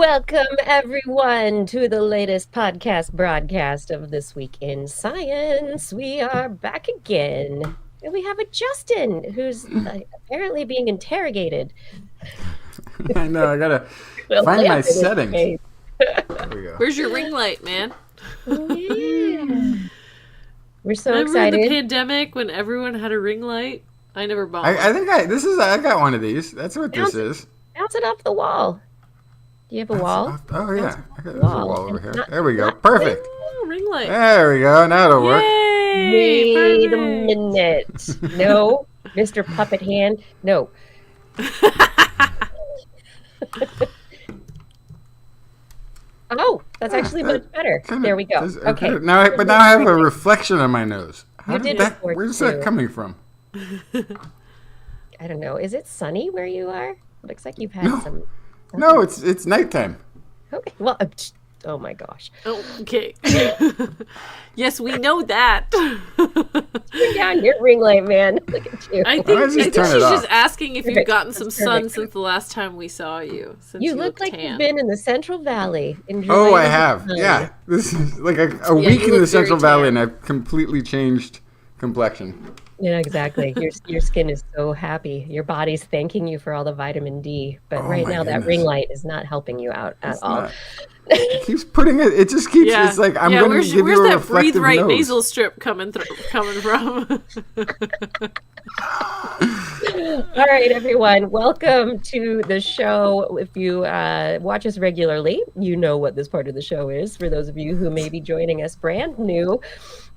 Welcome, everyone, to the latest podcast broadcast of This Week in Science. We are back again, and we have a Justin who's apparently being interrogated. I know, I gotta find my settings. There we go. Where's your ring light, man? Yeah. We're so Remember excited. the pandemic when everyone had a ring light? I never bought one. I think I got one of these. That's what this is. Bounce it off the wall. Do you have a wall? Oh, yeah. There's a wall over here. There we go. Perfect. Oh, ring light. There we go. Now it'll work. Yay! Wait a minute. No, Mr. Puppet Hand. No. Oh, that's actually much better. There we go. Okay. Now I have a reflection on my nose. Where's that coming from? I don't know. Is it sunny where you are? Looks like you've had some. No, it's nighttime. Okay. Well, oh my gosh. Oh, okay. Yes, we know that. Turn down your ring light, man. Look at you. I think she's just asking if you've gotten some sun since the last time we saw you. You look like you've been in the Central Valley. Oh, I have. Yeah. This is like a week in the Central Valley, and I've completely changed complexion. Yeah, exactly. Your skin is so happy. Your body's thanking you for all the vitamin D. But right now, that ring light is not helping you out at all. It keeps putting it. It just keeps. Yeah. It's like I'm going to give you a reflective nose. Where's that breathe right nasal strip coming from? All right, everyone. Welcome to the show. If you watch us regularly, you know what this part of the show is. For those of you who may be joining us brand new,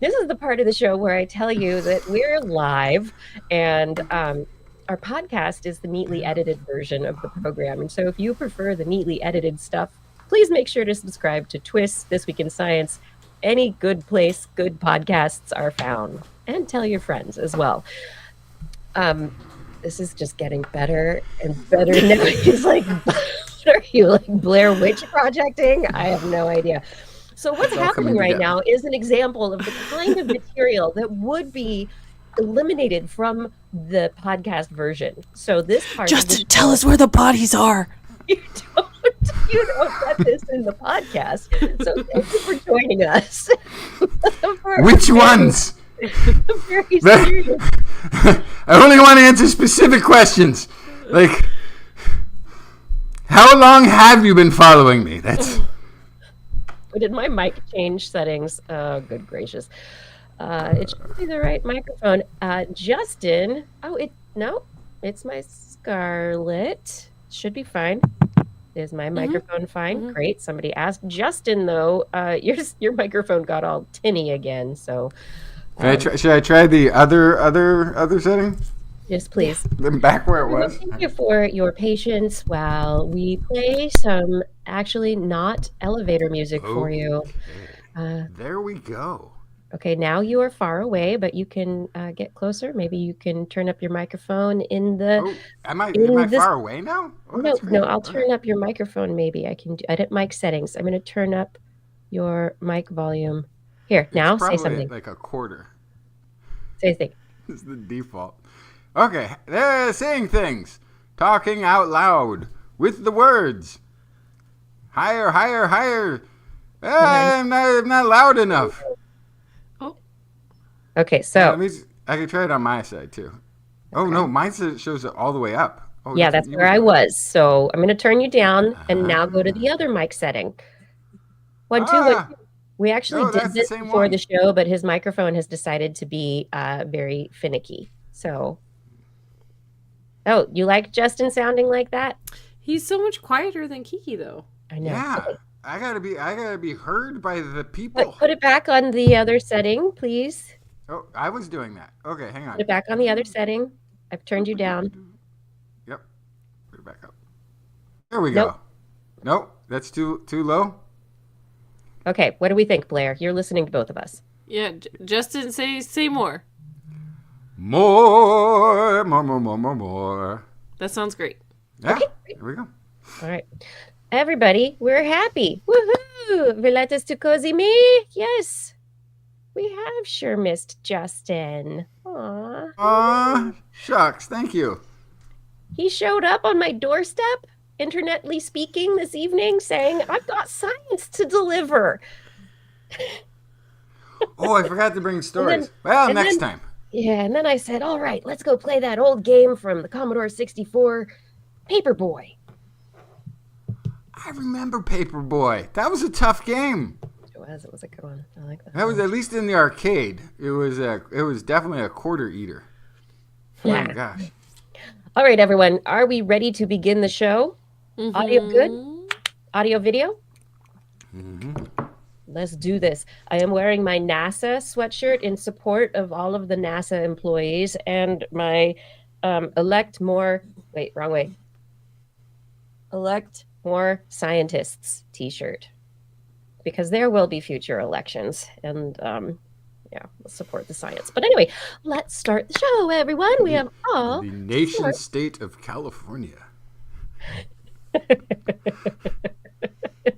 this is the part of the show where I tell you that we're live and our podcast is the neatly edited version of the program. And so if you prefer the neatly edited stuff, please make sure to subscribe to TWIS This Week in Science. Any good place good podcasts are found. And tell your friends as well. This is just getting better and better now. He's like, what are you, like Blair Witch projecting? I have no idea. So what's happening right now is an example of the kind of material that would be eliminated from the podcast version. So this part Justin, tell us where the bodies are. You don't get this in the podcast. So thank you for joining us. Which ones? Very serious. I only want to answer specific questions. Like, how long have you been following me? That's. Did my mic change settings? Oh, good gracious. It should be the right microphone. Justin. Oh, it's my Scarlett. Should be fine. Is my microphone fine? Mm-hmm. Great. Somebody asked. Justin, though, your microphone got all tinny again. So, should I try the other setting? Yes, please. Then back where it was. Thank you for your patience while we play some actually not elevator music for you. There we go. Okay, now you are far away, but you can get closer. Maybe you can turn up your microphone in the. Oh, am I far away now? Oh, no. I'll turn up your microphone. Maybe I can edit mic settings. I'm going to turn up your mic volume. Here, now say something. Like a quarter. Say something. It's the default. Okay, they're saying things, talking out loud with the words. Higher, higher, higher. I'm not loud enough. Okay, so I can try it on my side too. Oh no, mine shows it all the way up. Oh, yeah, that's where I was. So I'm going to turn you down and now go to the other mic setting. 1, 2, 1, 2. We actually did this before the show, but his microphone has decided to be very finicky. So, you like Justin sounding like that? He's so much quieter than Kiki, though. I know. Yeah, okay. I gotta be heard by the people. Put it back on the other setting, please. Oh, I was doing that. Okay, hang on. Put it back on the other setting. I've turned you down. Yep. Put it back up. There we go. Nope, that's too low. Okay, what do we think, Blair? You're listening to both of us. Yeah, Justin, say more. More. That sounds great. Yeah, okay. Here we go. All right. Everybody, we're happy. Woohoo! Violetta's too cozy me? Yes. We have sure missed Justin. Aww. Shucks, thank you. He showed up on my doorstep internetly speaking this evening, saying, I've got science to deliver. Oh, I forgot to bring stories. Next time. Yeah, and then I said, all right, let's go play that old game from the Commodore 64, Paperboy. I remember Paperboy. That was a tough game. It was a good one. I like that. That was at least in the arcade. It was definitely a quarter eater. Yeah. Oh my gosh. All right, everyone. Are we ready to begin the show? Mm-hmm. Audio good? Audio video? Mm-hmm. Let's do this. I am wearing my NASA sweatshirt in support of all of the NASA employees and my elect more scientists t-shirt, because there will be future elections, and we'll support the science. But anyway, let's start the show, everyone. We have all the nation state of California.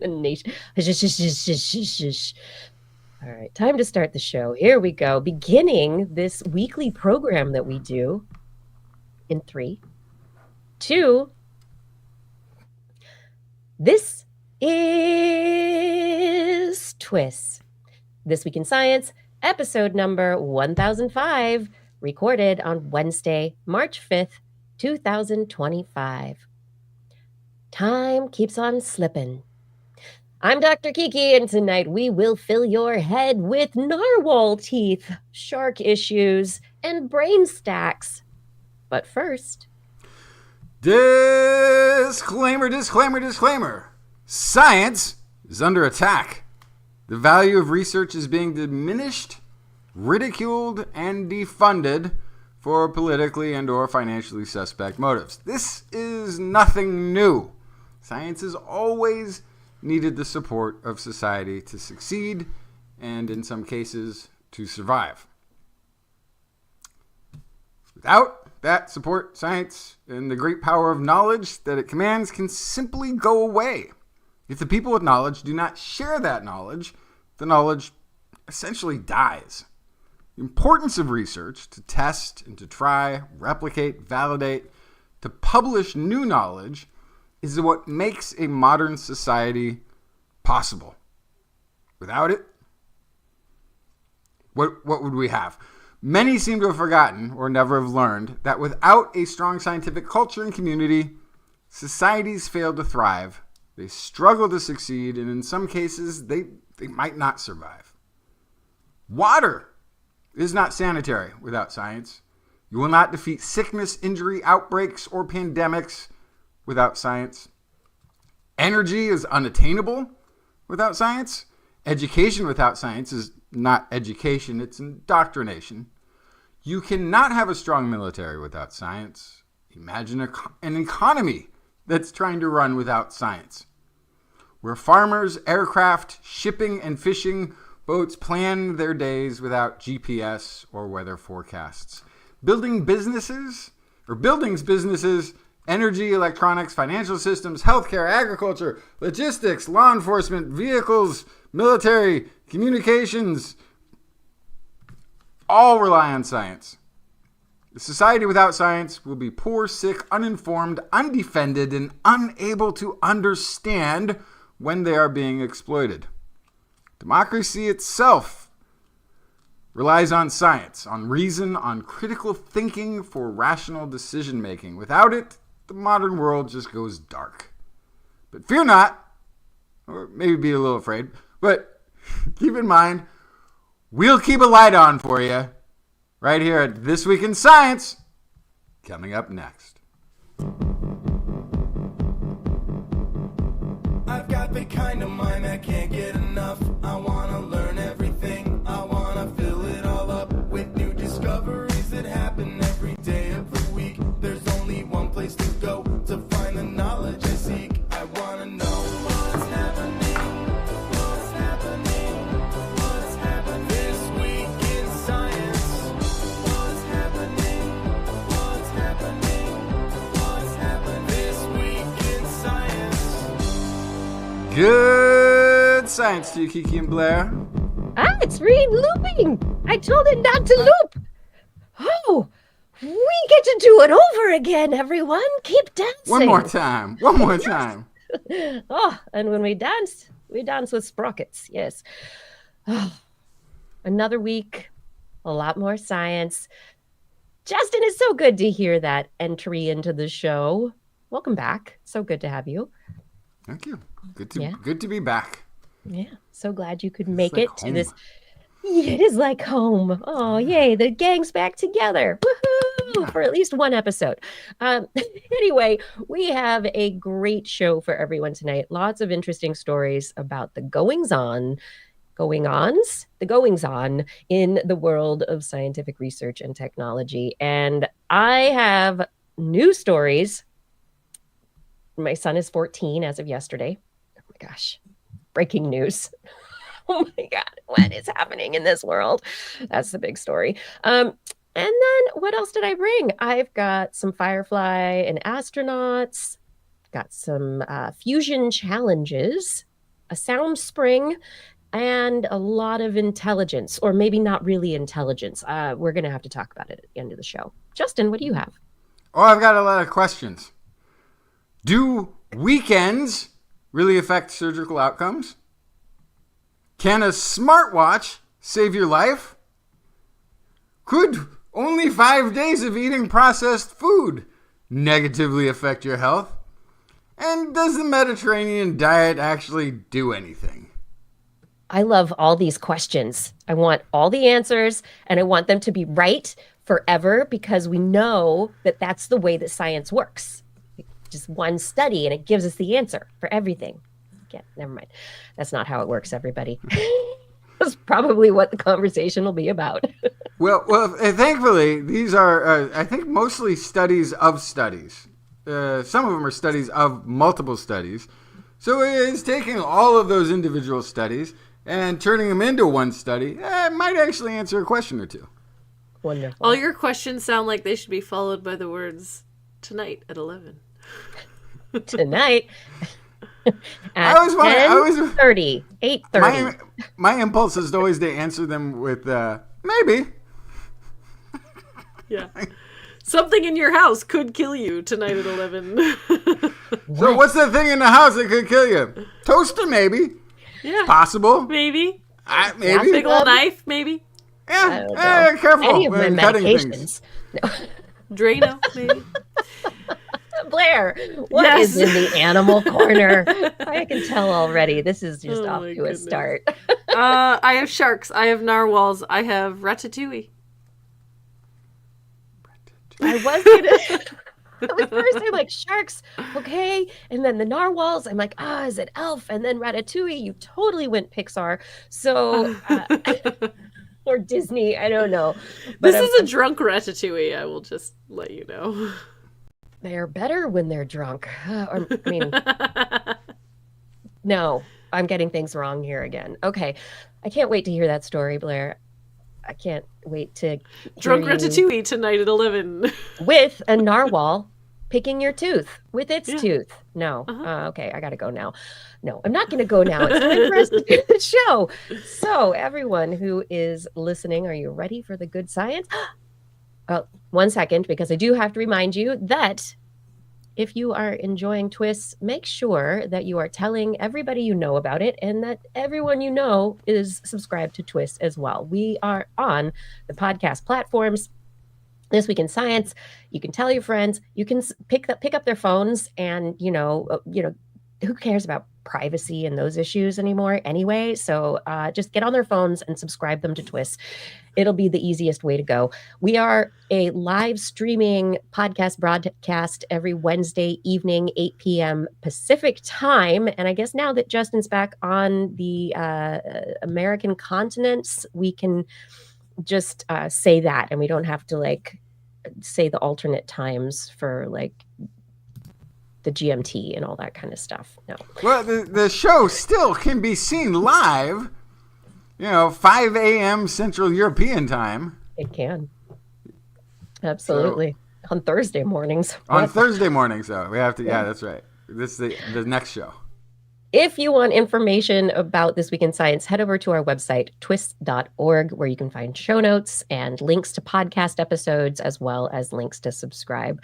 The nation. All right, time to start the show. Here we go. Beginning this weekly program that we do in 3, 2. This is TWIS. This Week in Science, episode number 1005, recorded on Wednesday, March 5th, 2025. Time keeps on slipping. I'm Dr. Kiki, and tonight we will fill your head with narwhal teeth, shark issues, and brain stacks. But first... Disclaimer, disclaimer, disclaimer. Science is under attack. The value of research is being diminished, ridiculed, and defunded for politically and or financially suspect motives. This is nothing new. Science has always needed the support of society to succeed and, in some cases, to survive. Without that support, science and the great power of knowledge that it commands can simply go away. If the people with knowledge do not share that knowledge, the knowledge essentially dies. The importance of research to test and to try, replicate, validate, to publish new knowledge is what makes a modern society possible. Without it, what would we have? Many seem to have forgotten or never have learned that without a strong scientific culture and community, societies fail to thrive, they struggle to succeed, and in some cases, they might not survive. Water is not sanitary without science. You will not defeat sickness, injury, outbreaks, or pandemics without science. Energy is unattainable without science. Education without science is not education, it's indoctrination. You cannot have a strong military without science. Imagine an economy that's trying to run without science, where farmers, aircraft, shipping, and fishing boats plan their days without GPS or weather forecasts. Buildings businesses, energy, electronics, financial systems, healthcare, agriculture, logistics, law enforcement, vehicles, military, communications, all rely on science. A society without science will be poor, sick, uninformed, undefended, and unable to understand when they are being exploited. Democracy itself relies on science, on reason, on critical thinking for rational decision making. Without it, the modern world just goes dark. But fear not, or maybe be a little afraid, but keep in mind, we'll keep a light on for you right here at This Week in Science, coming up next. I've got the kind of mind that can't get enough. I want to learn everything. I want to fill it all up with new discoveries that happen every day of the week. There's only one place to go to find the knowledge I seek. I want to know what's happening. What's happening? What's happening this week in science? What's happening? What's happening? What's happening this week in science? Good science to you, Kiki and Blair. It's looping. I told it not to loop. Oh, We get to do it over again, everyone. Keep dancing. One more time. One more time. Oh, and when we dance with sprockets. Yes. Oh, another week, a lot more science. Justin, it's so good to hear that entry into the show. Welcome back. So good to have you. Thank you. Good to be back. Yeah. So glad you could make like it to home. this. Yeah, it is like home. Oh, yay. The gang's back together. Woohoo! For at least one episode. Anyway, we have a great show for everyone tonight. Lots of interesting stories about the goings-on in the world of scientific research and technology. And I have news stories. My son is 14 as of yesterday. Oh my gosh. Breaking news. Oh my God, what is happening in this world? That's the big story. And then what else did I bring? I've got some Firefly and astronauts, got some fusion challenges, a sound spring, and a lot of intelligence, or maybe not really intelligence. We're going to have to talk about it at the end of the show. Justin, what do you have? Oh, I've got a lot of questions. Do weekends really affect surgical outcomes? Can a smartwatch save your life? Could only 5 days of eating processed food negatively affect your health? And does the Mediterranean diet actually do anything? I love all these questions. I want all the answers, and I want them to be right forever, because we know that that's the way that science works. Just one study, and it gives us the answer for everything. Yeah, never mind. That's not how it works, everybody. That's probably what the conversation will be about. Well, thankfully, these are, I think, mostly studies of studies. Some of them are studies of multiple studies. So it's taking all of those individual studies and turning them into one study. Might actually answer a question or two. Wonderful. All your questions sound like they should be followed by the words, tonight at 11. Tonight at I was 10:30, 8:30. My impulse is always to answer them with maybe. Yeah. Something in your house could kill you tonight at 11. So what's the thing in the house that could kill you? Toaster, maybe. Yeah. Possible. Maybe. Maybe. Big old knife, maybe. Yeah. Careful. Any of my cutting medications. things. No. Drano, maybe. Blair, what is in the animal corner? I can tell already. This is just off to goodness. a start. I have sharks. I have narwhals. I have ratatouille. I was first I'm like sharks, okay, and then the narwhals. I'm like, is it Elf? And then Ratatouille. You totally went Pixar. So or Disney. I don't know. But This is a drunk ratatouille. I will just let you know. They're better when they're drunk. No, I'm getting things wrong here again. Okay, I can't wait to hear that story, Blair. I can't wait to Drunk ratatouille tonight at 11. with a narwhal picking your tooth with its tooth. No. Uh-huh. Okay, I gotta go now. No, I'm not gonna go now. It's time for us to do the show. So everyone who is listening, are you ready for the good science? One second, because I do have to remind you that if you are enjoying TWIS, make sure that you are telling everybody you know about it, and that everyone you know is subscribed to TWIS as well. We are on the podcast platforms. This Week in Science. You can tell your friends. You can pick up their phones, and who cares about privacy and those issues anymore anyway? So just get on their phones and subscribe them to TWIS. It'll be the easiest way to go. We are a live streaming podcast broadcast every Wednesday evening, 8 p.m. Pacific time. And I guess now that Justin's back on the American continents, we can just say that, and we don't have to say the alternate times for the GMT and all that kind of stuff. No. Well, the show still can be seen live, 5 a.m. Central European time. It can. Absolutely. On Thursday mornings. On Thursday mornings, though. We have to, yeah, that's right. This is the next show. If you want information about This Week in Science, head over to our website, twis.org, where you can find show notes and links to podcast episodes, as well as links to subscribe.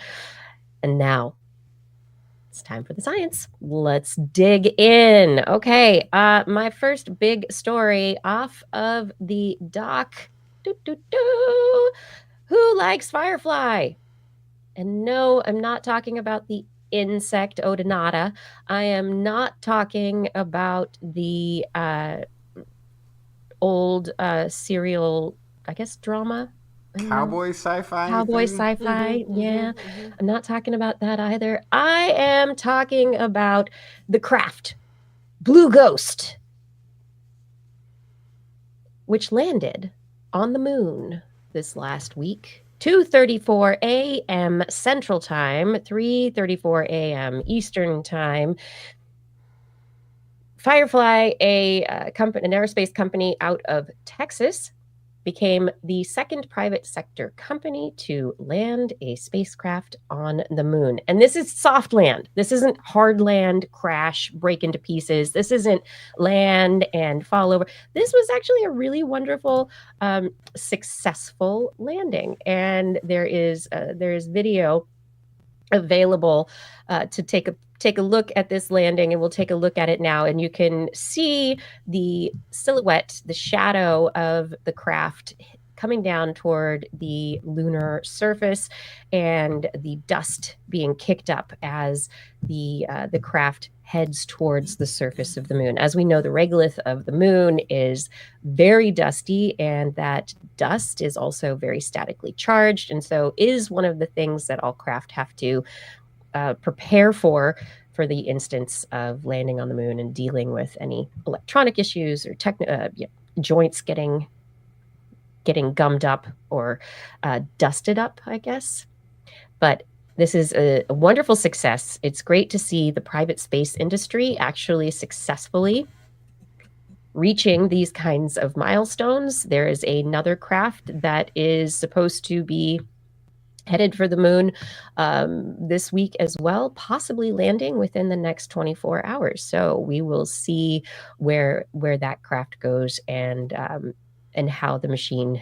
And now it's time for the science. Let's dig in. Okay, my first big story off of the dock. Who likes Firefly? And no, I'm not talking about the insect Odonata. I am not talking about the old serial, I guess, drama. Cowboy sci-fi? Cowboy sci-fi, yeah. I'm not talking about that either. I am talking about the craft, Blue Ghost, which landed on the moon this last week. 2:34 a.m. Central Time, 3:34 a.m. Eastern Time. Firefly, an aerospace company out of Texas, became the second private sector company to land a spacecraft on the moon. And this is soft land. This isn't hard land, crash, break into pieces. This isn't land and fall over. This was actually a really wonderful, successful landing. And there is video available to take a look at this landing, and we'll take a look at it now. And you can see the silhouette, the shadow of the craft coming down toward the lunar surface, and the dust being kicked up as the craft heads towards the surface of the moon. As we know, the regolith of the moon is very dusty, and that dust is also very statically charged, and so is one of the things that all craft have to prepare for the instance of landing on the moon and dealing with any electronic issues or joints getting gummed up or dusted up, I guess. But this is a wonderful success. It's great to see the private space industry actually successfully reaching these kinds of milestones. There is another craft that is supposed to be headed for the moon this week as well, possibly landing within the next 24 hours. So we will see where that craft goes and how the machine,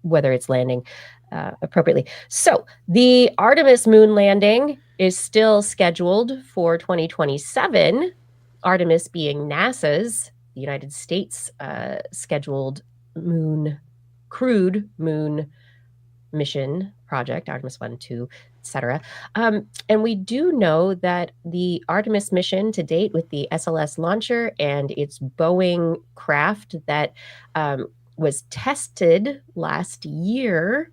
whether it's landing appropriately. So the Artemis moon landing is still scheduled for 2027. Artemis being NASA's, the United States, scheduled crewed moon mission project, Artemis 1, 2, etc. And we do know that the Artemis mission to date with the SLS launcher and its Boeing craft that was tested last year,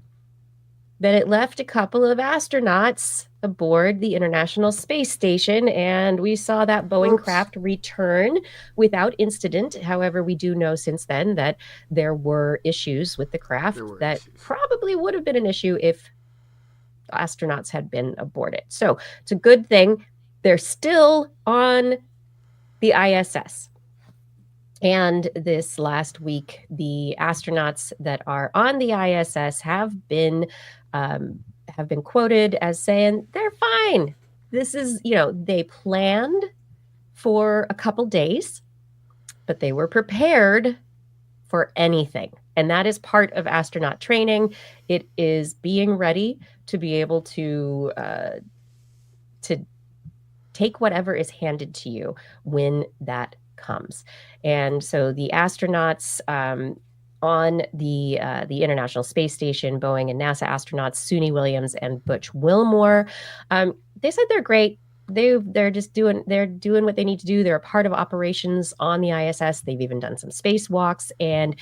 that it left a couple of astronauts aboard the International Space Station, and we saw that Boeing craft return without incident. However, we do know since then that there were issues with the craft that probably would have been an issue if astronauts had been aboard it. So it's a good thing. They're still on the ISS. And this last week, the astronauts that are on the ISS have been quoted as saying they're fine. This is, they planned for a couple days, but they were prepared for anything. And that is part of astronaut training. It is being ready to be able to take whatever is handed to you when that comes. And so the astronauts on the International Space Station, Boeing and NASA astronauts, Suni Williams and Butch Wilmore, they said they're great. They're just doing what they need to do. They're a part of operations on the ISS. They've even done some spacewalks. And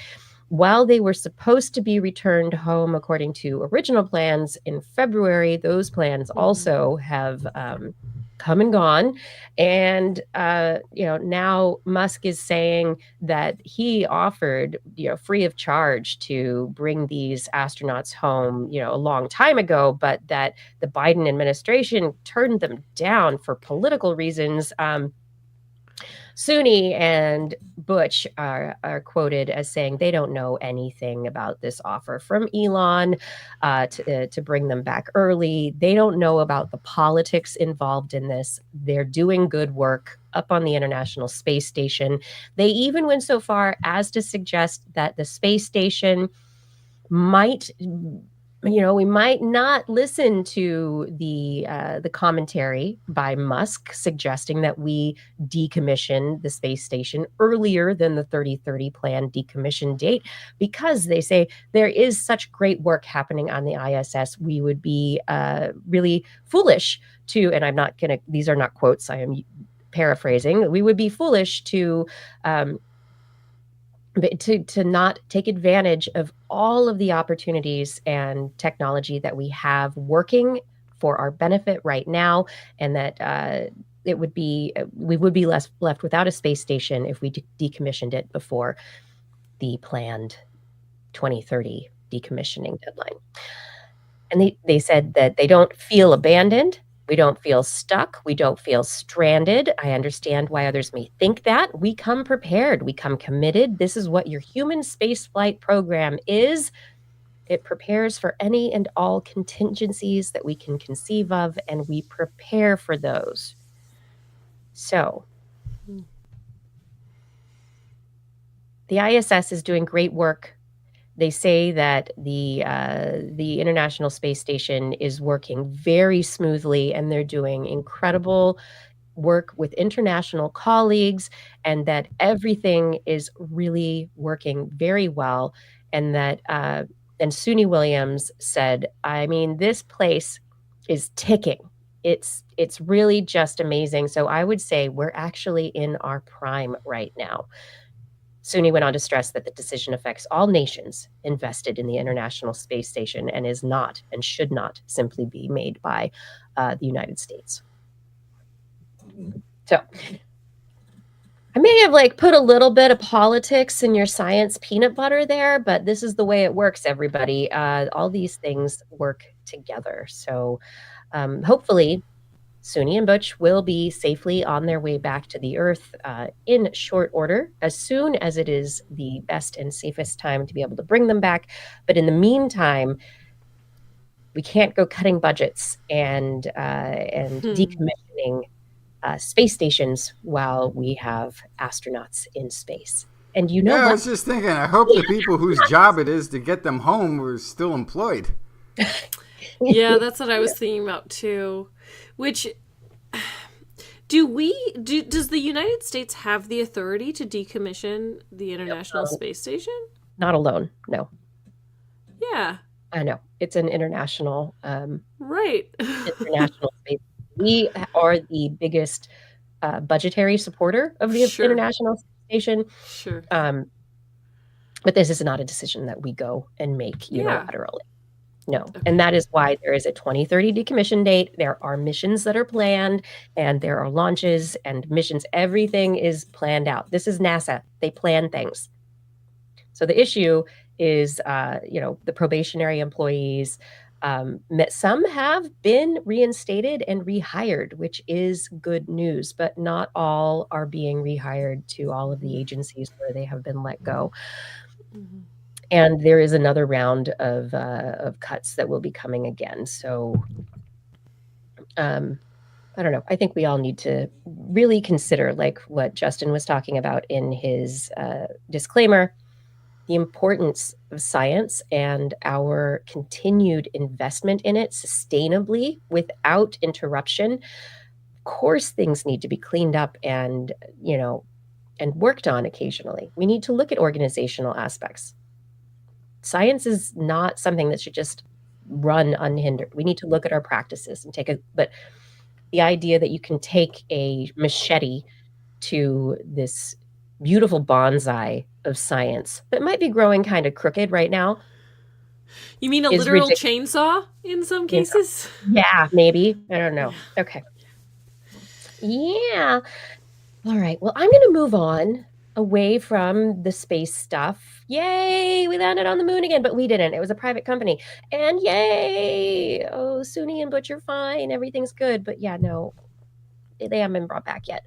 while they were supposed to be returned home according to original plans in February, those plans also have come and gone. And, now Musk is saying that he offered, free of charge to bring these astronauts home, a long time ago, but that the Biden administration turned them down for political reasons. Suni and Butch are quoted as saying they don't know anything about this offer from Elon to bring them back early. They don't know about the politics involved in this. They're doing good work up on the International Space Station. They even went so far as to suggest that the space station might, we might not listen to the commentary by Musk suggesting that we decommission the space station earlier than the 3030 planned decommission date, because they say there is such great work happening on the ISS. We would be really foolish to, and I'm not going to, these are not quotes, I am paraphrasing, we would be foolish to not take advantage of all of the opportunities and technology that we have working for our benefit right now, and that we would be left without a space station if we decommissioned it before the planned 2030 decommissioning deadline. And they said that they don't feel abandoned. We don't feel stuck. We don't feel stranded. I understand why others may think that. We come prepared. We come committed. This is what your human spaceflight program is. It prepares for any and all contingencies that we can conceive of, and we prepare for those. So, the ISS is doing great work. They say that the International Space Station is working very smoothly, and they're doing incredible work with international colleagues, and that everything is really working very well. And that and Suni Williams said, I mean, this place is ticking. It's really just amazing. So I would say we're actually in our prime right now. Suni went on to stress that the decision affects all nations invested in the International Space Station and is not and should not simply be made by the United States. So I may have put a little bit of politics in your science peanut butter there, but this is the way it works, everybody. All these things work together. So hopefully Suni and Butch will be safely on their way back to the Earth in short order, as soon as it is the best and safest time to be able to bring them back. But in the meantime, we can't go cutting budgets and decommissioning space stations while we have astronauts in space. And I was just thinking, I hope the people whose job it is to get them home were still employed. Yeah, that's what I was thinking about too. Which does the United States have the authority to decommission the International Space Station? Not alone, no. Yeah. I know. It's an international right. international space. We are the biggest budgetary supporter of the International Space Station. Sure. But this is not a decision that we go and make unilaterally. No. Okay. And that is why there is a 2030 decommission date. There are missions that are planned, and there are launches and missions. Everything is planned out. This is NASA. They plan things. So the issue is, the probationary employees. Some have been reinstated and rehired, which is good news, but not all are being rehired to all of the agencies where they have been let go. Mm-hmm. And there is another round of cuts that will be coming again. So I don't know. I think we all need to really consider, like what Justin was talking about in his disclaimer, the importance of science and our continued investment in it sustainably without interruption. Of course, things need to be cleaned up and worked on occasionally. We need to look at organizational aspects. Science is not something that should just run unhindered. We need to look at our practices and but the idea that you can take a machete to this beautiful bonsai of science that might be growing kind of crooked right now. You mean a literal chainsaw in some cases? Yeah, maybe. I don't know. Okay. Yeah. All right. Well, I'm going to move on away from the space stuff. Yay, we landed on the moon again, but we didn't. It was a private company. And yay, Suni and Butch are fine. Everything's good. But yeah, no, they haven't been brought back yet.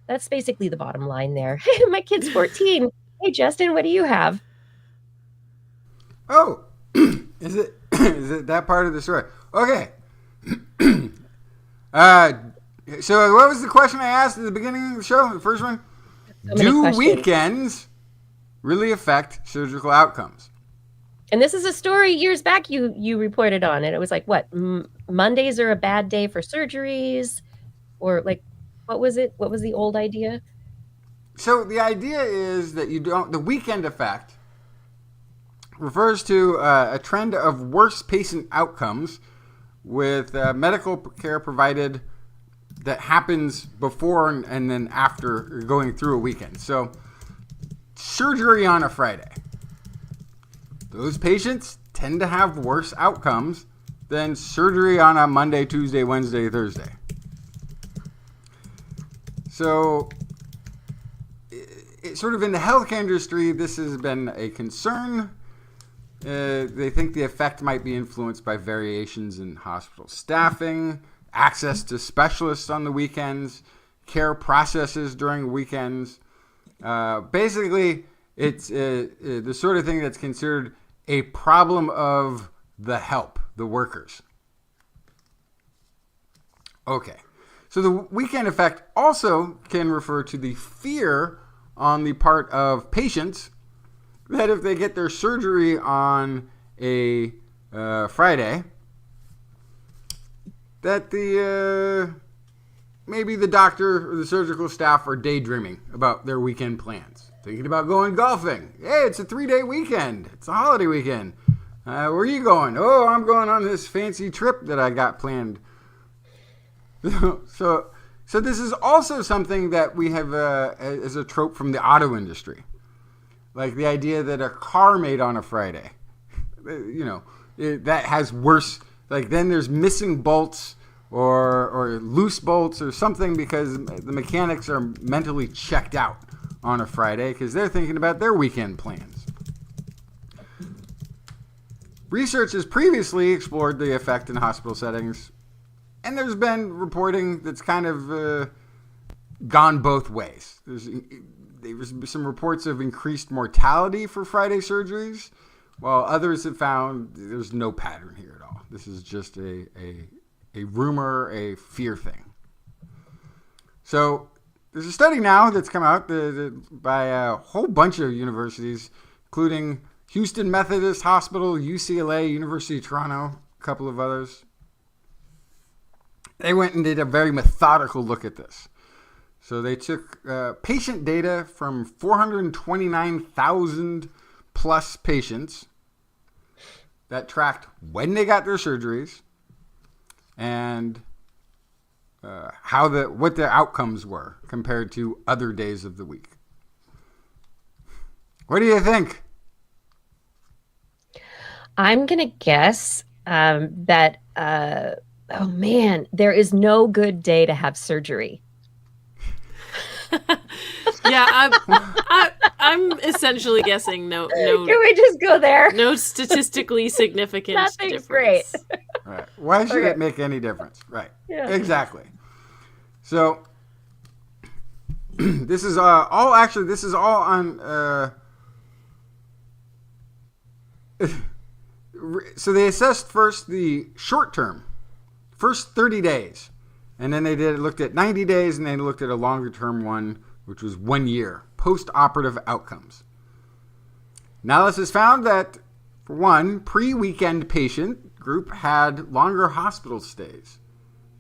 That's basically the bottom line there. My kid's 14. Hey, Justin, what do you have? Oh, is it that part of the story? Okay. So what was the question I asked at the beginning of the show? The first one? So many Do questions. weekends really affect surgical outcomes? And this is a story years back you reported on, and it was like, what, Mondays are a bad day for surgeries? Or like, what was it? What was the old idea? So the idea is that the weekend effect refers to a trend of worse patient outcomes with medical care provided that happens before and then after going through a weekend. So surgery on a Friday. Those patients tend to have worse outcomes than surgery on a Monday, Tuesday, Wednesday, Thursday. So sort of in the healthcare industry, this has been a concern. They think the effect might be influenced by variations in hospital staffing, access to specialists on the weekends, care processes during weekends. Basically, it's the sort of thing that's considered a problem of the workers. Okay. So the weekend effect also can refer to the fear on the part of patients that if they get their surgery on a Friday, that maybe the doctor or the surgical staff are daydreaming about their weekend plans. Thinking about going golfing. Hey, it's a 3-day weekend. It's a holiday weekend. Where are you going? Oh, I'm going on this fancy trip that I got planned. So this is also something that we have as a trope from the auto industry. Like the idea that a car made on a Friday, that has worse, like then there's missing bolts or loose bolts or something because the mechanics are mentally checked out on a Friday because they're thinking about their weekend plans. Research has previously explored the effect in hospital settings, and there's been reporting that's kind of gone both ways. There's some reports of increased mortality for Friday surgeries, while others have found there's no pattern here at all. This is just a rumor, a fear thing. So there's a study now that's come out by a whole bunch of universities, including Houston Methodist Hospital, UCLA, University of Toronto, a couple of others. They went and did a very methodical look at this. So they took patient data from 429,000 plus patients that tracked when they got their surgeries and what their outcomes were compared to other days of the week. What do you think? I'm going to guess that, oh man, there is no good day to have surgery. Yeah, I'm essentially guessing no. Can we just go there? No statistically significant Nothing's difference. great. Right. Why should it make any difference? Right. Yeah. Exactly. So this is all on. So they assessed first the short term, first 30 days, and then they looked at 90 days, and they looked at a longer term one, which was 1 year post-operative outcomes. Analysis found that, for one, pre-weekend patient group had longer hospital stays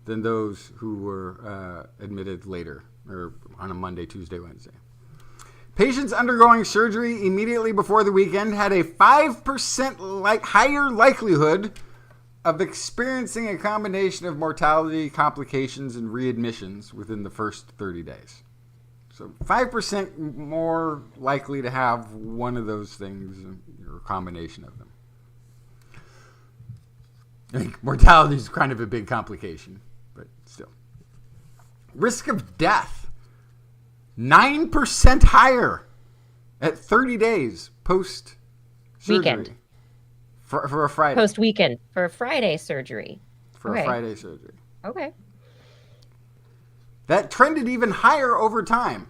than those who were admitted later or on a Monday, Tuesday, Wednesday. Patients undergoing surgery immediately before the weekend had a 5% higher likelihood of experiencing a combination of mortality, complications, and readmissions within the first 30 days. So 5% more likely to have one of those things or a combination of them. I think mortality is kind of a big complication, but still. Risk of death, 9% higher at 30 days post-surgery. Weekend. For a Friday. Post-weekend. For a Friday surgery. For a Friday surgery. Okay. that trended even higher over time.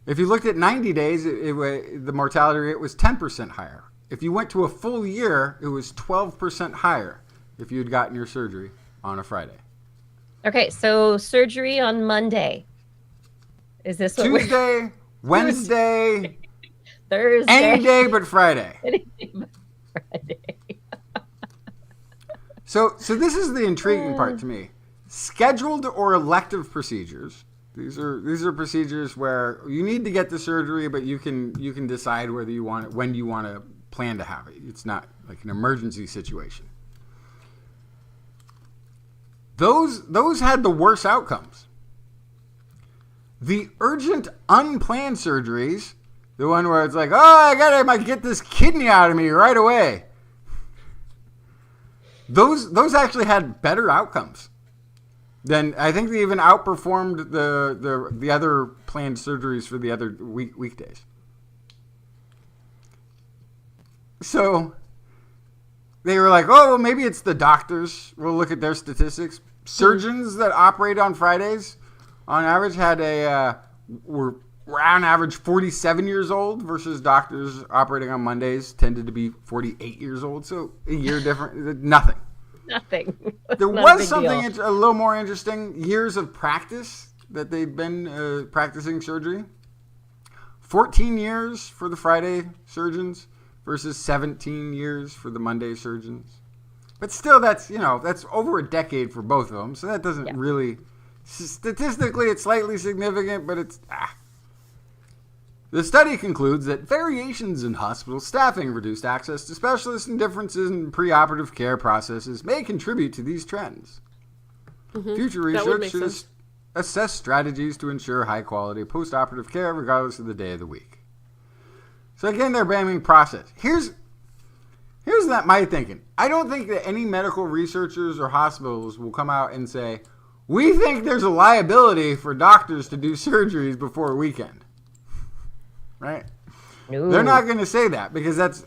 If you looked at 90 days, the mortality rate was 10% higher. If you went to a full year, it was 12% higher if you had gotten your surgery on a Friday. Okay, so surgery on Monday. Is this what Tuesday, Wednesday, Thursday? any day but Friday. Anything but Friday. So this is the intriguing part to me. Scheduled or elective procedures. These are procedures where you need to get the surgery, but you can decide whether you want it, when you want to plan to have it. It's not like an emergency situation. Those had the worst outcomes. The urgent, unplanned surgeries, the one where it's like, oh, I might get this kidney out of me right away. Those actually had better outcomes. Then I think they even outperformed the other planned surgeries for the other weekdays. So they were like, oh, well, maybe it's the doctors. We'll look at their statistics. Surgeons that operate on Fridays, on average, were on average 47 years old versus doctors operating on Mondays tended to be 48 years old. So a year different, nothing. Nothing. There was something a little more interesting. Years of practice that they've been practicing surgery. 14 years for the Friday surgeons versus 17 years for the Monday surgeons. But still, that's over a decade for both of them. So that doesn't really, statistically, it's slightly significant, but it's, The study concludes that variations in hospital staffing, reduced access to specialists, and differences in preoperative care processes may contribute to these trends. Mm-hmm. Future research should assess strategies to ensure high-quality postoperative care regardless of the day of the week. So again, they're blaming process. Here's my thinking. I don't think that any medical researchers or hospitals will come out and say, we think there's a liability for doctors to do surgeries before a weekend. Right? No. They're not going to say that because that's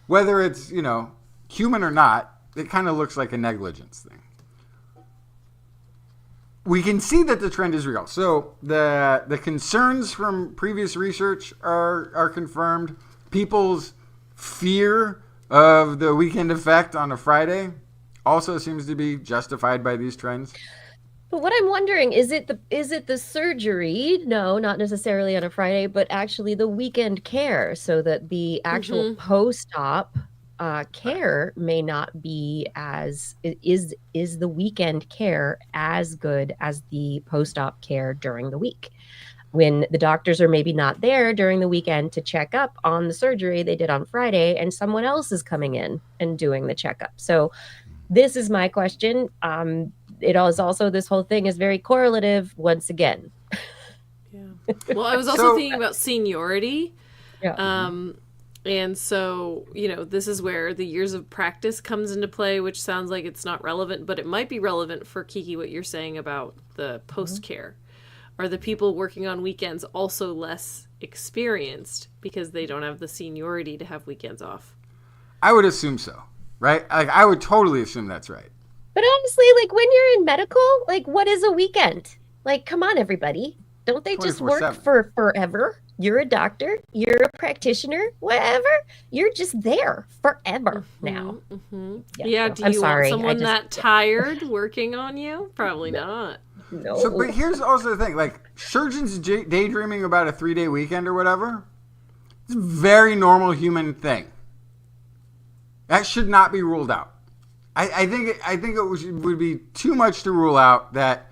whether it's, human or not, it kind of looks like a negligence thing. We can see that the trend is real. So the concerns from previous research are confirmed. People's fear of the weekend effect on a Friday also seems to be justified by these trends. But what I'm wondering, is it the surgery? No, not necessarily on a Friday, but actually the weekend care, so that the actual post-op care may not be as is the weekend care as good as the post-op care during the week, when the doctors are maybe not there during the weekend to check up on the surgery they did on Friday, and someone else is coming in and doing the checkup. So this is my question. It is also, this whole thing is very correlative once again. Yeah. Well, I was also thinking about seniority. Yeah. And so, this is where the years of practice comes into play, which sounds like it's not relevant, but it might be relevant for Kiki, what you're saying about the post-care. Are the people working on weekends also less experienced because they don't have the seniority to have weekends off? I would assume so, right? Like, I would totally assume that's right. But honestly, like, when you're in medical, like, what is a weekend? Like, come on, everybody. Don't they just work for forever? You're a doctor. You're a practitioner. Whatever. You're just there forever now. Mm-hmm. Yeah, do you want someone that tired working on you? Probably not. No. So, but here's also the thing. Like, surgeons daydreaming about a 3-day weekend or whatever, it's a very normal human thing. That should not be ruled out. I think it would be too much to rule out that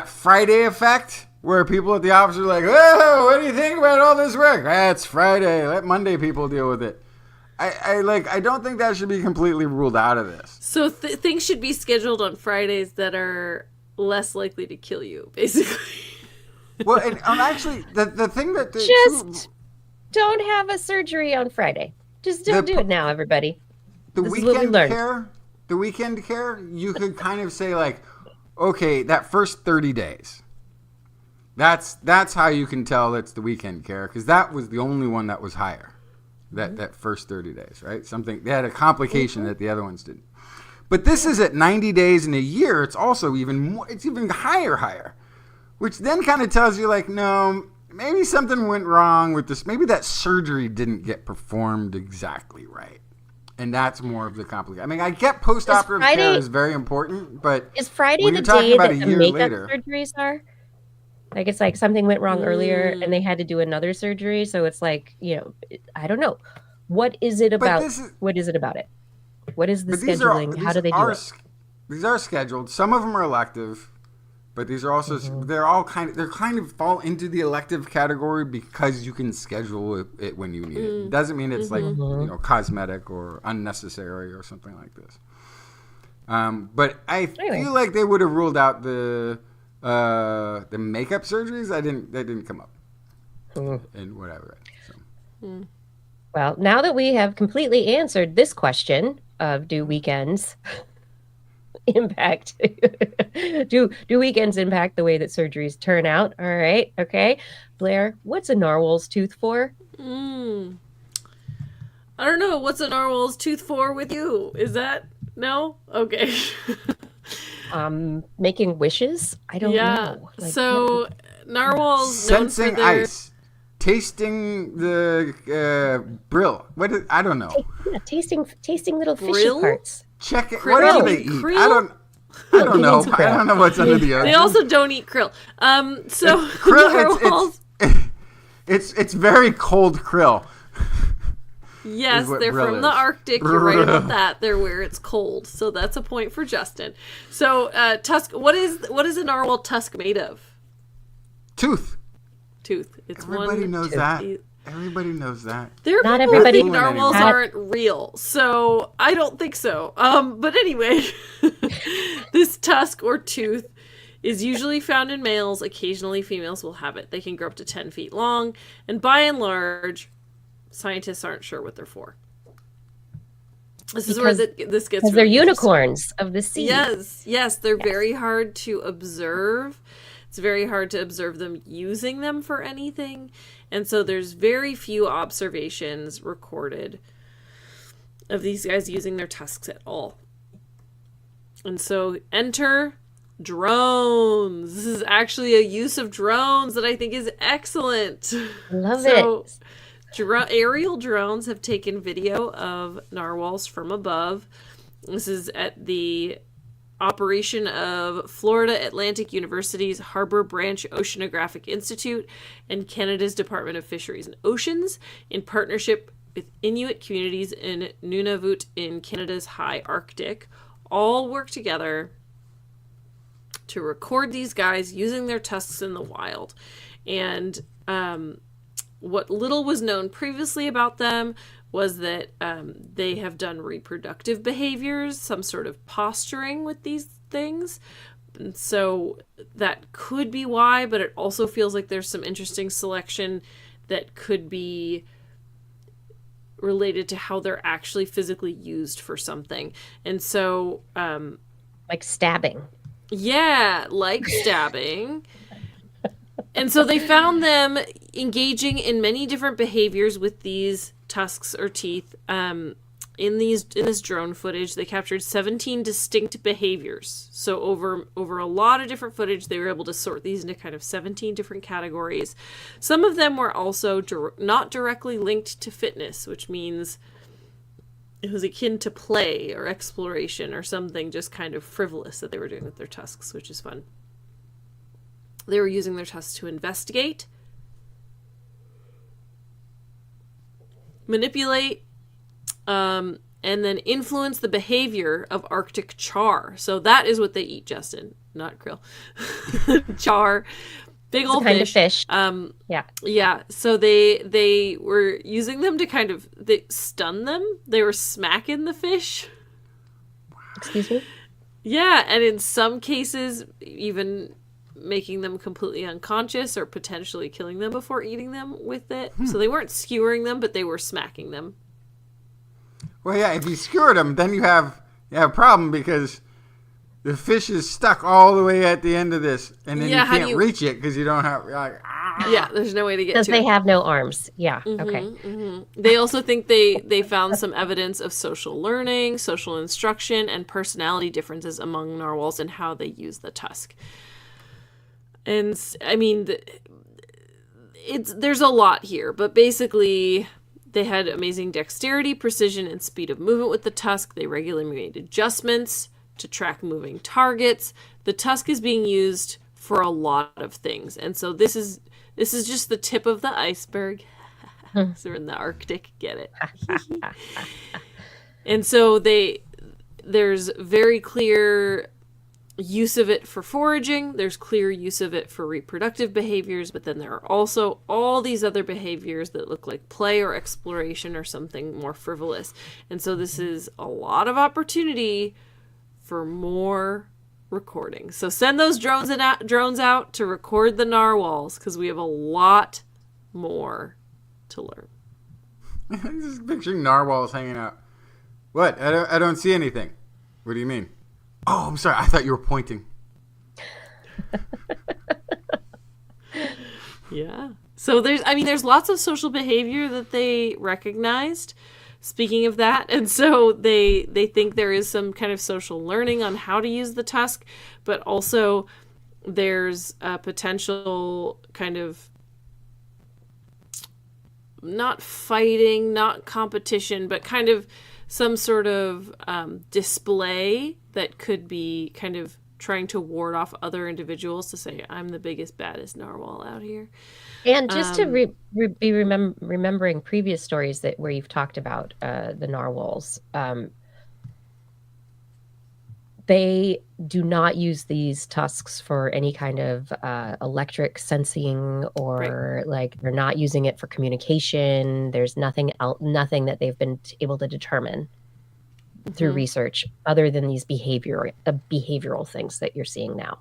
Friday effect where people at the office are like, oh, what do you think about all this work? It's Friday. Let Monday people deal with it. I don't think that should be completely ruled out of this. So things should be scheduled on Fridays that are less likely to kill you, basically. Well, and actually, the thing that don't have a surgery on Friday. Just don't do it now, everybody. The weekend care, you could kind of say, like, okay, that first 30 days. That's how you can tell it's the weekend care, because that was the only one that was higher. That first 30 days, right? They had a complication that the other ones didn't. But this is at 90 days in a year. It's also even more, it's even higher. Which then kind of tells you, like, no, maybe something went wrong with this. Maybe that surgery didn't get performed exactly right. And that's more of the complication. I mean, I get post-operative care is very important, but is Friday when the you're talking day about that a the year makeup later, surgeries are? Like, it's like something went wrong earlier and they had to do another surgery. So it's like, you know, I don't know. What is it about? What is it about it? What is the scheduling? How do they do it? These are scheduled. Some of them are elective. But these are also they're kind of fall into the elective category because you can schedule it when you need it. It doesn't mean it's like cosmetic or unnecessary or something like this. But I feel like they would have ruled out the makeup surgeries. That didn't come up in what I read. So. Well, now that we have completely answered this question of do weekends impact do weekends impact the way that surgeries turn out? All right, okay, Blair, what's a narwhal's tooth for? I don't know. What's a narwhal's tooth for with you? Is that no? Okay. Making wishes. I don't know. Like, so narwhals sensing known for their... ice, tasting the brill. I don't know. Tasting little fishy Brill? parts. Check it. Krill? What do they eat? Krill? I don't know. I don't know what's under the ocean. They also don't eat krill. So Krill, narwhals... it's very cold krill. Yes, they're from the Arctic. You're right about that. They're where it's cold. So that's a point for Justin. So tusk. What is a narwhal tusk made of? Tooth. It's Everybody knows that. Everybody knows that. There are Not people everybody who think narwhals aren't real, so I don't think so. But anyway, this tusk or tooth is usually found in males. Occasionally, females will have it. They can grow up to 10 feet long, and by and large, scientists aren't sure what they're for. This is where this gets. Because they're unicorns of the sea. Yes, they're very hard to observe. It's very hard to observe them using them for anything. And so there's very few observations recorded of these guys using their tusks at all. And so enter drones. This is actually a use of drones that I think is excellent. Love it. Aerial drones have taken video of narwhals from above. This is at the operation of Florida Atlantic University's Harbor Branch Oceanographic Institute and Canada's Department of Fisheries and Oceans in partnership with Inuit communities in Nunavut in Canada's high Arctic, all work together to record these guys using their tusks in the wild. And what little was known previously about them was that they have done reproductive behaviors, some sort of posturing with these things. And so that could be why, but it also feels like there's some interesting selection that could be related to how they're actually physically used for something. And so... like stabbing. Yeah, like stabbing. And so they found them engaging in many different behaviors with these tusks or teeth. In this drone footage, they captured 17 distinct behaviors. So over a lot of different footage, they were able to sort these into kind of 17 different categories. Some of them were also not directly linked to fitness, which means it was akin to play or exploration or something just kind of frivolous that they were doing with their tusks, which is fun. They were using their tusks to investigate, manipulate, and then influence the behavior of Arctic char. So that is what they eat, Justin, not krill. Char, big old kind of fish. Yeah. So they were using them to they stun them. They were smacking the fish. Excuse me? Yeah, and in some cases, even making them completely unconscious or potentially killing them before eating them with it. So they weren't skewering them, but they were smacking them. Well, yeah, if you skewered them, then you have a problem because the fish is stuck all the way at the end of this, and then you can't reach it because you don't have Yeah, there's no way to get Because to they it. have no arms. Yeah. Okay. They also think they found some evidence of social learning, social instruction, and personality differences among narwhals and how they use the tusk. And I mean, there's a lot here, but basically they had amazing dexterity, precision, and speed of movement with the tusk. They regularly made adjustments to track moving targets. The tusk is being used for a lot of things, and so this is just the tip of the iceberg. So we're in the Arctic, get it? And so there's very clear use of it for foraging. There's clear use of it for reproductive behaviors, but then there are also all these other behaviors that look like play or exploration or something more frivolous. And so this is a lot of opportunity for more recording. So send those drones out to record the narwhals, because we have a lot more to learn. I'm just picturing narwhals hanging out. What? I don't see anything. What do you mean? Oh, I'm sorry. I thought you were pointing. Yeah. So there's lots of social behavior that they recognized. Speaking of that, and so they think there is some kind of social learning on how to use the tusk, but also there's a potential kind of not fighting, not competition, but kind of some sort of display that could be kind of trying to ward off other individuals to say, I'm the biggest, baddest narwhal out here. And just to be remembering previous stories where you've talked about the narwhals, they do not use these tusks for any kind of electric sensing, or like they're not using it for communication. There's nothing that they've been able to determine through research other than these behavioral things that you're seeing now.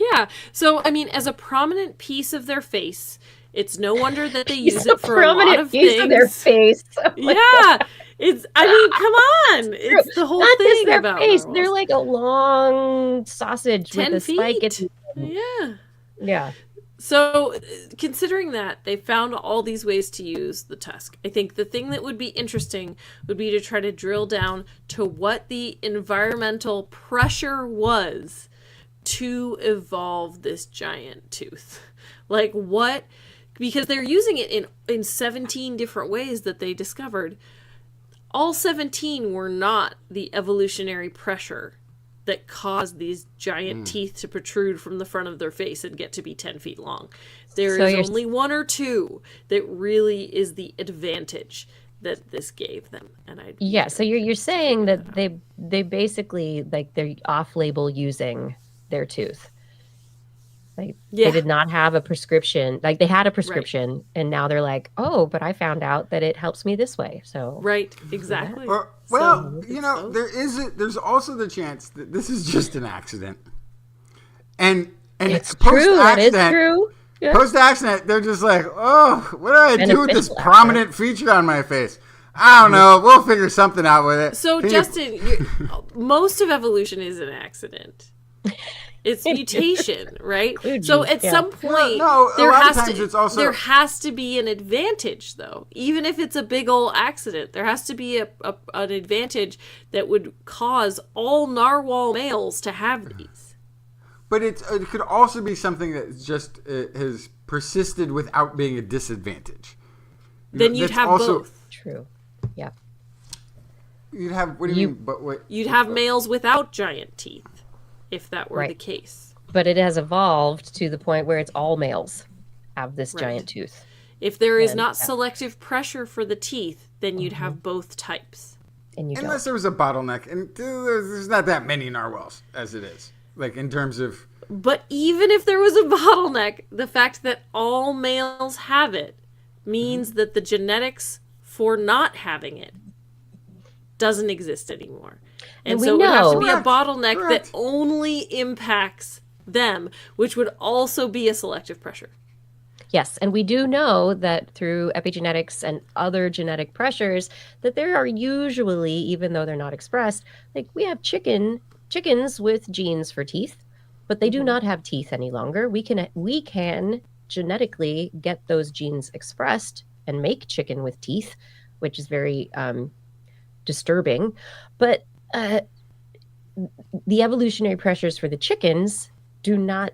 Yeah. So, I mean, as a prominent piece of their face, it's no wonder that they use it for a lot of things. Of their face. Oh yeah. It's, I mean, come on. It's the whole Not thing just their about face. narwhals. They're like a long sausage 10 with a spike. feet. Yeah. Yeah. So, considering that, they found all these ways to use the tusk. I think the thing that would be interesting would be to try to drill down to what the environmental pressure was to evolve this giant tooth. Like what, because they're using it in 17 different ways that they discovered. All 17 were not the evolutionary pressure that caused these giant teeth to protrude from the front of their face and get to be 10 feet long. There is only one or two that really is the advantage that this gave them. And so you're saying that they basically, like, they're off-label using their tooth. Like they did not have a prescription. Like they had a prescription, and now they're like, oh, but I found out that it helps me this way. So exactly. Or, well, so, there's also the chance that this is just an accident. And it's true. That is true. Yeah. Post-accident, they're just like, oh, what do I do with this prominent feature on my face? I don't know. We'll figure something out with it. So, Justin, most of evolution is an accident. It's mutation, right? So at some point, there has to be an advantage, though. Even if it's a big old accident, there has to be an advantage that would cause all narwhal males to have these. But it could also be something that just has persisted without being a disadvantage. Then you'd have both. True. Yeah. You'd have, what do you mean? But wait, you'd have males without giant teeth, if that were the case. But it has evolved to the point where it's all males have this giant tooth. If there is not selective pressure for the teeth, then you'd have both types. And unless there was a bottleneck, and there's not that many narwhals as it is. Like in terms of... But even if there was a bottleneck, the fact that all males have it means that the genetics for not having it doesn't exist anymore. And so it would have to be a bottleneck that only impacts them, which would also be a selective pressure. Yes, and we do know that through epigenetics and other genetic pressures that there are usually, even though they're not expressed, like we have chickens with genes for teeth, but they do not have teeth any longer. We can genetically get those genes expressed and make chicken with teeth, which is very disturbing. But the evolutionary pressures for the chickens do not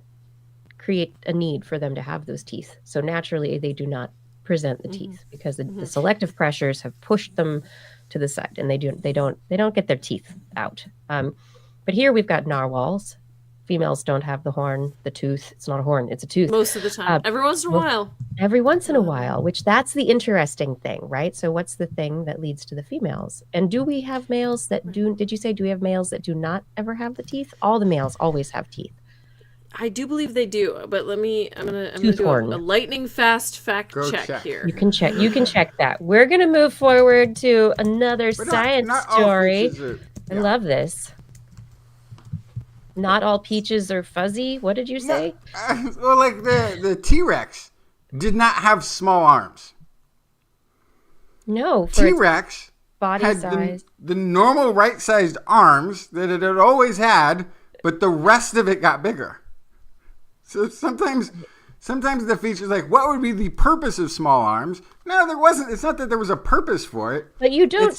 create a need for them to have those teeth. So naturally, they do not present the teeth because the selective pressures have pushed them to the side, and they don't get their teeth out. But here we've got narwhals. Females don't have the horn, the tooth. It's not a horn, it's a tooth. Most of the time. Every once in a while. Every once in a while, which that's the interesting thing, right? So what's the thing that leads to the females? And do we have males that do we have males that do not ever have the teeth? All the males always have teeth. I do believe they do, but I'm gonna do a lightning fast fact check here. You can check that. We're gonna move forward to another science story. I love this. Not all peaches are fuzzy. What did you say? Well, like the T-Rex did not have small arms. No, T-Rex body had size. The normal right-sized arms that it had always had, but the rest of it got bigger. So sometimes the feature's like, what would be the purpose of small arms? No, there wasn't. It's not that there was a purpose for it. But you don't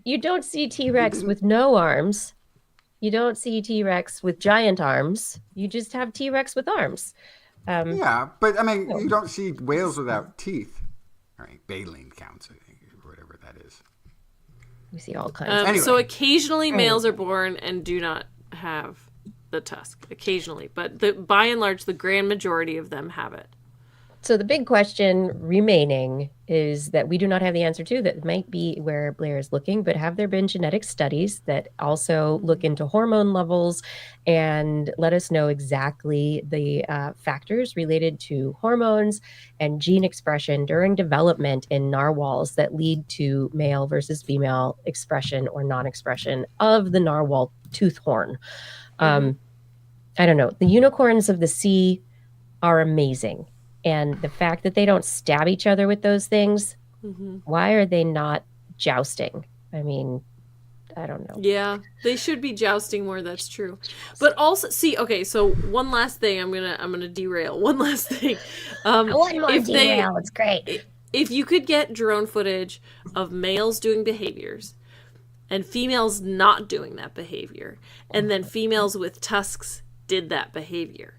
you don't see T-Rex with no arms. You don't see T-Rex with giant arms. You just have T-Rex with arms. Yeah, but I mean, you don't see whales without teeth. All right, baleen counts, I think, or whatever that is. We see all kinds. Anyway. So occasionally males are born and do not have the tusk. Occasionally, but by and large, the grand majority of them have it. So the big question remaining is that we do not have the answer to. That might be where Blair is looking, but have there been genetic studies that also look into hormone levels and let us know exactly the factors related to hormones and gene expression during development in narwhals that lead to male versus female expression or non-expression of the narwhal tooth horn? I don't know. The unicorns of the sea are amazing. And the fact that they don't stab each other with those things, why are they not jousting? I mean, I don't know. Yeah, they should be jousting more. That's true. But also, see, okay. So one last thing, I'm gonna derail. One last thing. One more derail. It's great. If you could get drone footage of males doing behaviors and females not doing that behavior, and then females with tusks did that behavior,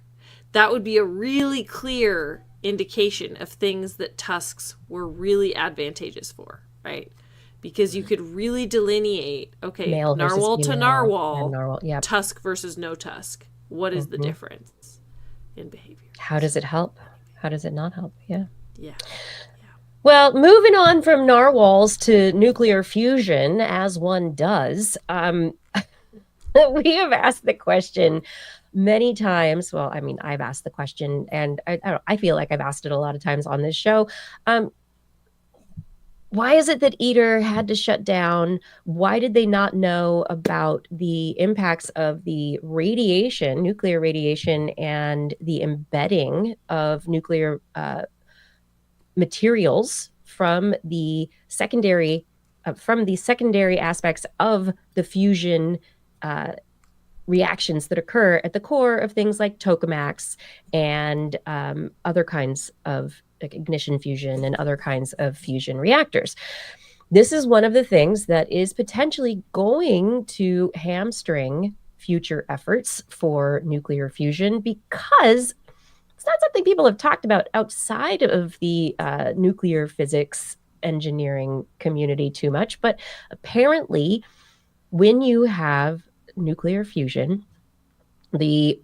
that would be a really clear indication of things that tusks were really advantageous for, right? Because you could really delineate, okay, male narwhal to narwhal, yep. tusk versus no tusk. What is the difference in behavior? How does it help? How does it not help? Yeah. Well, moving on from narwhals to nuclear fusion, as one does, we have asked the question many times. Well, I mean, I've asked the question, and I feel like I've asked it a lot of times on this show. Why is it that ITER had to shut down? Why did they not know about the impacts of the radiation, nuclear radiation, and the embedding of nuclear materials from the secondary aspects of the fusion reactions that occur at the core of things like tokamaks and other kinds of ignition fusion and other kinds of fusion reactors. This is one of the things that is potentially going to hamstring future efforts for nuclear fusion because it's not something people have talked about outside of the nuclear physics engineering community too much. But apparently, when you have nuclear fusion, the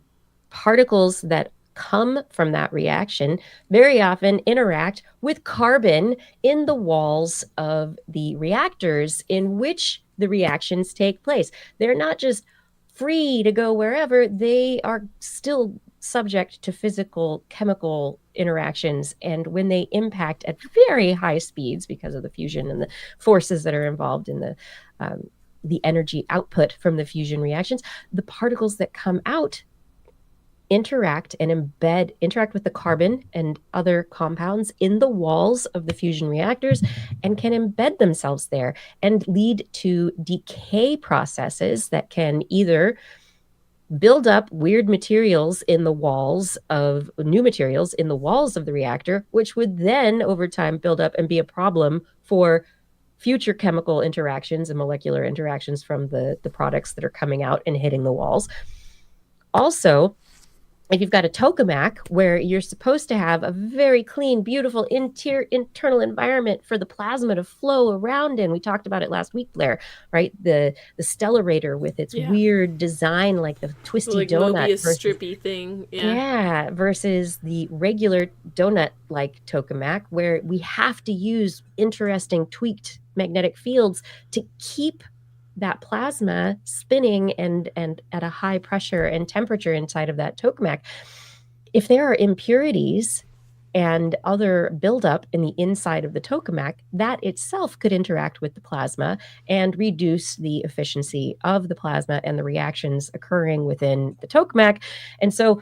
particles that come from that reaction very often interact with carbon in the walls of the reactors in which the reactions take place. They're not just free to go wherever, they are still subject to physical chemical interactions, and when they impact at very high speeds because of the fusion and the forces that are involved in the energy output from the fusion reactions, the particles that come out interact with the carbon and other compounds in the walls of the fusion reactors and can embed themselves there and lead to decay processes that can either build up weird materials in the walls of new materials in the walls of the reactor, which would then over time build up and be a problem for future chemical interactions and molecular interactions from the products that are coming out and hitting the walls. Also, if you've got a tokamak where you're supposed to have a very clean, beautiful internal environment for the plasma to flow around in, we talked about it last week, Blair, right? The stellarator with its weird design, like the twisty like donut Mobius strippy thing. Yeah, versus the regular donut-like tokamak, where we have to use interesting tweaked magnetic fields to keep that plasma spinning and at a high pressure and temperature inside of that tokamak. If there are impurities and other buildup in the inside of the tokamak, that itself could interact with the plasma and reduce the efficiency of the plasma and the reactions occurring within the tokamak. And so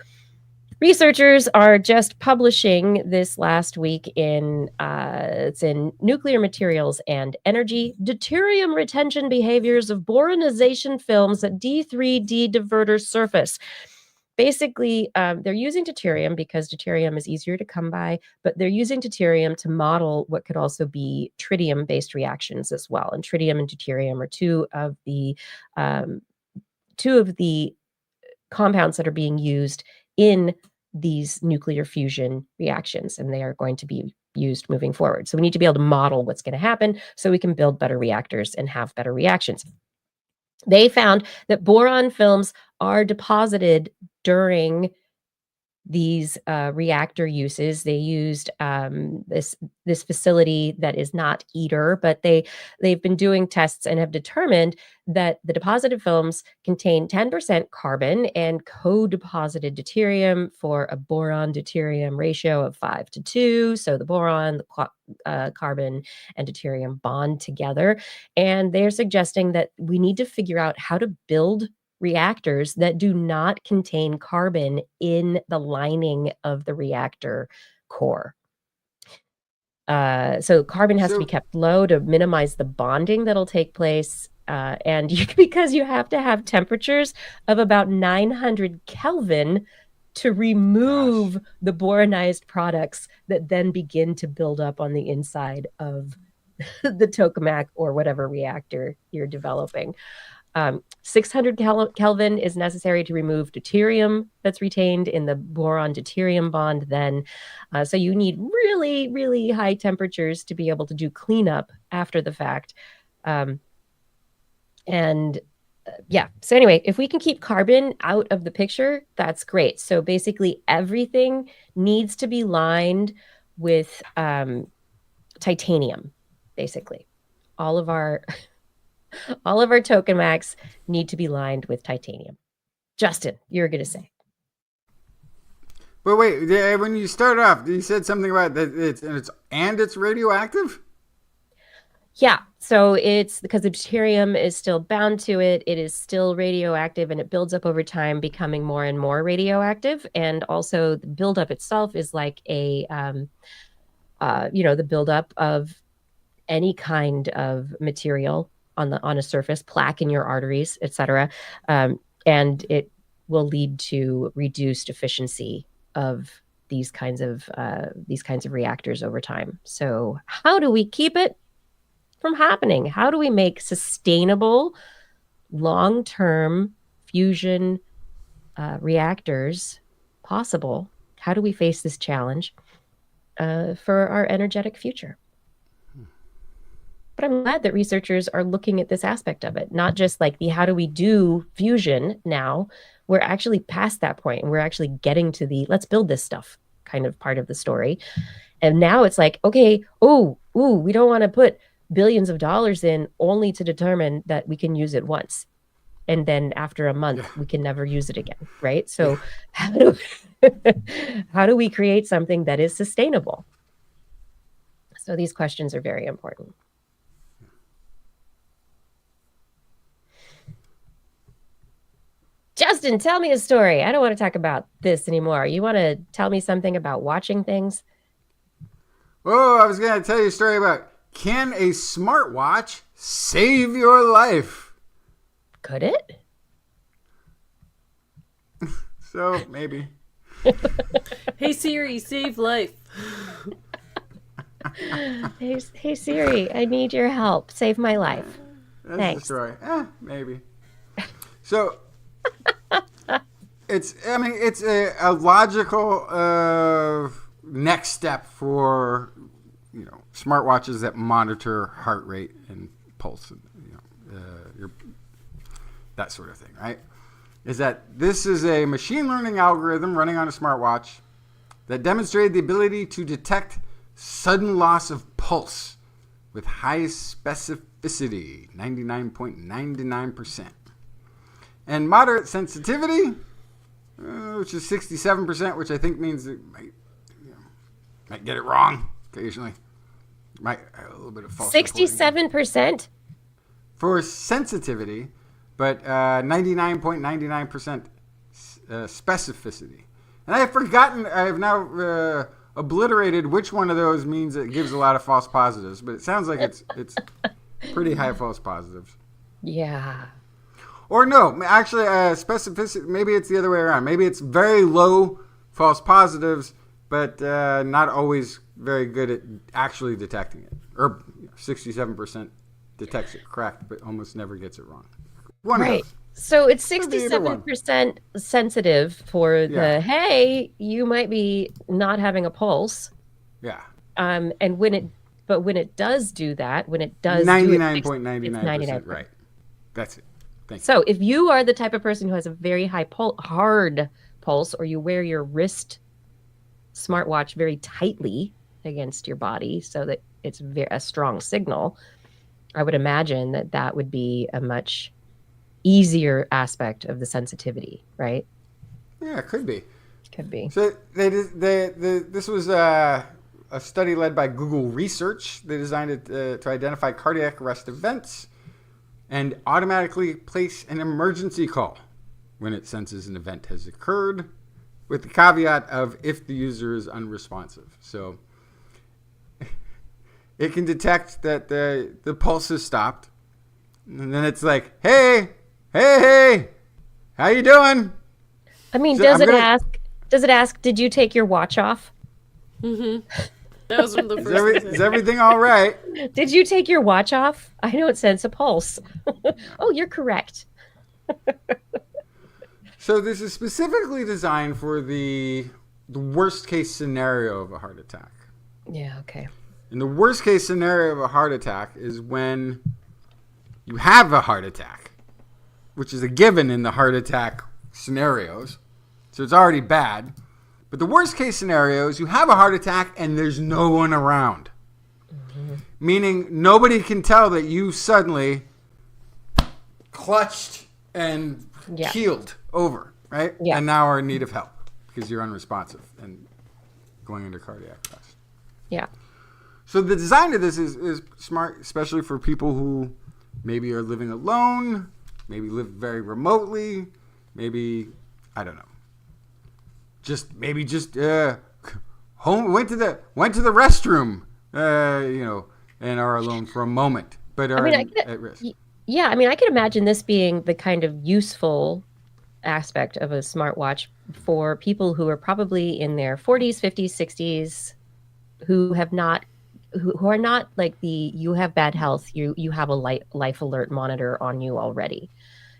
researchers are just publishing this last week in it's in Nuclear Materials and Energy, Deuterium Retention Behaviors of Boronization Films at D3D Diverter Surface. Basically, they're using deuterium because deuterium is easier to come by, but they're using deuterium to model what could also be tritium-based reactions as well. And tritium and deuterium are two of the compounds that are being used in these nuclear fusion reactions, and they are going to be used moving forward. So we need to be able to model what's going to happen so we can build better reactors and have better reactions. They found that boron films are deposited during these reactor uses. They used this facility that is not ITER, but they've been doing tests and have determined that the deposited films contain 10% carbon and co-deposited deuterium for a boron-deuterium ratio of 5:2. So the boron, the carbon, and deuterium bond together. And they're suggesting that we need to figure out how to build reactors that do not contain carbon in the lining of the reactor core. So carbon has to be kept low to minimize the bonding that'll take place. Because you have to have temperatures of about 900 Kelvin to remove the boronized products that then begin to build up on the inside of the tokamak or whatever reactor you're developing. 600 Kelvin is necessary to remove deuterium that's retained in the boron-deuterium bond then. So you need really, really high temperatures to be able to do cleanup after the fact. So anyway, if we can keep carbon out of the picture, that's great. So basically everything needs to be lined with titanium, basically. All of our tokamaks need to be lined with titanium. Justin, you're going to say. But wait, when you started off, you said something about that it's radioactive? Yeah, so it's because the deuterium is still bound to it. It is still radioactive, and it builds up over time, becoming more and more radioactive. And also, the buildup itself is like the buildup of any kind of material on a surface, plaque in your arteries, etc. And it will lead to reduced efficiency of these kinds of reactors over time. So how do we keep it from happening? How do we make sustainable, long-term fusion reactors possible? How do we face this challenge for our energetic future? But I'm glad that researchers are looking at this aspect of it, not just like the how do we do fusion now. We're actually past that point, and we're actually getting to the let's build this stuff kind of part of the story. And now it's like, okay, we don't want to put billions of dollars in only to determine that we can use it once. And then after a month, we can never use it again, right? So how do we create something that is sustainable? So these questions are very important. Justin, tell me a story. I don't want to talk about this anymore. You want to tell me something about watching things? Oh, I was going to tell you a story about, can a smartwatch save your life? Could it? So maybe. Hey Siri, save life. Hey Siri, I need your help. Save my life. That's Thanks. the story. Maybe. So it's a logical next step for smartwatches that monitor heart rate and pulse, and that sort of thing, right? Is that this is a machine learning algorithm running on a smartwatch that demonstrated the ability to detect sudden loss of pulse with high specificity, 99.99%, and moderate sensitivity, which is 67%, which I think means it might get it wrong occasionally. Might have a little bit of false. 67% for sensitivity, but 99.99% specificity. And I have now obliterated which one of those means it gives a lot of false positives, but it sounds like it's pretty high false positives. Yeah. Or no, actually, specificity, maybe it's the other way around. Maybe it's very low false positives, but not always very good at actually detecting it. Or 67% detects it correct, but almost never gets it wrong. Right. So it's 67% sensitive for the, hey, you might be not having a pulse. Yeah. And when it does do that, when it does 99.99%, right. That's it. Thank you. So if you are the type of person who has a very high hard pulse, or you wear your wrist smartwatch very tightly against your body so that it's a strong signal, I would imagine that would be a much easier aspect of the sensitivity, right? Yeah, it could be. Could be. So this was a study led by Google Research. They designed it to identify cardiac arrest events and automatically place an emergency call when it senses an event has occurred, with the caveat of if the user is unresponsive. So it can detect that the pulse has stopped, and then it's like, hey, how you doing? I mean, does it ask, did you take your watch off? Mm-hmm. That was one of the first things. Is everything all right? Did you take your watch off? I don't sense a pulse. Oh, you're correct. So this is specifically designed for the worst case scenario of a heart attack. Yeah, okay. And the worst case scenario of a heart attack is when you have a heart attack, which is a given in the heart attack scenarios. So it's already bad. But the worst case scenario is you have a heart attack and there's no one around. Mm-hmm. Meaning nobody can tell that you suddenly clutched and keeled over, right? Yeah. And now are in need of help because you're unresponsive and going into cardiac arrest. Yeah. So the design of this is smart, especially for people who maybe are living alone, maybe live very remotely, maybe, I don't know. Just home went to the restroom, and are alone for a moment, but are at risk. Yeah, I mean, I can imagine this being the kind of useful aspect of a smartwatch for people who are probably in their 40s, 50s, 60s, who are not like you have bad health, you have a life alert monitor on you already,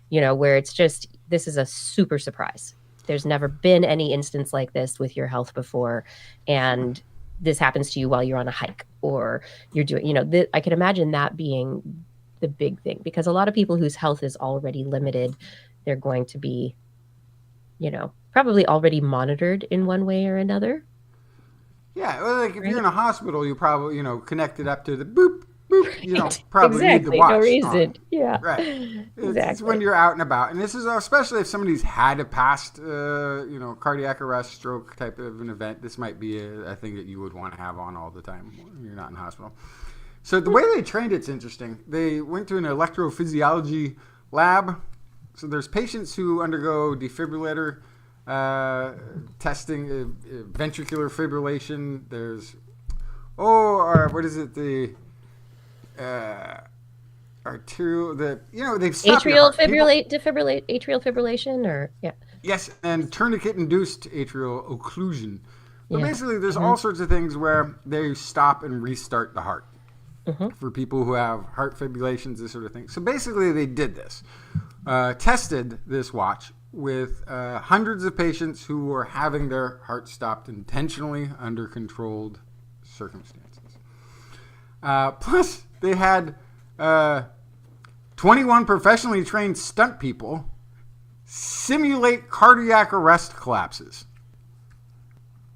where it's just, this is a super surprise. There's never been any instance like this with your health before, and this happens to you while you're on a hike or you're doing, I can imagine that being the big thing, because a lot of people whose health is already limited, they're going to be, probably already monitored in one way or another. Yeah, well, like if you're in a hospital, you probably, connected up to the boop, boop. You don't probably need the watch. No reason. On. Yeah. Right. Exactly. It's when you're out and about. And this is especially if somebody's had a past, cardiac arrest, stroke type of an event. This might be a thing that you would want to have on all the time when you're not in hospital. So the way they trained it's interesting. They went to an electrophysiology lab. So there's patients who undergo defibrillator testing, ventricular fibrillation. There's, what is it? The arterial, they've stopped atrial atrial fibrillation, or Yes, and tourniquet-induced atrial occlusion. But Yeah. basically, there's all sorts of things where they stop and restart the heart for people who have heart fibrillations, this sort of thing. So basically, they did this, tested this watch with hundreds of patients who were having their heart stopped intentionally under controlled circumstances. Plus, they had 21 professionally trained stunt people simulate cardiac arrest collapses.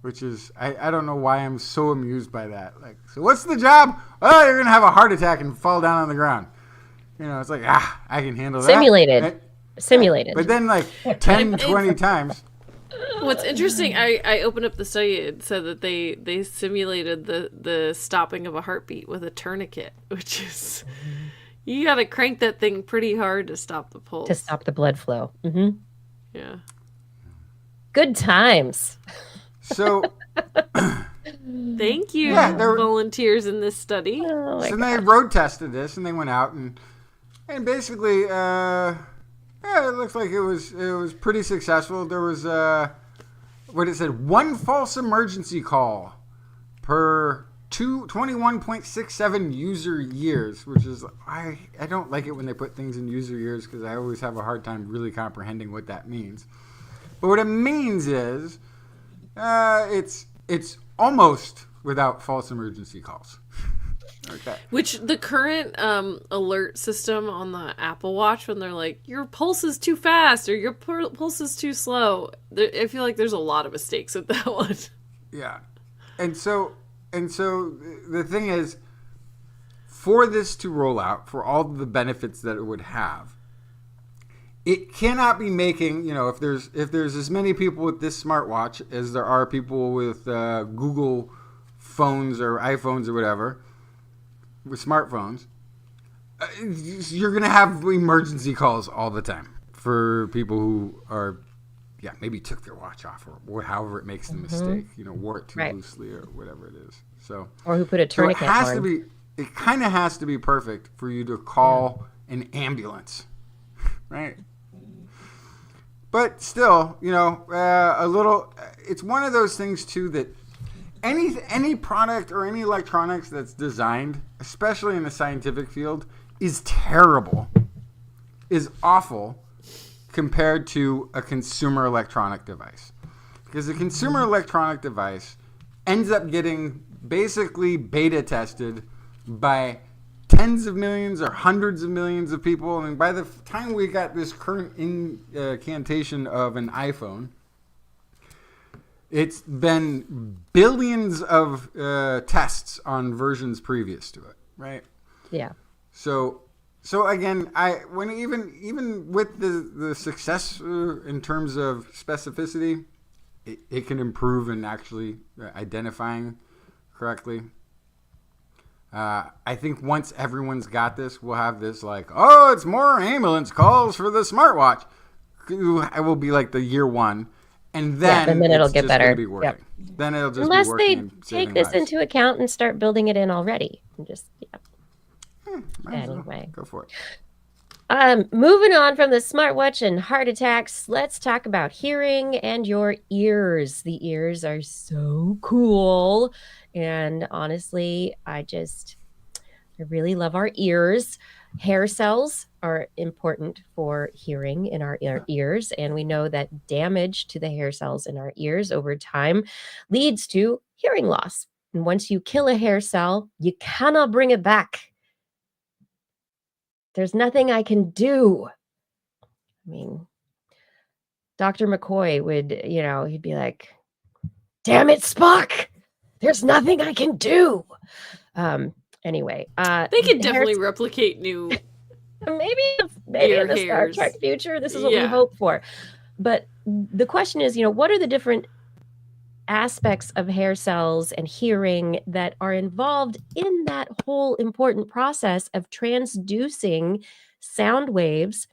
Which is, I don't know why I'm so amused by that. Like, so what's the job? Oh, you're going to have a heart attack and fall down on the ground. You know, it's like, I can handle that. Simulated. But then like 10, 20 times. What's interesting, I opened up the study. It said that they simulated the stopping of a heartbeat with a tourniquet, which is, you got to crank that thing pretty hard to stop the pulse. To stop the blood flow. Yeah. Good times. So Thank you, Yeah, there- volunteers in this study. Oh my So God. they road tested this, and they went out and basically, it looks like it was pretty successful. There was what it said, one false emergency call per 21.67 user years, which is I don't like it when they put things in user years because I always have a hard time really comprehending what that means. But what it means is it's almost without false emergency calls. Okay. Which the current alert system on the Apple Watch, when they're like, your pulse is too fast or your pulse is too slow, I feel like there's a lot of mistakes with that one. Yeah. And so the thing is, for this to roll out, for all the benefits that it would have, it cannot be making, if there's as many people with this smartwatch as there are people with Google phones or iPhones or whatever, with smartphones, you're going to have emergency calls all the time for people who are, maybe took their watch off or however it makes the mistake, wore it too loosely or whatever it is. So, or who put a tourniquet on. It kind of has to be perfect for you to call an ambulance, right? But still, it's one of those things too that any product or any electronics that's designed, especially in the scientific field, is terrible, is awful compared to a consumer electronic device. Because a consumer electronic device ends up getting basically beta tested by tens of millions or hundreds of millions of people. I mean, by the time we got this current incantation of an iPhone, it's been billions of tests on versions previous to it, right? Yeah. So again, even with the success in terms of specificity, it can improve in actually identifying correctly. I think once everyone's got this, we'll have this like, it's more ambulance calls for the smartwatch. It will be like the year one, and then it'll get better. Gonna be working. Yep. Then it'll just Unless be they working and take saving this lives. into account and start building it in already. And just Might as well. anyway. Go for it. Moving on from the smartwatch and heart attacks, let's talk about hearing and your ears. The ears are so cool. And honestly, I really love our ears. Hair cells are important for hearing in our ears. And we know that damage to the hair cells in our ears over time leads to hearing loss. And once you kill a hair cell, you cannot bring it back. There's nothing I can do. I mean, Dr. McCoy would, he'd be like, damn it, Spock. There's nothing I can do. Anyway. They could definitely replicate new maybe ear in the Star hairs. Trek future, this is what we hope for. But the question is, what are the different aspects of hair cells and hearing that are involved in that whole important process of transducing sound waves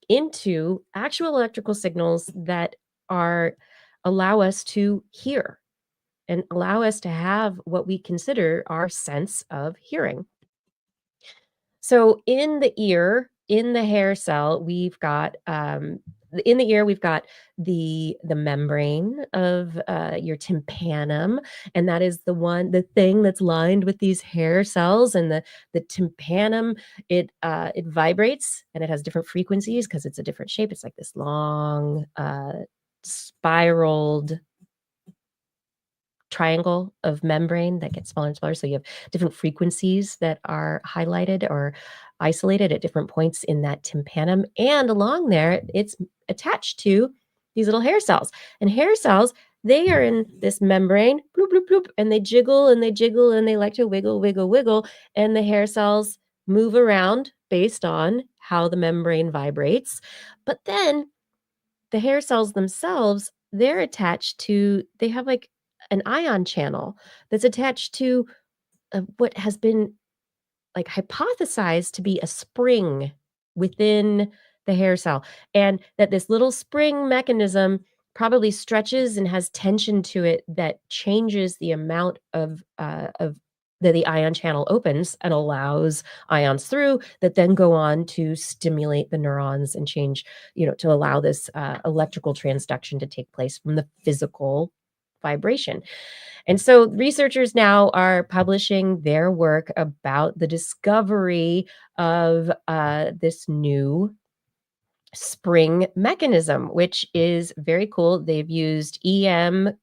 into actual electrical signals that allow us to hear and allow us to have what we consider our sense of hearing. So in the ear, in the hair cell, we've got in the ear, we've got the membrane of your tympanum, and that is the thing that's lined with these hair cells. And the tympanum, it vibrates, and it has different frequencies because it's a different shape. It's like this long spiraled triangle of membrane that gets smaller and smaller. So you have different frequencies that are highlighted or isolated at different points in that tympanum. And along there, it's attached to these little hair cells. And hair cells, they are in this membrane, bloop, bloop, bloop, and they jiggle and they jiggle and they like to wiggle, wiggle, wiggle. And the hair cells move around based on how the membrane vibrates. But then the hair cells themselves, they're attached to, they have like an ion channel that's attached to what has been like hypothesized to be a spring within the hair cell, and that this little spring mechanism probably stretches and has tension to it that changes the amount of that the ion channel opens and allows ions through that then go on to stimulate the neurons and change, to allow this electrical transduction to take place from the physical vibration. And so researchers now are publishing their work about the discovery of this new spring mechanism, which is very cool. They've used EM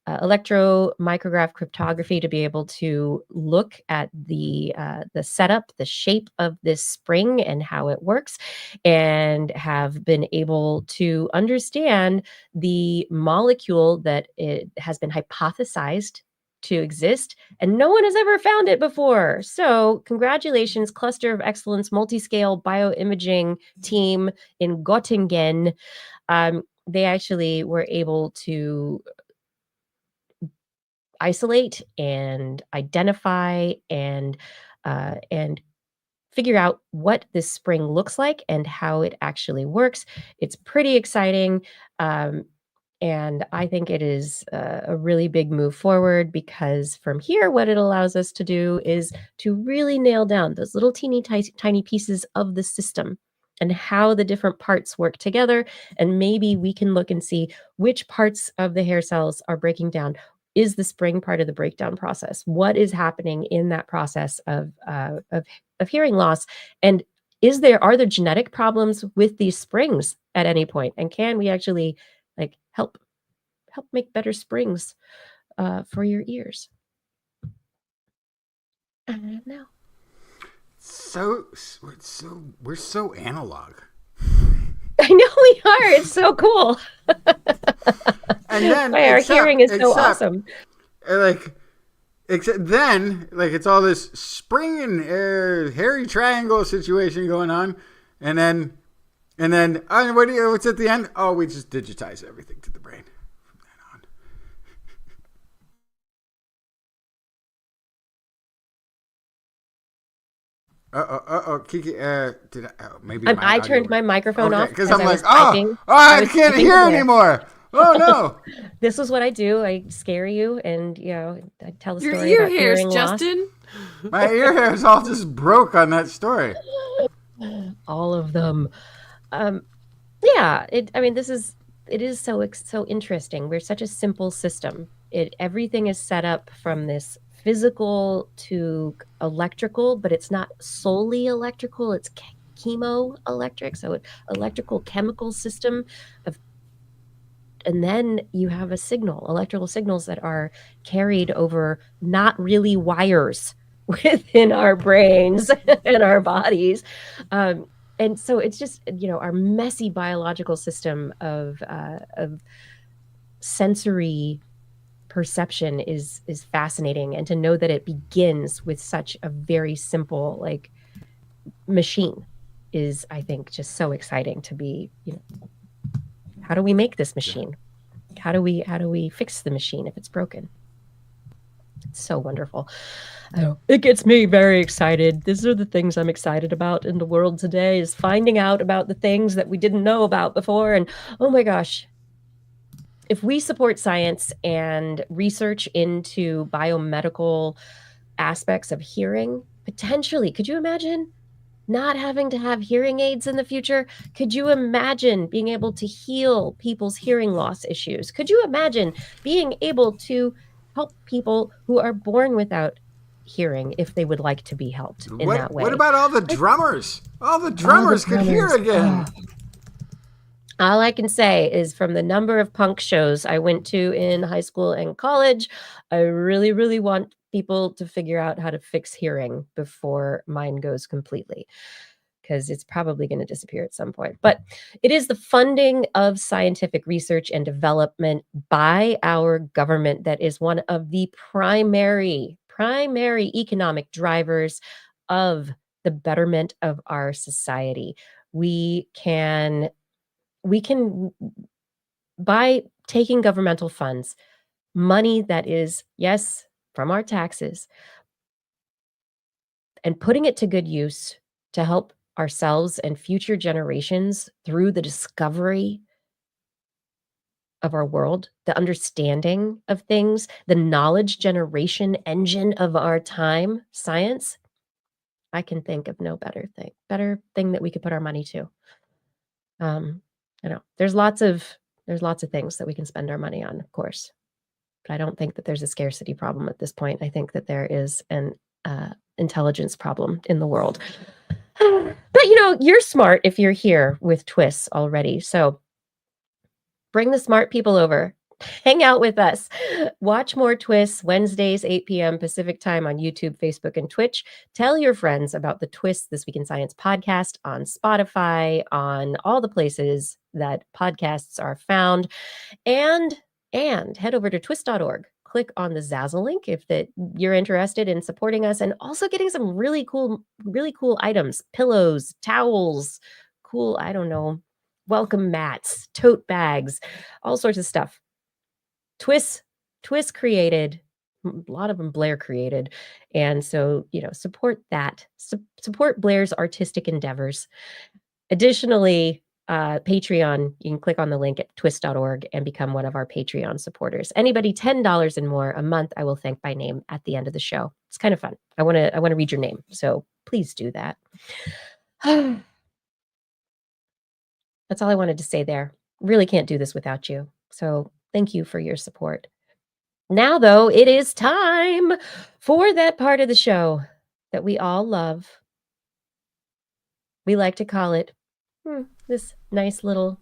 electromicrograph cryptography to be able to look at the setup, the shape of this spring and how it works, and have been able to understand the molecule that it has been hypothesized to exist, and no one has ever found it before. So congratulations, Cluster of Excellence Multiscale Bioimaging team in Göttingen. They actually were able to isolate and identify and figure out what this spring looks like and how it actually works. It's pretty exciting. And I think it is a really big move forward, because from here, what it allows us to do is to really nail down those little tiny pieces of the system and how the different parts work together. And maybe we can look and see which parts of the hair cells are breaking down. Is the spring part of the breakdown process? What is happening in that process of hearing loss? And are there genetic problems with these springs at any point? And can we actually help make better springs for your ears? I don't know. So we're so analog. I know we are. It's so cool. And then our hearing is so awesome. Except then, it's all this spring and hairy triangle situation going on, and then what's at the end? Oh, we just digitize everything to the brain from then on. Kiki, did I? Maybe I turned my microphone off because I'm like, I can't hear anymore. Oh no! This is what I do. I scare you, and I tell a story your about ear hairs, hearing Justin. Loss. My ear hairs all just broke on that story. All of them. Yeah. It is so interesting. We're such a simple system. Everything is set up from this physical to electrical, but it's not solely electrical. It's chemoelectric, so electrical chemical system of. And then you have electrical signals that are carried over not really wires within our brains and our bodies. And so it's just, our messy biological system of sensory perception is fascinating. And to know that it begins with such a very simple, machine is, I think, just so exciting to be, how do we make this machine? How do we fix the machine if it's broken? It's so wonderful. It gets me very excited. These are the things I'm excited about in the world today, is finding out about the things that we didn't know about before. And oh my gosh, if we support science and research into biomedical aspects of hearing, potentially, could you imagine not having to have hearing aids in the future? Could you imagine being able to heal people's hearing loss issues? Could you imagine being able to help people who are born without hearing if they would like to be helped in that way? What about all the drummers? All the drummers could hear again. All I can say is from the number of punk shows I went to in high school and college, I really, really want people to figure out how to fix hearing before mine goes completely, because it's probably going to disappear at some point. But it is the funding of scientific research and development by our government that is one of the primary economic drivers of the betterment of our society. We can, by taking governmental funds, money that is, yes, from our taxes, and putting it to good use to help ourselves and future generations through the discovery of our world, the understanding of things, the knowledge generation engine of our time, science, I can think of no better thing that we could put our money to. I know there's lots of things that we can spend our money on, of course, but I don't think that there's a scarcity problem at this point. I think that there is an intelligence problem in the world. But you're smart if you're here with TWIS already. So bring the smart people over. Hang out with us. Watch more TWIS Wednesdays, 8 p.m. Pacific time on YouTube, Facebook, and Twitch. Tell your friends about the TWIS This Week in Science podcast on Spotify, on all the places that podcasts are found. And head over to twis.org. Click on the Zazzle link if you're interested in supporting us and also getting some really cool items, pillows, towels, cool, I don't know, welcome mats, tote bags, all sorts of stuff. TWIS created, a lot of them Blair created. And so, support that. Support Blair's artistic endeavors. Additionally, Patreon, you can click on the link at twis.org and become one of our Patreon supporters. Anybody $10 and more a month, I will thank by name at the end of the show. It's kind of fun. I want to read your name, so please do that. That's all I wanted to say there. Really can't do this without you. So thank you for your support. Now, though, it is time for that part of the show that we all love. We like to call it this nice little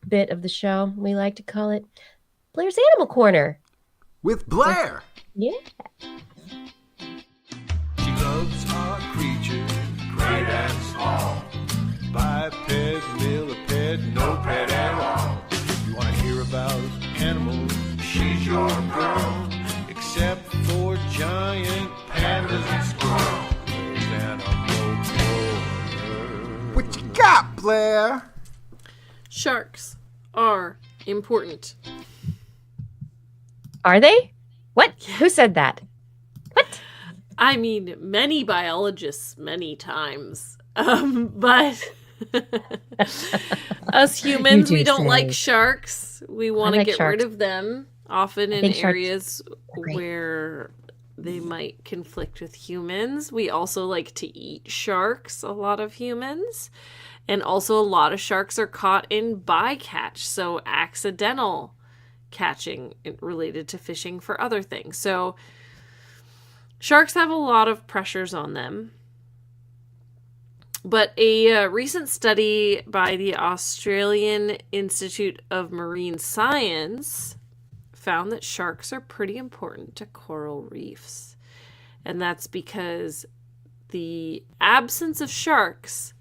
bit of the show. We like to call it Blair's Animal Corner. With Blair. Yeah. She loves our creatures, great and small. Biped, millipede, no pet at all. You want to hear about animals? She's your girl. Except for giant pandas and squirrels. There's Animal Corner. What you got, Blair? Sharks are important. Are they? What? Who said that? What? I mean, many biologists, many times. But us humans, we don't like sharks. We want to get rid of them, often in areas where they might conflict with humans. We also like to eat sharks, a lot of humans. And also a lot of sharks are caught in bycatch, so accidental catching related to fishing for other things. So sharks have a lot of pressures on them. But a recent study by the Australian Institute of Marine Science found that sharks are pretty important to coral reefs. And that's because the absence of sharks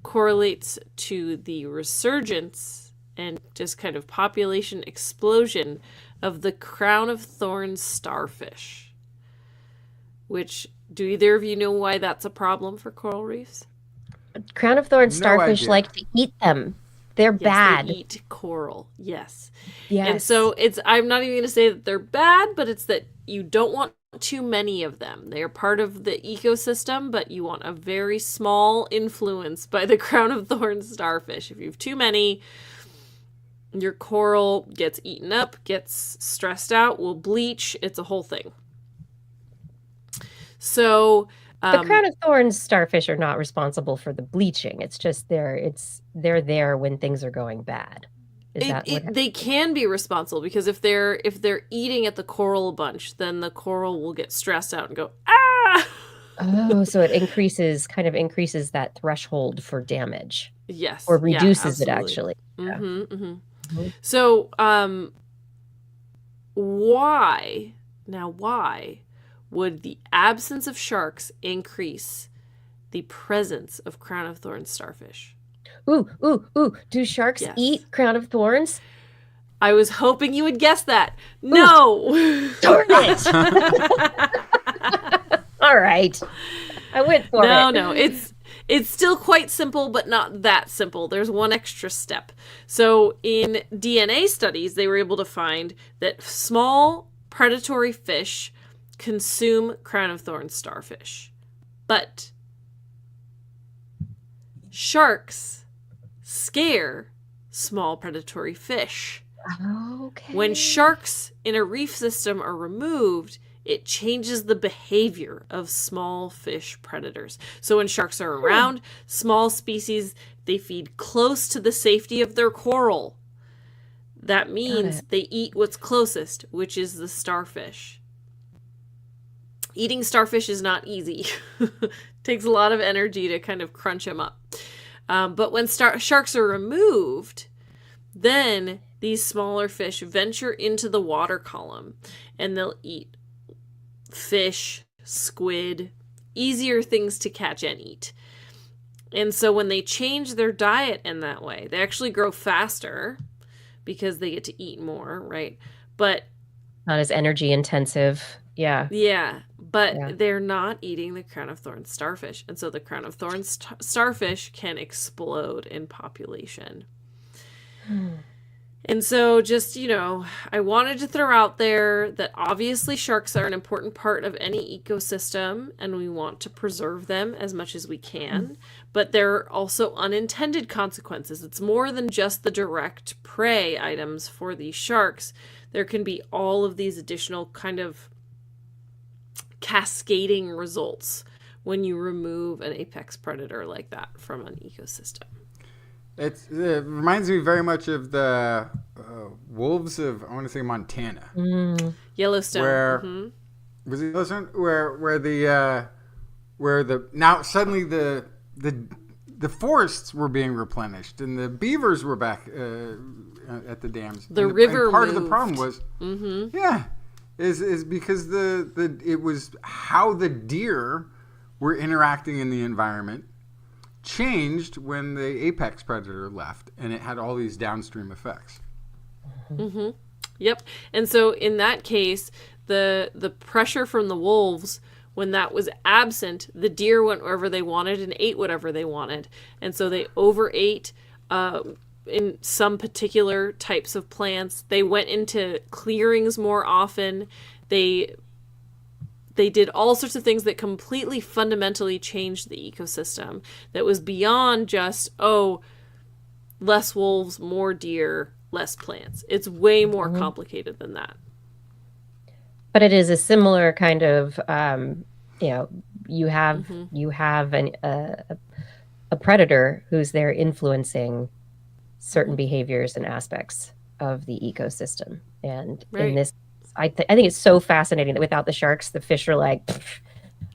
correlates to the resurgence and just kind of population explosion of the crown of thorns starfish. Which, do either of you know why that's a problem for coral reefs? Crown of thorns starfish like to eat them. They're bad. They eat coral. Yes. Yes. And so I'm not even going to say that they're bad, but it's that you don't want too many of them. They are part of the ecosystem, but you want a very small influence by the crown of thorns starfish. If you have too many, your coral gets eaten up, gets stressed out, will bleach. It's a whole thing. So The crown of thorns starfish are not responsible for the bleaching. It's just they're there when things are going bad. Is that what They can be responsible, because if they're eating at the coral a bunch, then the coral will get stressed out and go, ah! Oh, so it increases that threshold for damage. Yes. Or reduces it, absolutely. actually. Yeah. Mm-hmm. So, why would the absence of sharks increase the presence of crown of thorns starfish? Ooh. Do sharks eat crown of thorns? I was hoping you would guess that. No. Darn it. All right. I went for it. No. It's still quite simple, but not that simple. There's one extra step. So in DNA studies, they were able to find that small predatory fish consume crown of thorns starfish. But sharks scare small predatory fish. Okay. When sharks in a reef system are removed, it changes the behavior of small fish predators. So when sharks are around small species, they feed close to the safety of their coral. That means they eat what's closest, which is the starfish. Eating starfish is not easy. Takes a lot of energy to kind of crunch them up. But when sharks are removed, then these smaller fish venture into the water column, and they'll eat fish, squid, easier things to catch and eat. And so when they change their diet in that way, they actually grow faster because they get to eat more, right? But not as energy intensive. Yeah. Yeah, but they're not eating the crown of thorns starfish. And so the crown of thorns starfish can explode in population. And so just, I wanted to throw out there that obviously sharks are an important part of any ecosystem, and we want to preserve them as much as we can. But there are also unintended consequences. It's more than just the direct prey items for these sharks. There can be all of these additional kind of cascading results when you remove an apex predator like that from an ecosystem. It reminds me very much of the wolves of, I want to say, Montana. Yellowstone. Where was it Yellowstone? Where now suddenly the forests were being replenished and the beavers were back at the dams. The river and part moved. of the problem was is because it was how the deer were interacting in the environment changed when the apex predator left, and it had all these downstream effects. Yep. And so in that case, the pressure from the wolves, when that was absent, the deer went wherever they wanted and ate whatever they wanted. And so they overate in some particular types of plants. They went into clearings more often. They did all sorts of things that completely fundamentally changed the ecosystem, that was beyond just, less wolves, more deer, less plants. It's way more complicated than that. But it is a similar kind of, you have a predator who's there influencing certain behaviors and aspects of the ecosystem. And in this, I think it's so fascinating that without the sharks, the fish are like,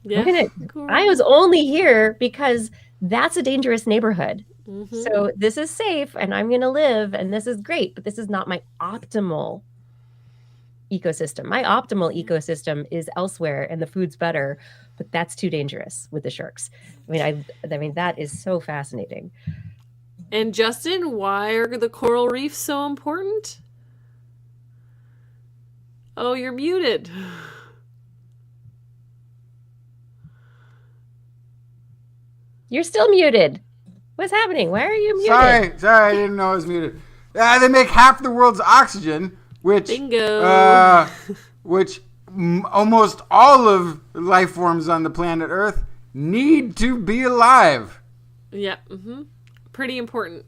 I was only here because that's a dangerous neighborhood. So this is safe and I'm going to live and this is great, but this is not my optimal ecosystem. My optimal ecosystem is elsewhere and the food's better, but that's too dangerous with the sharks. I mean, that is so fascinating. And Justin, why are the coral reefs so important? Oh, you're muted. You're still muted. What's happening? Why are you muted? Sorry, I didn't know I was muted. They make half the world's oxygen, which bingo. Which almost all of life forms on the planet Earth need to be alive. Yeah, pretty important.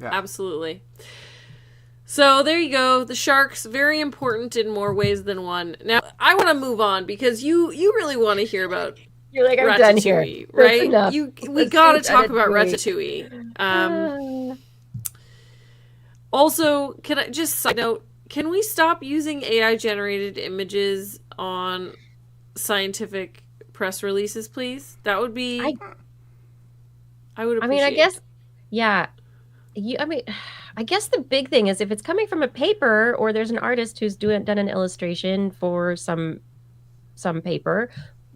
Yeah. Absolutely. So there you go. The sharks, very important in more ways than one. Now, I want to move on because you really want to hear about You're like, I'm done here. Ratatouille, right? Enough. We gotta talk about Ratatouille. Also, can I just side note? Can we stop using AI generated images on scientific press releases, please? That would be. I would. Appreciate. I guess. Yeah. I guess the big thing is if it's coming from a paper or there's an artist who's done an illustration for some paper,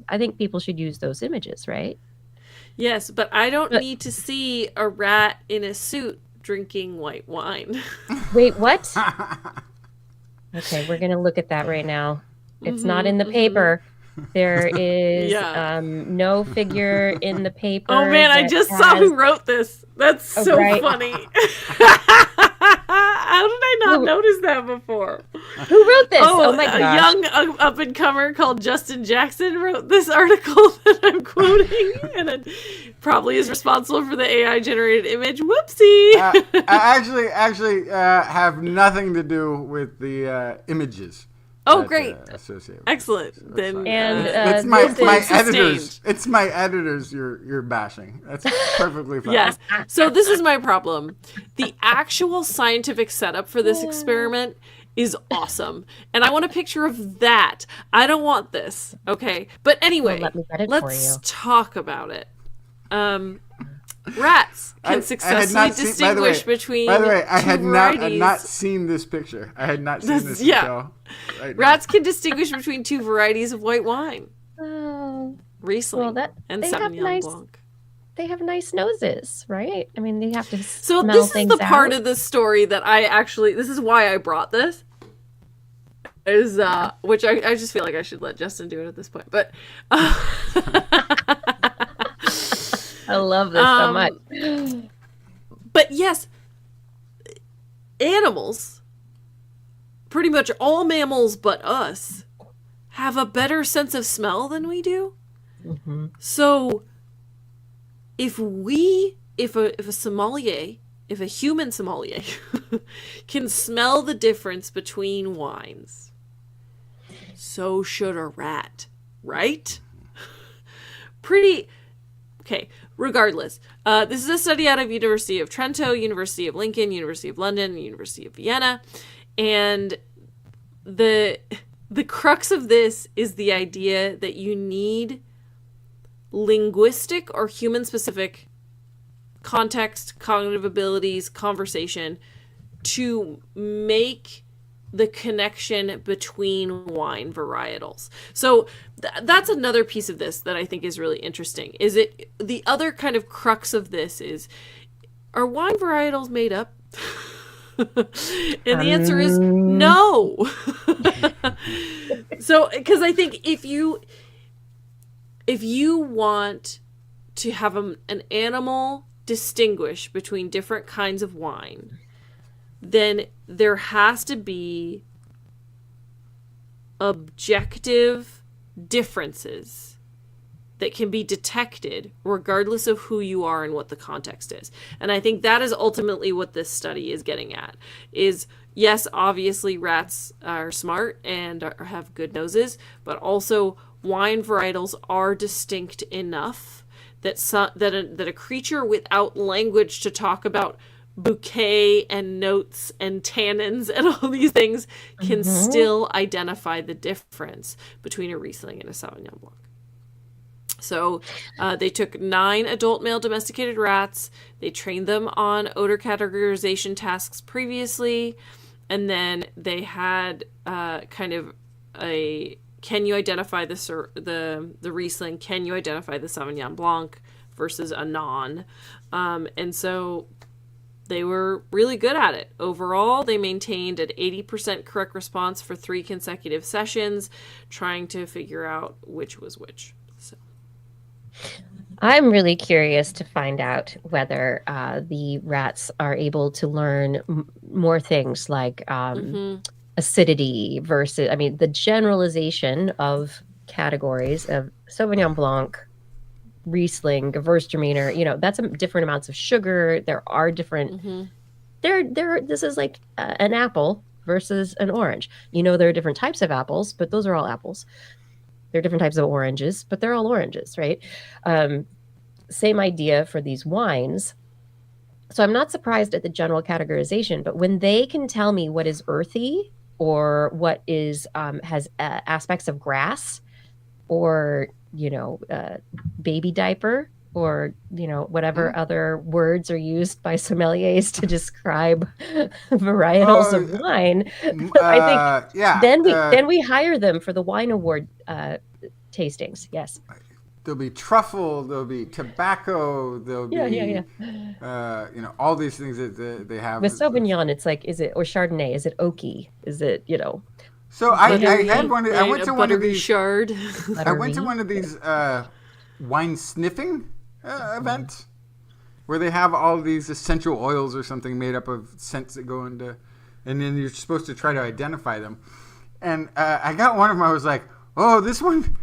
I think people should use those images, right? Yes, but I don't need to see a rat in a suit drinking white wine. Wait, what? Okay, we're gonna look at that right now. It's not in the paper. There is no figure in the paper. Oh man, I just saw who wrote this. That's so funny. How did I not notice that before? Who wrote this? Oh my gosh. A young up-and-comer called Justin Jackson wrote this article that I'm quoting, and it probably is responsible for the AI-generated image. Whoopsie! I actually have nothing to do with the images. Oh, great! Excellent. Then it's my editors. It's my editors. You're bashing. That's perfectly fine. Yes. So this is my problem. The actual scientific setup for this experiment is awesome, and I want a picture of that. I don't want this. Okay. But anyway, let's talk about it. Rats can successfully distinguish between. By the way, I had varieties. not seen this picture. I had not seen this until right Rats can distinguish between two varieties of white wine. Riesling and Sauvignon Blanc. They have nice noses, right? I mean, they have to So this is the part of the story that this is why I brought this. Is which I just feel like I should let Justin do it at this point. But I love this so much. But yes, animals, pretty much all mammals but us, have a better sense of smell than we do. Mm-hmm. So if a human sommelier can smell the difference between wines, so should a rat, right? Okay, regardless. This is a study out of University of Trento, University of Lincoln, University of London, University of Vienna. And the crux of this is the idea that you need linguistic or human-specific context, cognitive abilities, conversation to make the connection between wine varietals. So that's another piece of this that I think is really interesting. The other kind of crux of this is, are wine varietals made up? And the answer is no. So, because I think if you want to have an animal distinguish between different kinds of wine, then there has to be objective differences that can be detected regardless of who you are and what the context is. And I think that is ultimately what this study is getting at. Is, yes, obviously rats are smart and have good noses, but also wine varietals are distinct enough that a creature without language to talk about bouquet and notes and tannins and all these things can still identify the difference between a Riesling and a Sauvignon Blanc. So they took 9 adult male domesticated rats. They trained them on odor categorization tasks previously. And then they had kind of a, can you identify the Riesling? Can you identify the Sauvignon Blanc versus a non? And so they were really good at it. Overall, they maintained an 80% correct response for 3 consecutive sessions, trying to figure out which was which. So, I'm really curious to find out whether the rats are able to learn more things like acidity versus, the generalization of categories of Sauvignon Blanc, Riesling, Gewürztraminer, that's different amounts of sugar. There are different, this is like an apple versus an orange. There are different types of apples, but those are all apples. They're different types of oranges, but they're all oranges, right? Same idea for these wines. So I'm not surprised at the general categorization, but when they can tell me what is earthy or what is has aspects of grass or baby diaper or whatever other words are used by sommeliers to describe varietals of wine, I think then we hire them for the wine award tastings. Yes. There'll be truffle, there'll be tobacco, there'll be all these things that they have. With Sauvignon, it's like, is it, or Chardonnay, is it oaky? Is it, So I had one. I went to one of these. Shard. I went to one of these wine sniffing events where they have all these essential oils or something made up of scents that go into, and then you're supposed to try to identify them. And I got one of them. I was like, oh, this one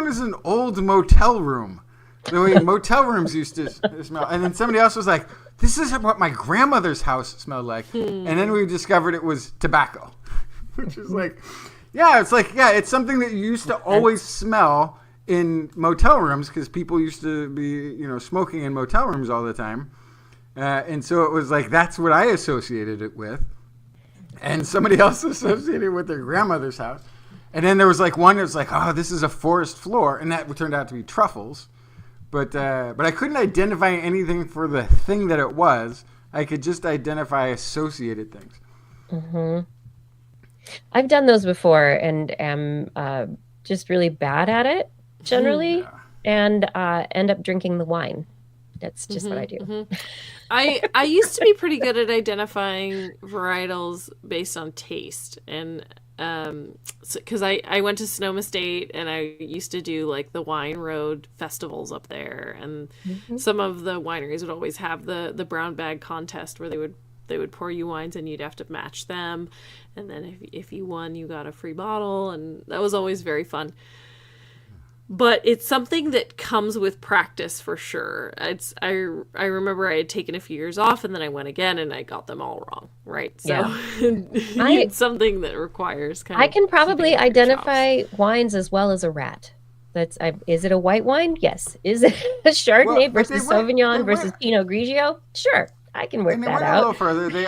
is an old motel room. The way motel rooms used to smell. And then somebody else was like, this is what my grandmother's house smelled like. And then we discovered it was tobacco. Which is like, it's something that you used to always smell in motel rooms because people used to be, smoking in motel rooms all the time. And so it was like, that's what I associated it with. And somebody else associated it with their grandmother's house. And then there was like one that was like, oh, this is a forest floor. And that turned out to be truffles. But I couldn't identify anything for the thing that it was. I could just identify associated things. Mm-hmm. I've done those before and am just really bad at it generally and end up drinking the wine. That's just what I do. Mm-hmm. I used to be pretty good at identifying varietals based on taste. And because I went to Sonoma State and I used to do like the wine road festivals up there. And some of the wineries would always have the brown bag contest where they would pour you wines and you'd have to match them. And then if you won, you got a free bottle. And that was always very fun. But it's something that comes with practice for sure. I remember I had taken a few years off and then I went again and I got them all wrong. Right. So it's something that requires I can probably identify wines as well as a rat. Is it a white wine? Yes. Is it a Chardonnay versus Sauvignon versus Pinot Grigio? Sure. I can work that out. And they went a little further. They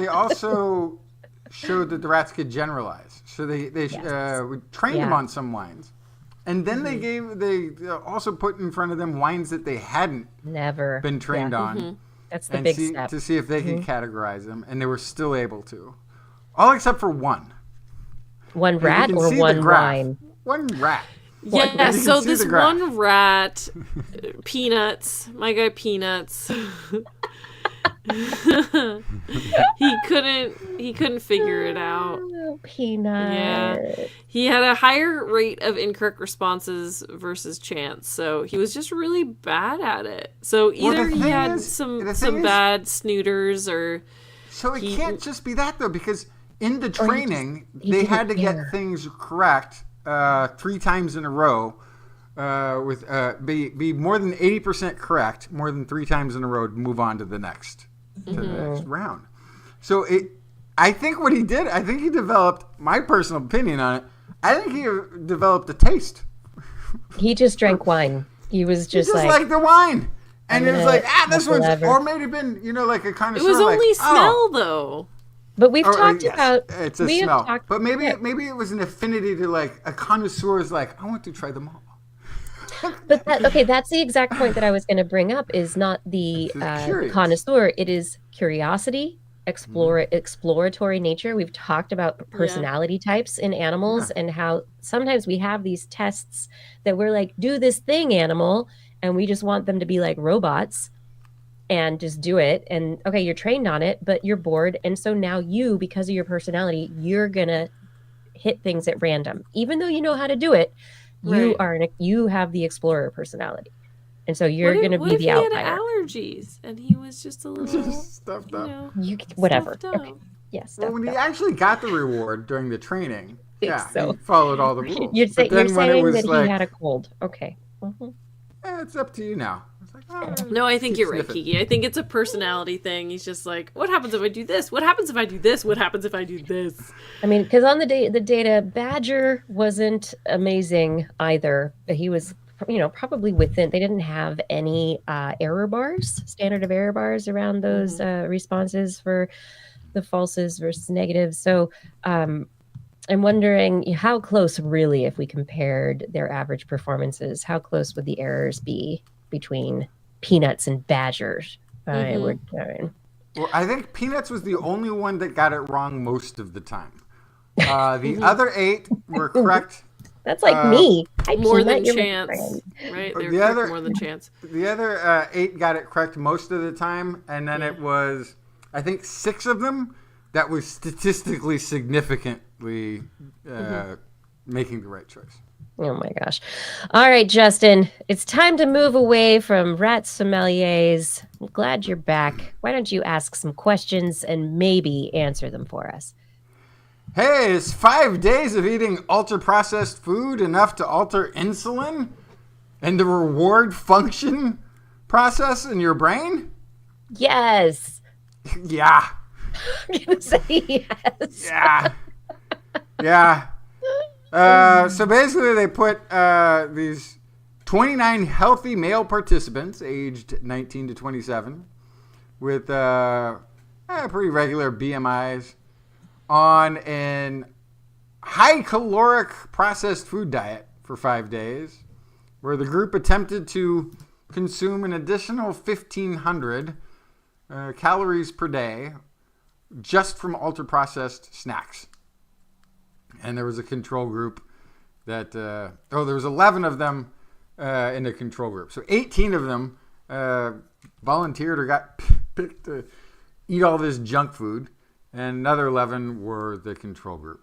also showed that the rats could generalize. So they trained them on some wines. And then they also put in front of them wines that they hadn't been trained on. That's the big step. To see if they could categorize them. And they were still able to. All except for one. One rat or one wine? One rat. Yeah, so this one rat, Peanuts, my guy Peanuts, he couldn't figure it out. Oh, Peanut. Yeah. He had a higher rate of incorrect responses versus chance, so he was just really bad at it. So either he had some bad snooters or... So it can't just be that, though, because in the training, they had to get things correct 3 times in a row. With be more than 80% correct, more than 3 times in a row to move on to the next round. So I think what he did, I think he developed, my personal opinion on it, I think he developed a taste. He just drank wine. He was just like the wine. And it was like, this one's, or maybe been, like a kind of. It was only smell though. But we've talked about it's a smell. But maybe it was an affinity to like a connoisseur is like, I want to try them all. But that's the exact point that I was going to bring up is not the connoisseur. It is curiosity, exploratory nature. We've talked about personality types in animals and how sometimes we have these tests that we're like, do this thing, animal, and we just want them to be like robots and just do it. And okay, you're trained on it, but you're bored. And so now you, because of your personality, you're going to hit things at random. Even though you know how to do it, you have the explorer personality. And so you're going to be the outlier. He had allergies and he was just a little stuffed up. Whatever. Stuffed up. Okay. Yes. Well, when he actually got the reward during the training, he so. followed all the rules. You're saying that he had a cold. Okay. It's up to you now. No, I think you're right, sniffing. Kiki. I think it's a personality thing. He's just like, what happens if I do this? What happens if I do this? What happens if I do this? I mean, because on the data, Badger wasn't amazing either. He was, probably within. They didn't have any error bars, standard of error bars around those responses for the falses versus negatives. So I'm wondering how close, really, if we compared their average performances, how close would the errors be between Peanuts and Badgers? Well, I think Peanuts was the only one that got it wrong most of the time. The other 8 were correct. That's like me. More than chance, right? They're correct more than chance. The other 8 got it correct most of the time, and then it was, I think, 6 of them that was statistically significantly making the right choice. Oh my gosh. All right, Justin, it's time to move away from rat sommeliers. I'm glad you're back. Why don't you ask some questions and maybe answer them for us? Hey, is 5 days of eating ultra-processed food enough to alter insulin and the reward function process in your brain? Yes. Yeah. I'm going to say yes. Yeah. Yeah. So basically they put these 29 healthy male participants aged 19 to 27 with pretty regular BMIs on an high caloric processed food diet for 5 days, where the group attempted to consume an additional 1,500 calories per day just from ultra-processed snacks. And there was a control group that, there was 11 of them in a control group. So 18 of them volunteered or got picked to eat all this junk food, and another 11 were the control group.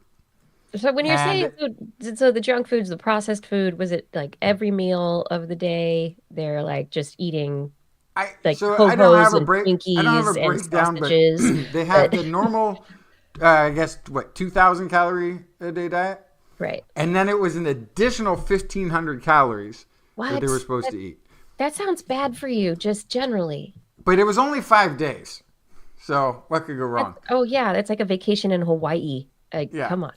So when you're saying food, so the junk foods, the processed food, was it like every meal of the day they're like just eating like I don't have a Twinkies and breakdown, but sausages? they have the normal, I guess, 2,000 calorie a day diet? Right. And then it was an additional 1,500 calories that they were supposed to eat. That sounds bad for you, just generally. But it was only 5 days. So what could go wrong? That's like a vacation in Hawaii. Come on.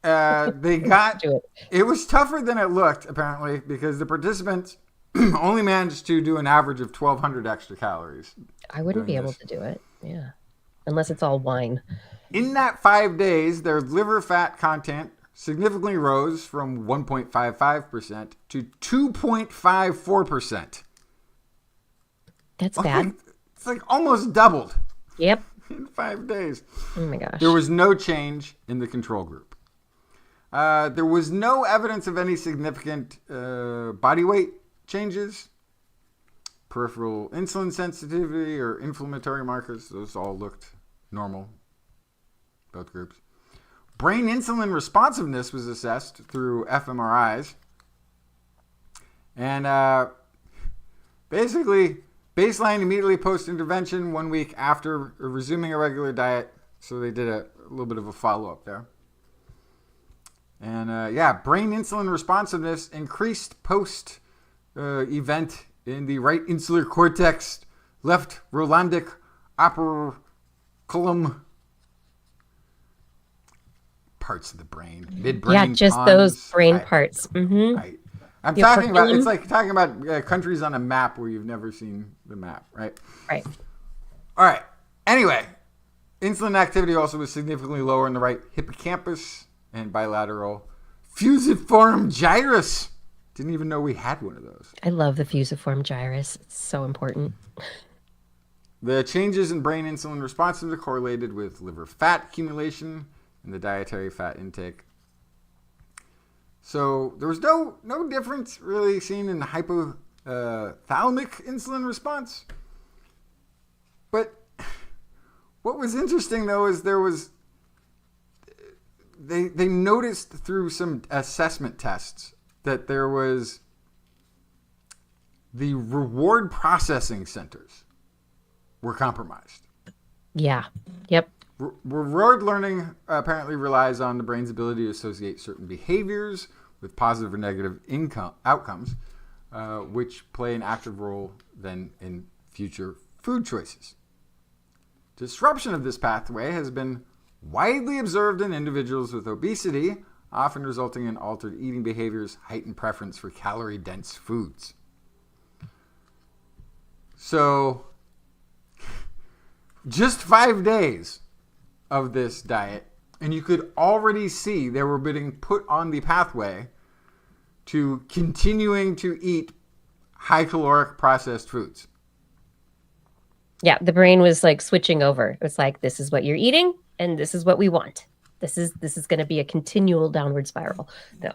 They got it was tougher than it looked, apparently, because the participants only managed to do an average of 1,200 extra calories. I wouldn't be able to do it. Yeah. Unless it's all wine. In that 5 days, their liver fat content significantly rose from 1.55% to 2.54%. That's bad. It's like almost doubled. Yep. In 5 days. Oh my gosh. There was no change in the control group. There was no evidence of any significant body weight changes, peripheral insulin sensitivity, or inflammatory markers. Those all looked normal, both groups. Brain insulin responsiveness was assessed through fMRIs. And basically, baseline immediately post-intervention, 1 week after resuming a regular diet. So they did a little bit of a follow-up there. And brain insulin responsiveness increased post-event in the right insular cortex, left Rolandic operculum parts of the brain, midbrain. Yeah, just pons. those brain parts. Mm-hmm. Right. I'm talking about, it's like talking about countries on a map where you've never seen the map, right? Right. All right. Anyway, insulin activity also was significantly lower in the right hippocampus and bilateral fusiform gyrus. Didn't even know we had one of those. I love the fusiform gyrus. It's so important. The changes in brain insulin responsiveness correlated with liver fat accumulation and the dietary fat intake. So there was no difference really seen in the hypothalamic insulin response. But what was interesting though is there was they noticed through some assessment tests that there was the reward processing centers were compromised. Yeah. Yep. Reward learning apparently relies on the brain's ability to associate certain behaviors with positive or negative outcomes. which play an active role then in future food choices. Disruption of this pathway has been widely observed in individuals with obesity, often resulting in altered eating behaviors, heightened preference for calorie-dense foods. So, just 5 days of this diet, and you could already see they were being put on the pathway to continuing to eat high-caloric processed foods. Yeah, the brain was like switching over. It's like, this is what you're eating, and this is what we want. This is going to be a continual downward spiral. No.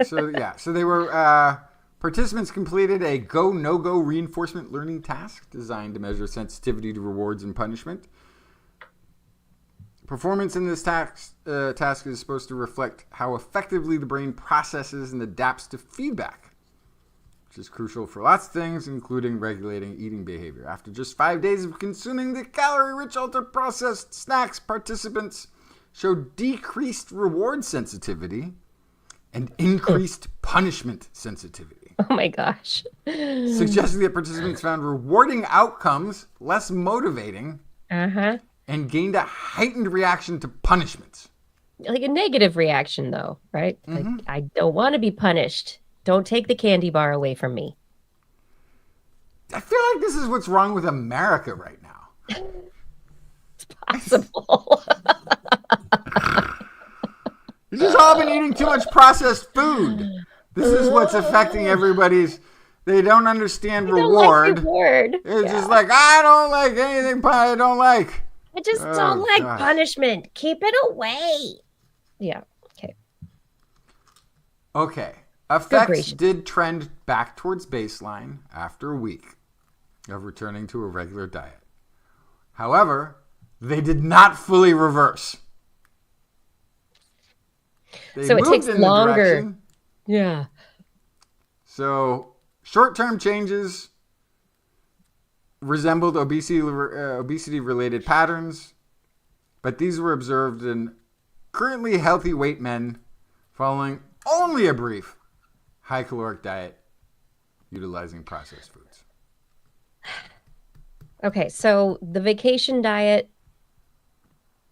So they were participants completed a go no go reinforcement learning task designed to measure sensitivity to rewards and punishment. Performance in this task is supposed to reflect how effectively the brain processes and adapts to feedback, which is crucial for lots of things, including regulating eating behavior. After just 5 days of consuming the calorie-rich ultra-processed snacks, participants showed decreased reward sensitivity and increased punishment sensitivity. Oh my gosh. Suggesting that participants found rewarding outcomes less motivating and gained a heightened reaction to punishments. Like a negative reaction, though, right? Like, I don't want to be punished. Don't take the candy bar away from me. I feel like this is what's wrong with America right now. It's possible. You've just all been eating too much processed food. This is what's affecting everybody's. They don't understand reward. It's just like, I don't like anything I don't like. I just don't like punishment. Keep it away. Yeah. Okay. Okay. Effects did trend back towards baseline after a week of returning to a regular diet. However, they did not fully reverse. So it takes longer. Yeah. So short-term changes resembled obesity-related patterns, but these were observed in currently healthy weight men following only a brief high-caloric diet utilizing processed foods. Okay, so the vacation diet,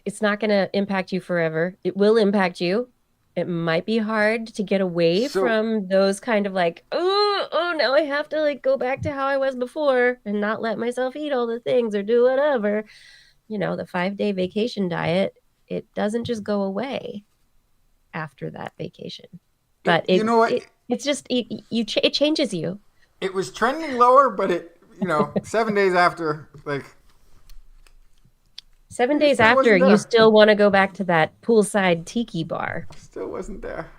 it's not going to impact you forever. It will impact you. It might be hard to get away from those kind of like, oh, now I have to like go back to how I was before and not let myself eat all the things or do whatever. You know, the 5-day vacation diet, it doesn't just go away after that vacation. But it's just, it changes you. It was trending lower, but 7 days after, like, 7 days after, you still want to go back to that poolside tiki bar. Still wasn't there.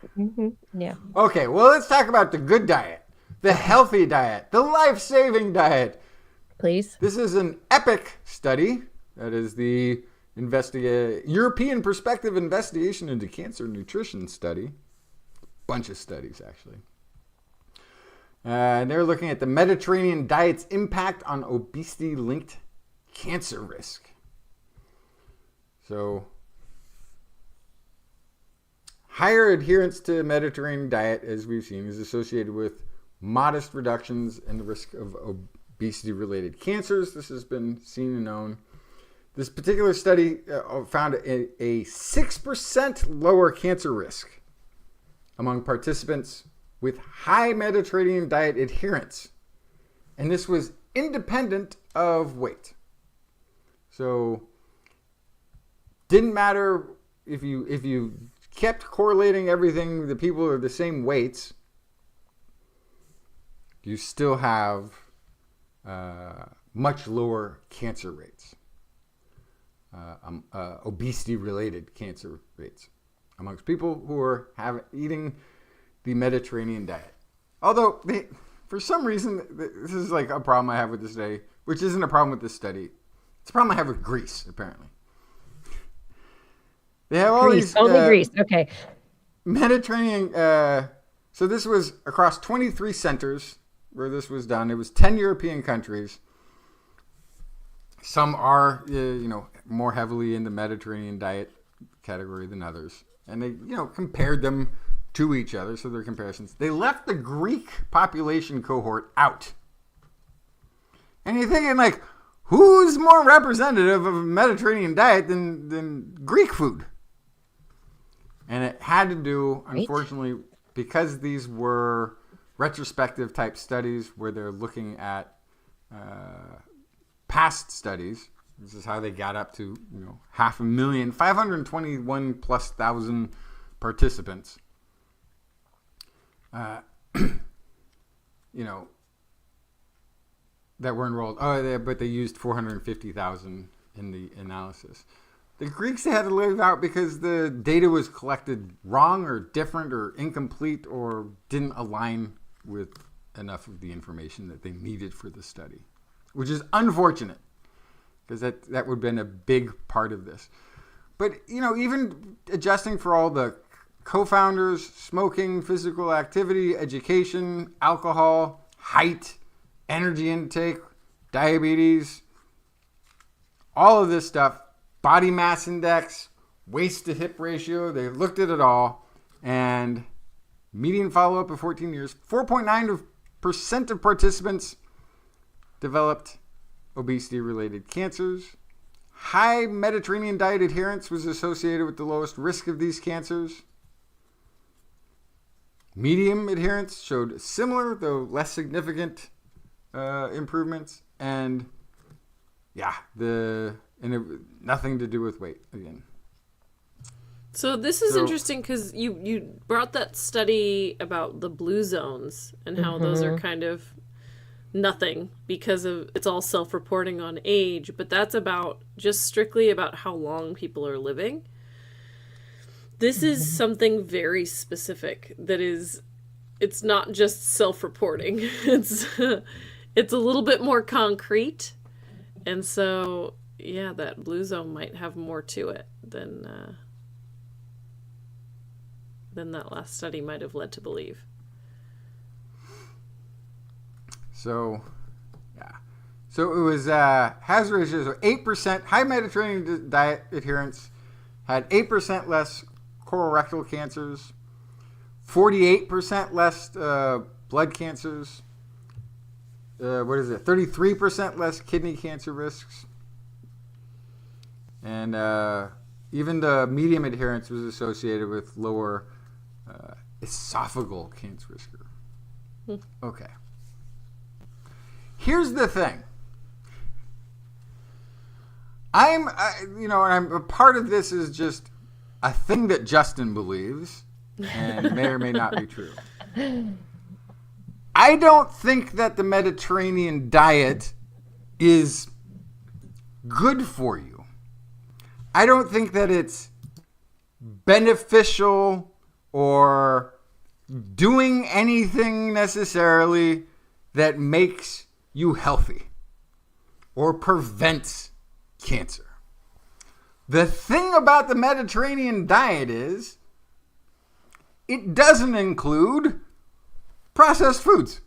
Yeah. Okay, well, let's talk about the good diet, the healthy diet, the life-saving diet. Please. This is an EPIC study. That is the European Perspective Investigation into Cancer Nutrition Study. Bunch of studies, actually. And they're looking at the Mediterranean diet's impact on obesity-linked cancer risk. So, higher adherence to Mediterranean diet, as we've seen, is associated with modest reductions in the risk of obesity-related cancers. This has been seen and known. This particular study found a 6% lower cancer risk among participants with high Mediterranean diet adherence. And this was independent of weight. So, didn't matter if you kept correlating everything, the people are the same weights, you still have much lower cancer rates, obesity-related cancer rates amongst people who are eating the Mediterranean diet. Although, for some reason, this is like a problem I have with this study, which isn't a problem with this study. It's a problem I have with Greece, apparently. They have all Greece, these only Greece. Okay. Mediterranean. So this was across 23 centers where this was done. It was 10 European countries. Some are, more heavily in the Mediterranean diet category than others, and they, compared them to each other, so they're comparisons. They left the Greek population cohort out. And you're thinking, like, who's more representative of a Mediterranean diet than Greek food? And it had to do, unfortunately, because these were retrospective type studies where they're looking at past studies. This is how they got up to 521,000, 521,000+ participants. That were enrolled. But they used 450,000 in the analysis. The Greeks had to leave out because the data was collected wrong or different or incomplete or didn't align with enough of the information that they needed for the study, which is unfortunate because that would have been a big part of this. But, even adjusting for all the co-founders, smoking, physical activity, education, alcohol, height, energy intake, diabetes, all of this stuff, body mass index, waist to hip ratio, they looked at it all, and median follow-up of 14 years, 4.9% of participants developed obesity-related cancers. High Mediterranean diet adherence was associated with the lowest risk of these cancers. Medium adherence showed similar, though less significant, improvements. And nothing to do with weight again. So this is interesting because you brought that study about the blue zones and how those are kind of nothing because of it's all self-reporting on age, but that's about just strictly about how long people are living. This is something very specific that is, it's not just self-reporting. It's a little bit more concrete. And so, that blue zone might have more to it than that last study might have led to believe. So it was hazard ratios of 8%. High Mediterranean diet adherence had 8% less colorectal cancers, 48% less blood cancers. 33% less kidney cancer risks. And even the medium adherence was associated with lower esophageal cancer risk. Okay. Here's the thing. I'm a part of this is just a thing that Justin believes and may or may not be true. I don't think that the Mediterranean diet is good for you. I don't think that it's beneficial or doing anything necessarily that makes you healthy or prevents cancer. The thing about the Mediterranean diet is it doesn't include processed foods.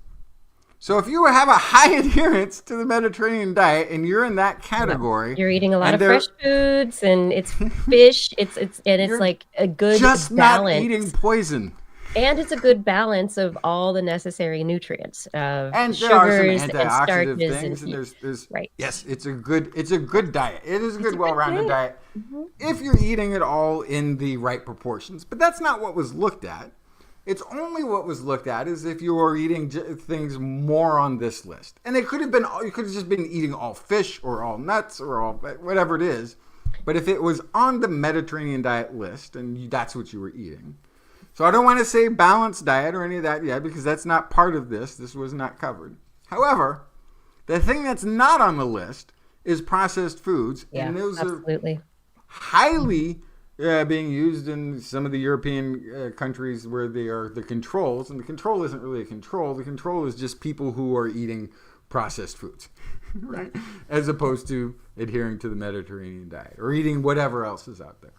So if you have a high adherence to the Mediterranean diet and you're in that category, you're eating a lot of fresh foods and it's fish, it's like a good just balance. Not eating poison. And it's a good balance of all the necessary nutrients of and sugars and starches things, and there's right. Yes, it's a good diet. It is a good, well-rounded diet if you're eating it all in the right proportions. But that's not what was looked at. It's only what was looked at is if you were eating things more on this list. And it could have been, you could have just been eating all fish or all nuts or all whatever it is. But if it was on the Mediterranean diet list and that's what you were eating. So I don't want to say balanced diet or any of that yet because that's not part of this. This was not covered. However, the thing that's not on the list is processed foods. Yeah, and those absolutely. are highly being used in some of the European countries where they are the controls. And the control isn't really a control. The control is just people who are eating processed foods, right? As opposed to adhering to the Mediterranean diet or eating whatever else is out there.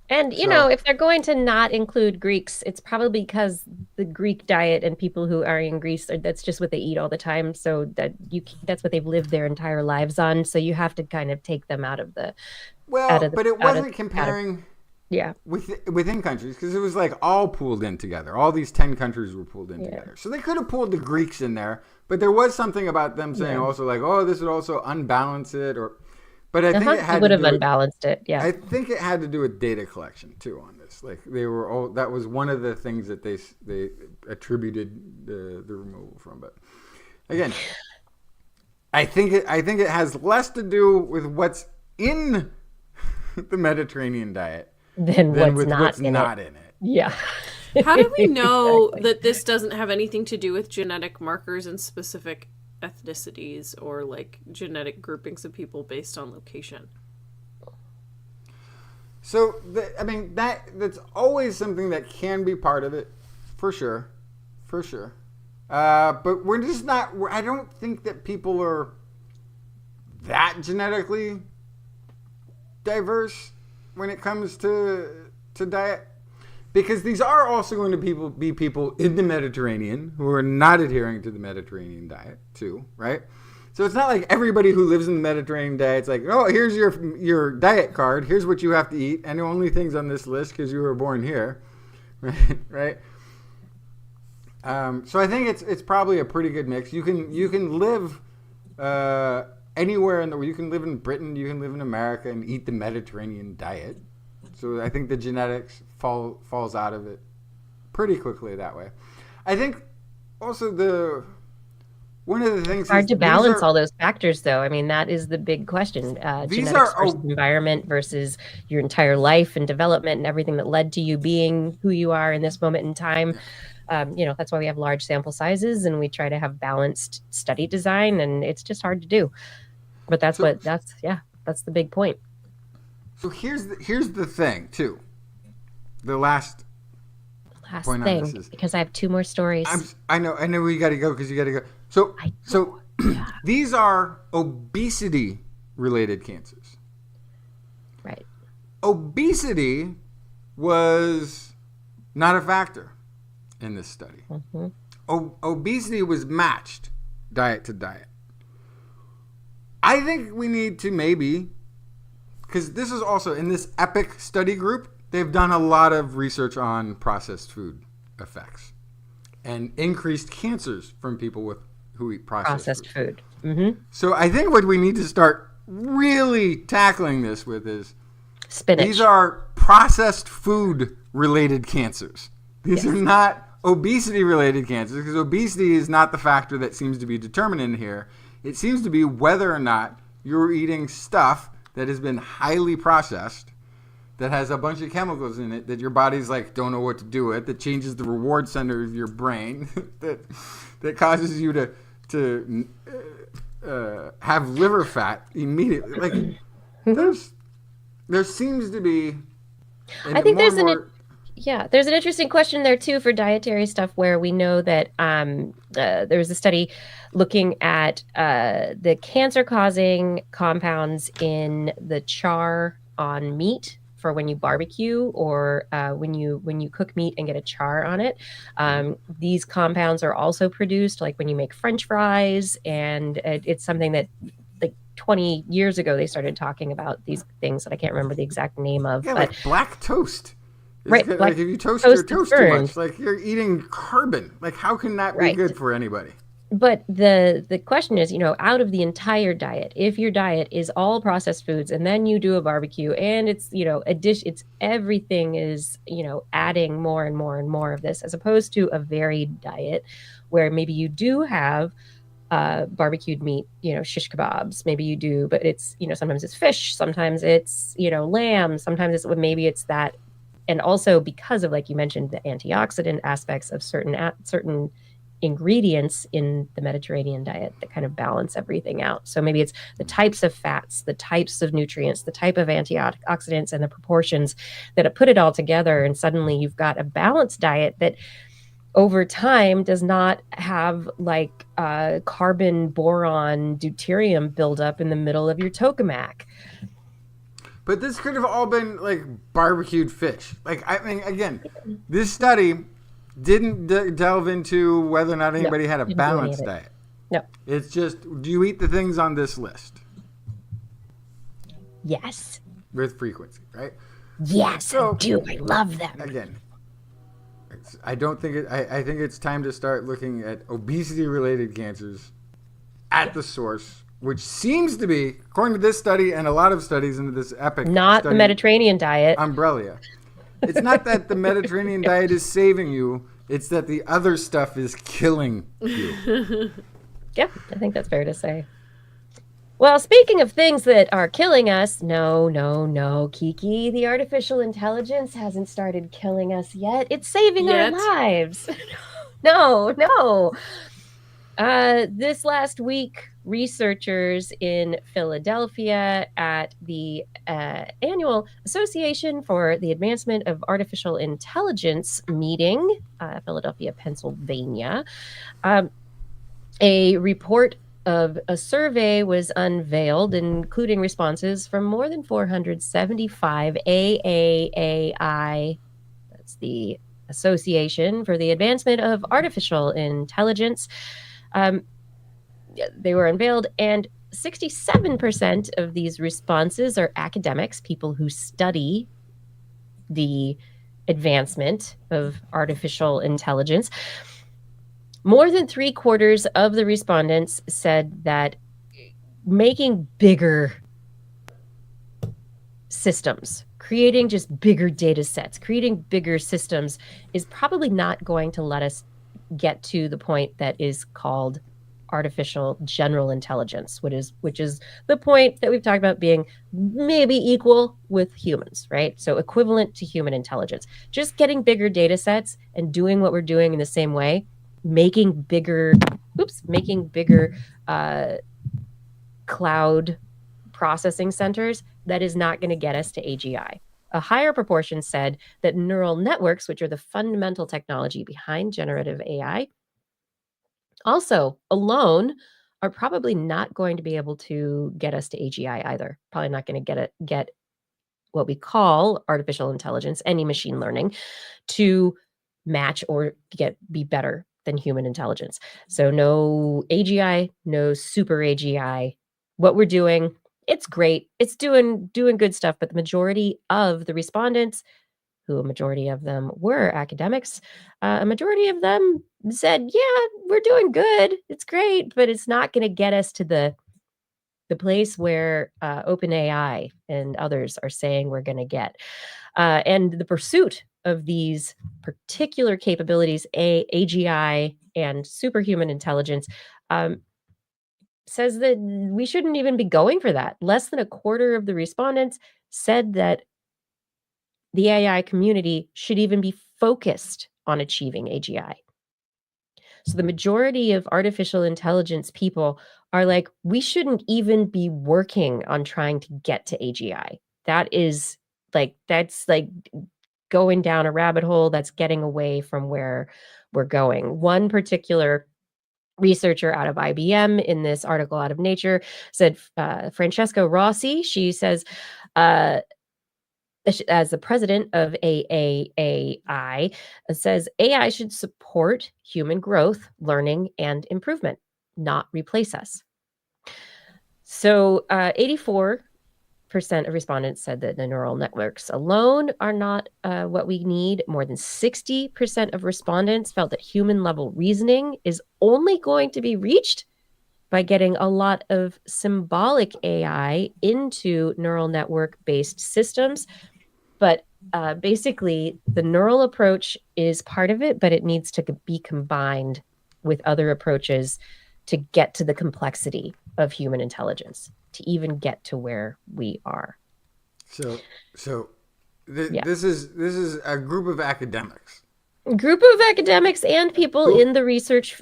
And, if they're going to not include Greeks, it's probably because the Greek diet and people who are in Greece, that's just what they eat all the time. So that's what they've lived their entire lives on. So you have to kind of take them out of the... Well, but it wasn't comparing... Yeah. within countries, because it was like all pooled in together. All these 10 countries were pooled in together. So they could have pulled the Greeks in there, but there was something about them saying also like, oh, this would also unbalance it, but I think it had would to have unbalanced it. Yeah. I think it had to do with data collection too on this. Like they were all, that was one of the things that they attributed the removal from. But again, I think it has less to do with what's in the Mediterranean diet than with what's not in it. Yeah. How do we know that this doesn't have anything to do with genetic markers in specific ethnicities or like genetic groupings of people based on location? So, that's always something that can be part of it, for sure. But we're just not, I don't think that people are that genetically diverse when it comes to diet. Because these are also going to be people in the Mediterranean who are not adhering to the Mediterranean diet too, right? So it's not like everybody who lives in the Mediterranean diet, it's like, oh, here's your diet card. Here's what you have to eat. And the only things on this list because you were born here, right? So I think it's probably a pretty good mix. You can live anywhere in the world. You can live in Britain. You can live in America and eat the Mediterranean diet. So I think the genetics falls out of it pretty quickly that way. I think also one of the things it's hard to balance all those factors, though. I mean, that is the big question. Genetics versus environment versus your entire life and development and everything that led to you being who you are in this moment in time. That's why we have large sample sizes and we try to have balanced study design, and it's just hard to do. But that's the big point. So here's the thing too. The last point thing, on this is, because I have two more stories. I know we got to go because you got to go. So these are obesity related cancers. Right. Obesity was not a factor in this study. Mm-hmm. Obesity was matched diet to diet. I think we need to maybe, because this is also in this EPIC study group, they've done a lot of research on processed food effects and increased cancers from people who eat processed food. Mm-hmm. So I think what we need to start really tackling this with is spinach. These are processed food related cancers. These are not obesity related cancers, because obesity is not the factor that seems to be determinant here. It seems to be whether or not you're eating stuff that has been highly processed, that has a bunch of chemicals in it that your body's like don't know what to do with, that changes the reward center of your brain, that causes you to have liver fat immediately. Like there seems to be. I think there's there's an interesting question there too for dietary stuff, where we know that there was a study looking at the cancer-causing compounds in the char on meat for when you barbecue or when you cook meat and get a char on it. These compounds are also produced like when you make French fries, and it's something that like 20 years ago they started talking about these things that I can't remember the exact name of. Yeah, like black toast. Right. Like if you toast your toast too much, like you're eating carbon. Like how can that be good for anybody? But the question is, out of the entire diet, if your diet is all processed foods and then you do a barbecue and it's, a dish, it's everything is, adding more and more and more of this, as opposed to a varied diet where maybe you do have barbecued meat, shish kebabs, maybe you do, but it's, sometimes it's fish, sometimes it's, lamb, sometimes maybe it's that. And also because of, like you mentioned, the antioxidant aspects of certain ingredients in the Mediterranean diet that kind of balance everything out. So maybe it's the types of fats, the types of nutrients, the type of antioxidants, and the proportions that put it all together. And suddenly you've got a balanced diet that over time does not have like carbon, boron, deuterium buildup in the middle of your tokamak. But this could have all been like barbecued fish. Like, I mean, again, this study didn't delve into whether or not anybody had a balanced diet. No. It's just, do you eat the things on this list? Yes. With frequency, right? Yes, I So- do. I love them. Again, I don't think I think it's time to start looking at obesity-related cancers at the source, which seems to be, according to this study and a lot of studies into this epic Not the study Mediterranean diet. umbrella. It's not that the Mediterranean diet is saving you; it's that the other stuff is killing you. Yeah, I think that's fair to say. Well, speaking of things that are killing us, no, Kiki, the artificial intelligence hasn't started killing us yet. It's saving our Yet? lives. No. This last week, researchers in Philadelphia at the annual Association for the Advancement of Artificial Intelligence meeting, Philadelphia, Pennsylvania, a report of a survey was unveiled, including responses from more than 475 AAAI, that's the Association for the Advancement of Artificial Intelligence. They were unveiled, and 67% of these responses are academics, people who study the advancement of artificial intelligence. More than 3/4 of the respondents said that making bigger systems, creating just bigger data sets, creating bigger systems is probably not going to let us get to the point that is called artificial general intelligence, which is the point that we've talked about being maybe equal with humans, right? So equivalent to human intelligence. Just getting bigger data sets and doing what we're doing in the same way, making bigger cloud processing centers, that is not going to get us to AGI. A higher proportion said that neural networks, which are the fundamental technology behind generative AI, also alone are probably not going to be able to get us to AGI either. Probably not going to get what we call artificial intelligence, any machine learning, to match or be better than human intelligence. So no AGI, no super AGI. What we're doing, it's great. It's doing good stuff, but the majority of the respondents, who a majority of them were academics, a majority of them said, yeah, we're doing good. It's great, but it's not going to get us to the place where OpenAI and others are saying we're going to get. And the pursuit of these particular capabilities, AGI and superhuman intelligence, says that we shouldn't even be going for that. Less than 1/4 of the respondents said that the AI community should even be focused on achieving AGI. So the majority of artificial intelligence people are like, we shouldn't even be working on trying to get to AGI. That's like going down a rabbit hole. That's getting away from where we're going. One particular researcher out of IBM in this article out of Nature said, Francesca Rossi, she says, as the president of AAAI, says AI should support human growth, learning, and improvement, not replace us. So 84% of respondents said that the neural networks alone are not what we need. More than 60% of respondents felt that human-level reasoning is only going to be reached by getting a lot of symbolic AI into neural network-based systems. But basically, the neural approach is part of it, but it needs to be combined with other approaches to get to the complexity of human intelligence, to even get to where we are. This is a group of academics. Group of academics and people in the research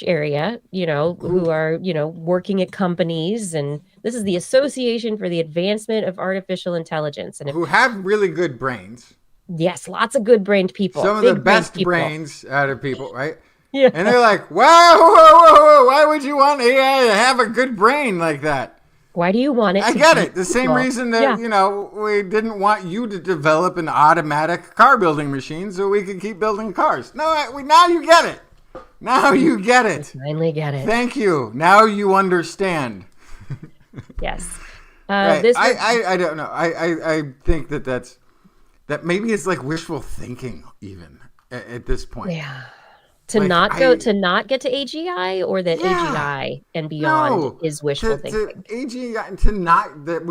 area, who are, working at companies, and this is the Association for the Advancement of Artificial Intelligence, and who have really good brains. Yes, lots of good-brained people. Some of the best brains out of people, right? Yeah. And they're like, whoa, why would you want AI to have a good brain like that? Why do you want it I to get be it. The same equal? reason that, we didn't want you to develop an automatic car building machine so we could keep building cars. No, now you get it. Now you get it. I finally get it. Thank you. Now you understand. Yes. Right. I don't know. I think that's that maybe it's like wishful thinking even at this point. Yeah. To Like, not get to AGI, or that AGI and beyond is wishful thinking. To AGI, to not that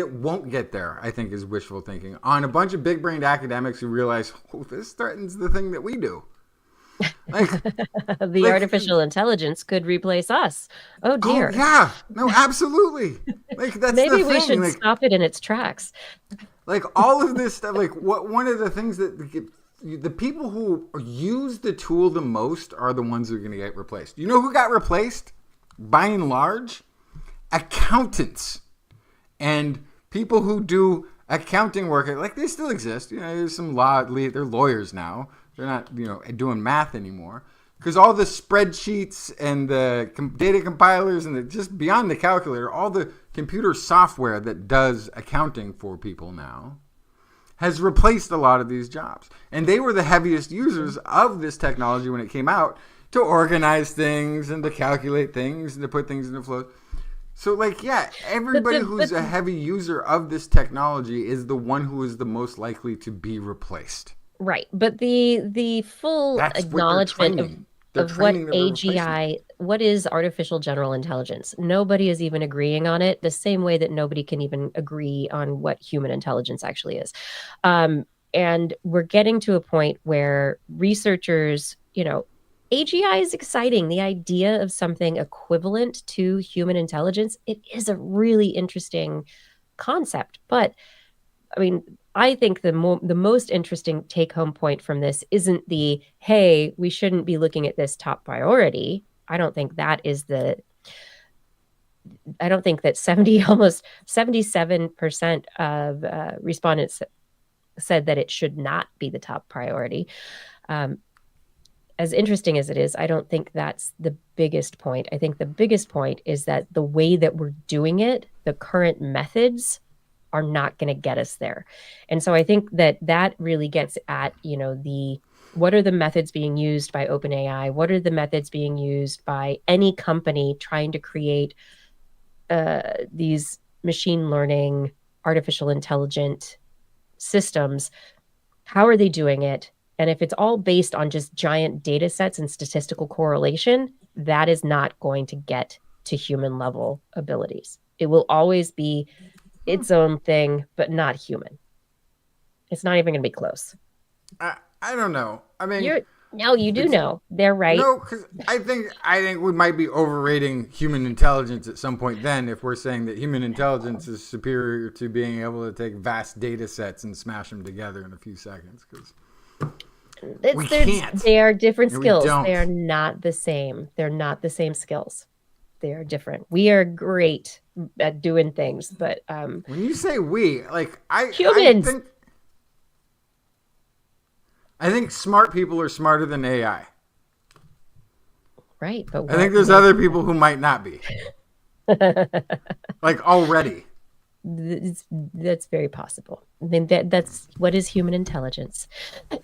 it won't get there, I think is wishful thinking on a bunch of big brained academics who realize, oh, this threatens the thing that we do. Like, the artificial intelligence could replace us. Oh dear. Oh, yeah. No, absolutely. Like, that's maybe the we thing. should stop it in its tracks. Like, all of this stuff, like, one of the things that the people who use the tool the most are the ones who are going to get replaced. You know who got replaced? By and large, accountants and people who do accounting work. Like, they still exist. You know, there's some they're lawyers now. They're not, doing math anymore. Because all the spreadsheets and the data compilers and just beyond the calculator, all the computer software that does accounting for people now has replaced a lot of these jobs. And they were the heaviest users of this technology when it came out to organize things and to calculate things and to put things into flow. So, like, yeah, everybody who's a heavy user of this technology is the one who is the most likely to be replaced. Right. But the full acknowledgement of what AGI, what is artificial general intelligence? Nobody is even agreeing on it, the same way that nobody can even agree on what human intelligence actually is. And we're getting to a point where researchers, AGI is exciting. The idea of something equivalent to human intelligence, it is a really interesting concept. But I mean, I think the most interesting take-home point from this isn't the, hey, we shouldn't be looking at this top priority. I don't think that 77% of respondents said that it should not be the top priority. As interesting as it is, I don't think that's the biggest point. I think the biggest point is that the way that we're doing it, the current methods, are not going to get us there. And so I think that really gets at, what are the methods being used by OpenAI? What are the methods being used by any company trying to create these machine learning, artificial intelligent systems? How are they doing it? And if it's all based on just giant data sets and statistical correlation, that is not going to get to human level abilities. It will always be its own thing, but not human. It's not even going to be close. I don't know. I mean, you do know. They're right. No, because I think we might be overrating human intelligence at some point. Then, if we're saying that human intelligence is superior to being able to take vast data sets and smash them together in a few seconds, because we can't. They are different skills. Don't. They are not the same. They're not the same skills. They are different. We are great at doing things, but when you say we, like humans, I think smart people are smarter than AI. Right, but I think there's other people who might not be. Like, already. That's very possible. I mean, that's what is human intelligence.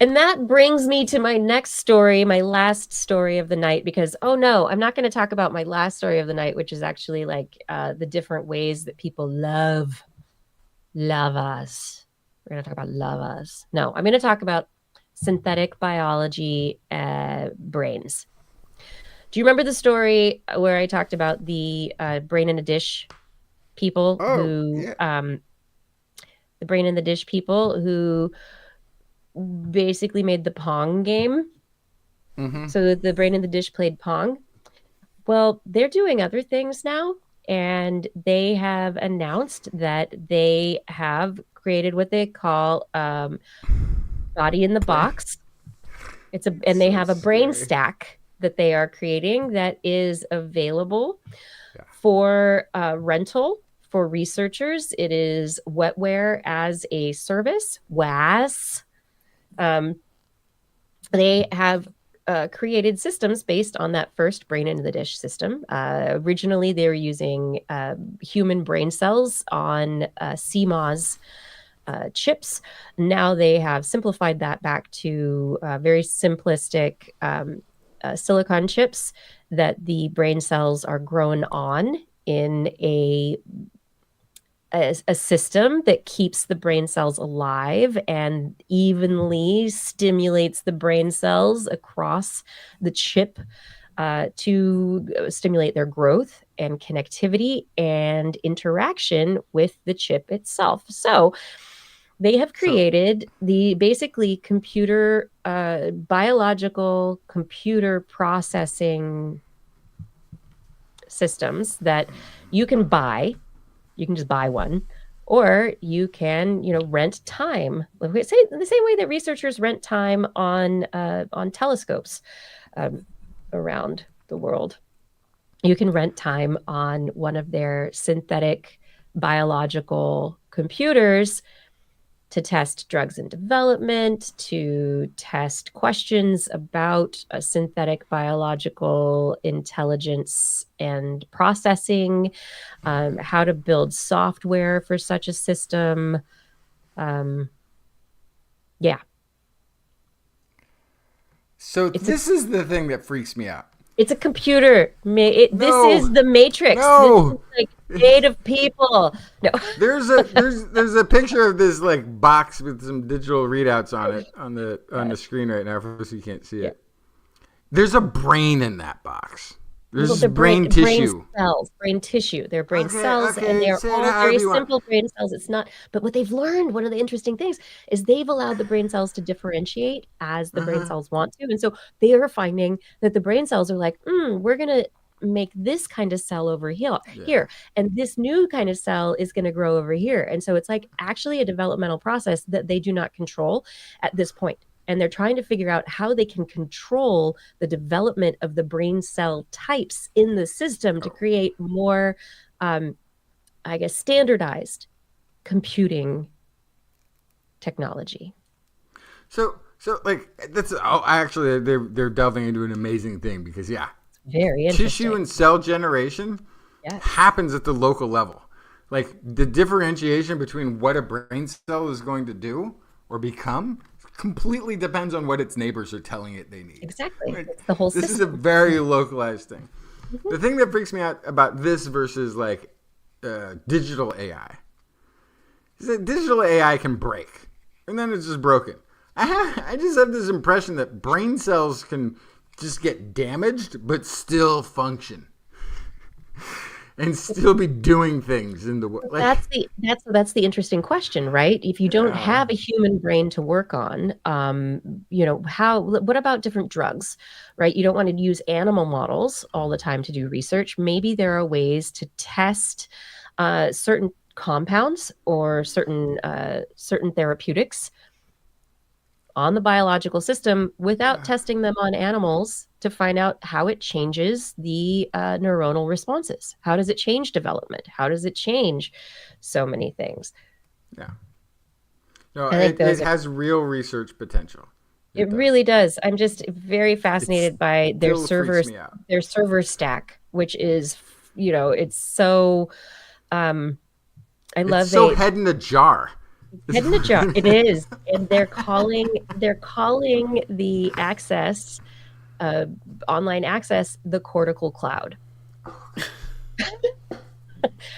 And that brings me to my next story, my last story of the night, because, oh no, I'm not going to talk about my last story of the night, which is actually like the different ways that people love us. We're going to talk about love us. No, I'm going to talk about synthetic biology brains. Do you remember the story where I talked about the brain in a dish people the brain in the dish people who basically made the Pong game? Mm-hmm. So the brain in the dish played Pong. Well, they're doing other things now, and they have announced that they have created what they call body in the box. And they have a brain stack that they are creating that is available for rental for researchers. It is wetware as a service, WAS. They have created systems based on that first brain in the dish system. Originally, they were using human brain cells on CMOS chips. Now they have simplified that back to very simplistic silicon chips that the brain cells are grown on in a a system that keeps the brain cells alive and evenly stimulates the brain cells across the chip to stimulate their growth and connectivity and interaction with the chip itself. So they have created the basically computer, biological computer processing systems that you can buy. You can just buy one, or you can, rent time. Say the same way that researchers rent time on telescopes around the world. You can rent time on one of their synthetic biological computers to test drugs in development, to test questions about synthetic biological intelligence and processing, how to build software for such a system. Yeah. So this is the thing that freaks me out. It's a computer. This is the Matrix. No. This is made of people. No. There's a picture of this like box with some digital readouts on it on the screen right now. For those who can't see it, there's a brain in that box. There's brain tissue. Brain tissue. They're brain cells, and they're all very simple brain cells. It's not, but what they've learned, one of the interesting things, is they've allowed the brain cells to differentiate as the brain cells want to. And so they are finding that the brain cells are like, we're going to make this kind of cell over here. And this new kind of cell is going to grow over here. And so it's like actually a developmental process that they do not control at this point. And they're trying to figure out how they can control the development of the brain cell types in the system to create more, standardized computing technology. So like that's actually they're delving into an amazing thing because very interesting. Tissue and cell generation happens at the local level. Like the differentiation between what a brain cell is going to do or become completely depends on what its neighbors are telling it they need. Exactly. It's the whole system. This is a very localized thing. The thing that freaks me out about this versus like digital AI is that digital AI can break and then it's just broken. I just have this impression that brain cells can just get damaged but still function. And still be doing things in the world. That's the interesting question, right? If you don't have a human brain to work on, what about different drugs, right? You don't want to use animal models all the time to do research. Maybe there are ways to test certain compounds or certain therapeutics on the biological system without testing them on animals to find out how it changes the neuronal responses. How does it change development? How does it change so many things? Yeah. No, it has real research potential. It really does. I'm just very fascinated by their server stack, which is, it's so, it's so head in a jar. Head in a jar. It is. And they're calling the access, online access, the cortical cloud.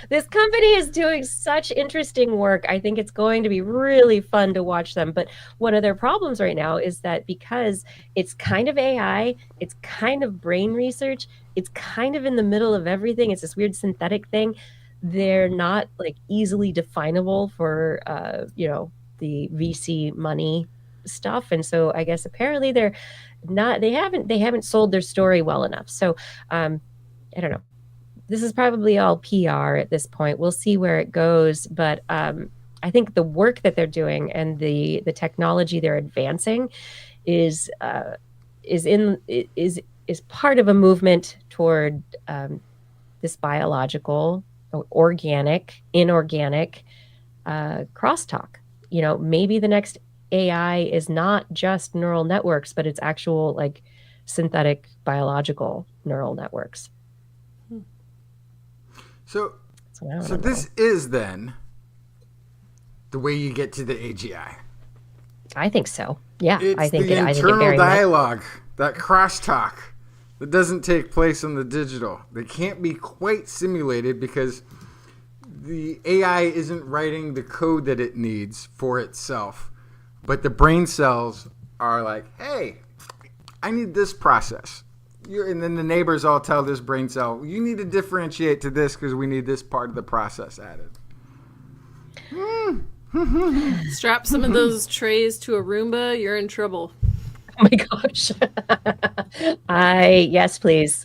This company is doing such interesting work. I think it's going to be really fun to watch them. But one of their problems right now is that because it's kind of AI, it's kind of brain research, it's kind of in the middle of everything. It's this weird synthetic thing. They're not like easily definable for the VC money stuff, and so I guess apparently they haven't sold their story well enough. So I don't know. This is probably all PR at this point. We'll see where it goes, but I think the work that they're doing and the technology they're advancing is part of a movement toward this biological, organic, inorganic crosstalk. Maybe the next AI is not just neural networks, but it's actual like synthetic biological neural networks. So this is then the way you get to the AGI. I think so. Yeah, I think the internal dialogue, that crosstalk that doesn't take place on the digital. They can't be quite simulated because the AI isn't writing the code that it needs for itself, but the brain cells are like, hey, I need this process. And then the neighbors all tell this brain cell, you need to differentiate to this because we need this part of the process added. Strap some of those trays to a Roomba, you're in trouble. Oh my gosh. Yes, please.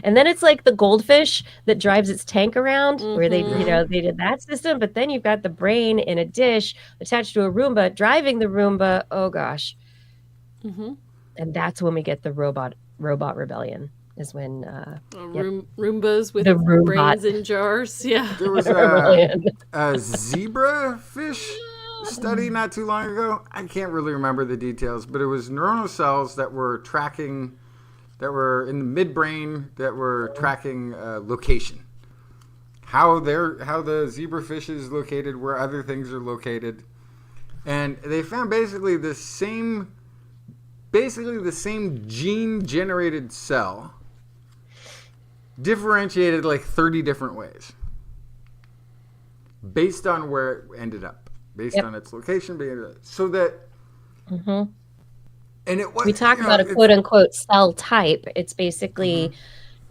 And then it's like the goldfish that drives its tank around where they did that system, but then you've got the brain in a dish attached to a Roomba driving the Roomba. Oh gosh. Mm-hmm. And that's when we get the robot rebellion is when Roombas with the brains in jars. Yeah. There was a zebra fish study not too long ago. I can't really remember the details, but it was neuronal cells that were tracking, that were in the midbrain, that were tracking location. How the zebrafish is located, where other things are located. And they found basically the same gene-generated cell differentiated like 30 different ways based on where it ended up, based on its location, so that and it was, we talk about a quote-unquote cell type. It's basically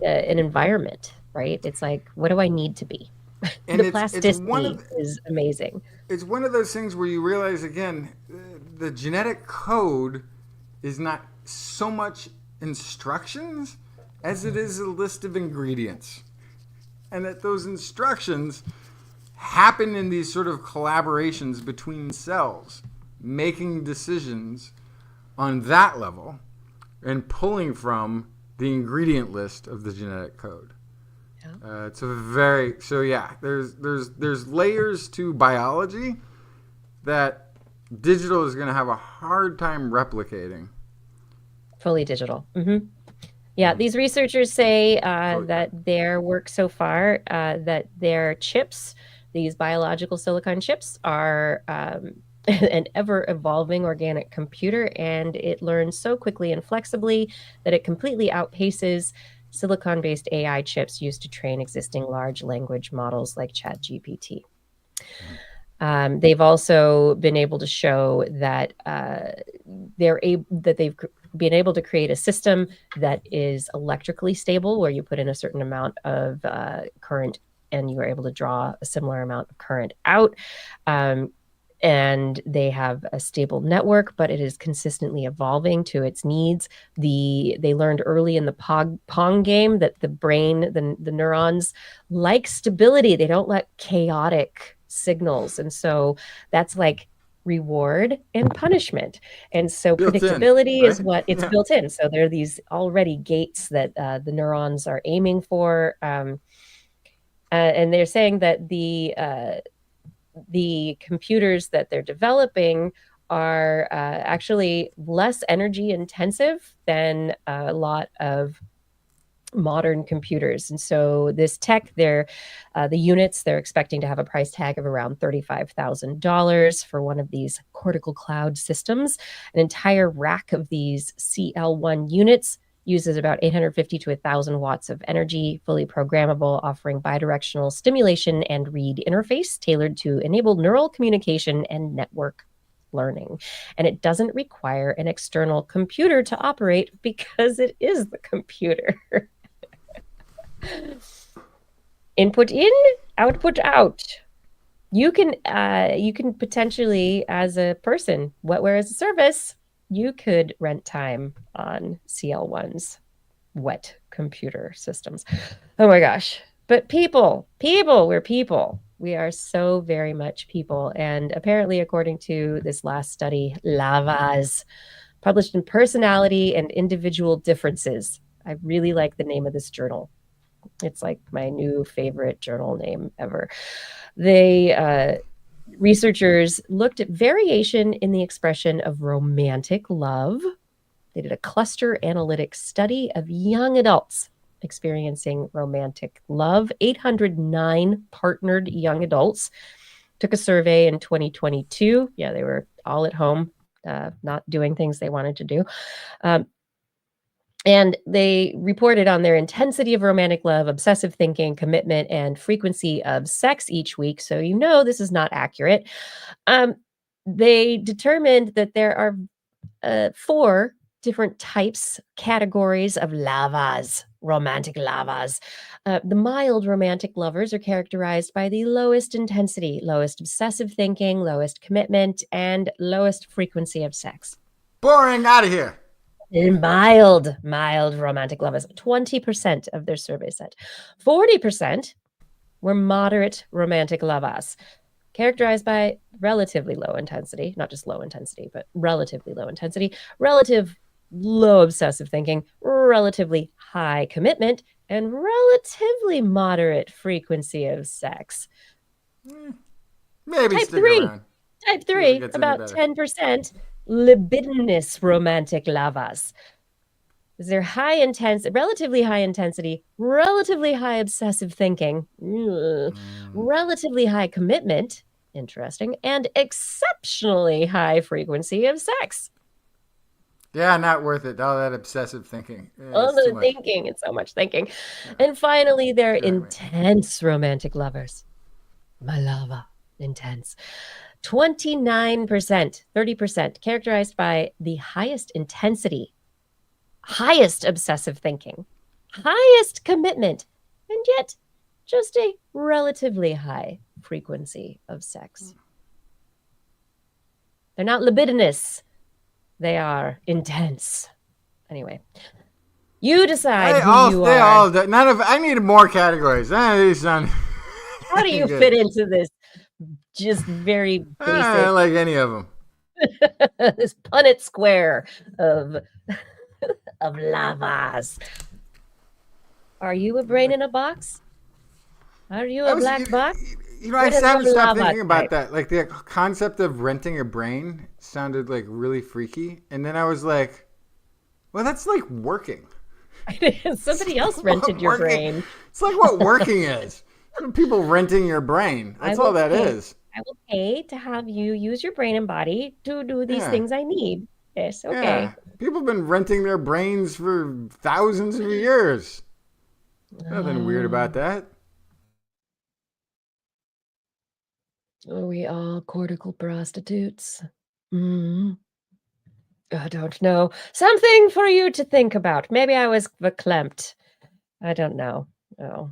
an environment, right? It's like, what do I need to be? And the plasticity is amazing. It's one of those things where you realize, again, the genetic code is not so much instructions as it is a list of ingredients. And that those instructions happen in these sort of collaborations between cells, making decisions on that level and pulling from the ingredient list of the genetic code. It's there's layers to biology that digital is going to have a hard time replicating. Fully digital. Yeah, these researchers say that their work so far, that their chips, these biological silicon chips, are an ever-evolving organic computer, and it learns so quickly and flexibly that it completely outpaces silicon-based AI chips used to train existing large language models like ChatGPT. They've also been able to show that they've been able to create a system that is electrically stable, where you put in a certain amount of current and you are able to draw a similar amount of current out. And they have a stable network, but it is consistently evolving to its needs. They learned early in the Pong game that the brain, the neurons, like stability. They don't like chaotic signals. And so that's like reward and punishment. And so predictability is what it's built in. So there are these already gates that the neurons are aiming for. And they're saying that the computers that they're developing are actually less energy intensive than a lot of modern computers. And so this tech, the units, they're expecting to have a price tag of around $35,000 for one of these cortical cloud systems. An entire rack of these CL1 units uses about 850 to 1,000 watts of energy, fully programmable, offering bidirectional stimulation and read interface tailored to enable neural communication and network learning. And it doesn't require an external computer to operate because it is the computer. Input in, output out. You can potentially, as a person, wetware as a service, you could rent time on CL1's wet computer systems. Oh my gosh. But people, we're people. We are so very much people. And apparently, according to this last study, LAVAS, published in Personality and Individual Differences. I really like the name of this journal. It's like my new favorite journal name ever. Researchers looked at variation in the expression of romantic love. They did a cluster analytic study of young adults experiencing romantic love. 809 partnered young adults took a survey in 2022. Yeah, they were all at home, not doing things they wanted to do. And they reported on their intensity of romantic love, obsessive thinking, commitment, and frequency of sex each week. So you know this is not accurate. They determined that there are 4 different types, categories of lavas, romantic lavas. The mild romantic lovers are characterized by the lowest intensity, lowest obsessive thinking, lowest commitment, and lowest frequency of sex. Boring, out of here. Mild romantic lovers. 20% of their survey said. 40% were moderate romantic lovers, characterized by relatively low intensity, not just low intensity, but relatively low intensity, relative low obsessive thinking, relatively high commitment, and relatively moderate frequency of sex. Maybe Type stick 3. around. Type See if 3, it gets any about better. 10%, libidinous romantic lavas. They're high intense, relatively high intensity, relatively high obsessive thinking, relatively high commitment, interesting, and exceptionally high frequency of sex. Yeah, not worth it. All that obsessive thinking. All It's too the much. thinking, it's so much thinking. And finally, they're Exactly. intense romantic lovers. My lava, intense. 29%, 30%, characterized by the highest intensity, highest obsessive thinking, highest commitment, and yet just a relatively high frequency of sex. They're not libidinous. They are intense. Anyway, you decide who you are. None of. I need more categories. None of these sound. How do you fit into this just very basic? I don't like any of them. This Punnett square of lavas. Are you a brain in a box? Are you a black box? You know, I haven't stopped thinking about that. Like the concept of renting a brain sounded like really freaky, and then I was like, "Well, that's like working." Somebody else rented your brain. It's like what working is. People renting your brain. That's all that is. I will pay to have you use your brain and body to do these things I need. Yes, okay. Yeah. People have been renting their brains for thousands of years. Nothing weird about that. Are we all cortical prostitutes? I don't know. Something for you to think about. Maybe I was verklempt. I don't know. Oh.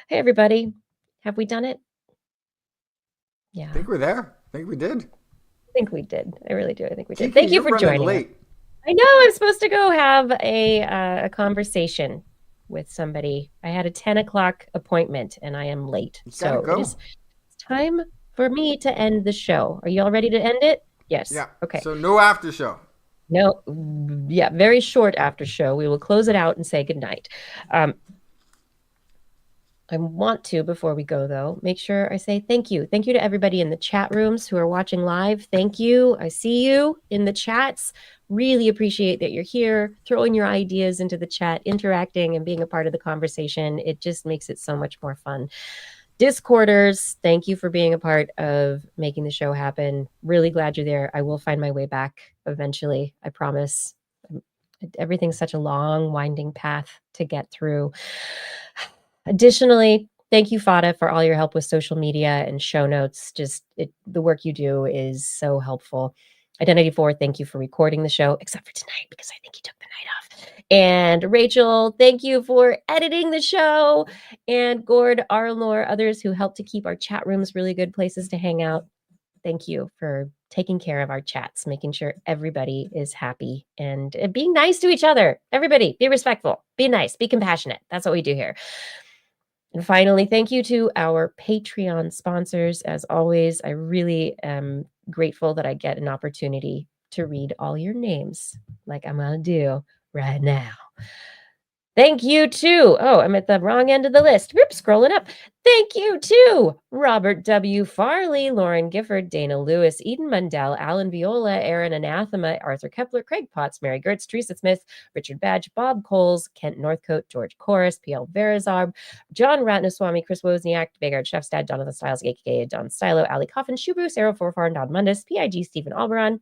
Hey, everybody. Have we done it? Yeah. I think we're there. I think we did. I think we did. I really do. I think we did. Kiki, Thank you for joining late. us. I know I'm supposed to go have a conversation with somebody. I had a 10 o'clock appointment and I am late. So it's time for me to end the show. Are you all ready to end it? Yes. Yeah. Okay. So no after show. No. Yeah. Very short after show. We will close it out and say goodnight. I want to, before we go, though, make sure I say thank you. Thank you to everybody in the chat rooms who are watching live. Thank you. I see you in the chats. Really appreciate that you're here, throwing your ideas into the chat, interacting and being a part of the conversation. It just makes it so much more fun. Discorders, thank you for being a part of making the show happen. Really glad you're there. I will find my way back eventually. I promise. Everything's such a long, winding path to get through. Additionally, thank you, Fada, for all your help with social media and show notes. The work you do is so helpful. Identity 4, thank you for recording the show, except for tonight, because I think you took the night off. And Rachel, thank you for editing the show. And Gord, Arlor, others who help to keep our chat rooms really good places to hang out. Thank you for taking care of our chats, making sure everybody is happy and being nice to each other. Everybody, be respectful, be nice, be compassionate. That's what we do here. And finally, thank you to our Patreon sponsors. As always, I really am grateful that I get an opportunity to read all your names like I'm going to do right now. Thank you to, I'm at the wrong end of the list. Whoops, scrolling up. Thank you to Robert W. Farley, Lauren Gifford, Dana Lewis, Eden Mundell, Alan Viola, Aaron Anathema, Arthur Kepler, Craig Potts, Mary Gertz, Teresa Smith, Richard Badge, Bob Coles, Kent Northcote, George Corris, P.L. Verazarb, John Ratnaswamy, Chris Wozniak, Vegard Chefstad, Jonathan Stiles, aka Don Stylo, Ali Coffin, Shu Bruce, Arrow Forfarn, Don Mundus, PIG, Stephen Alberon,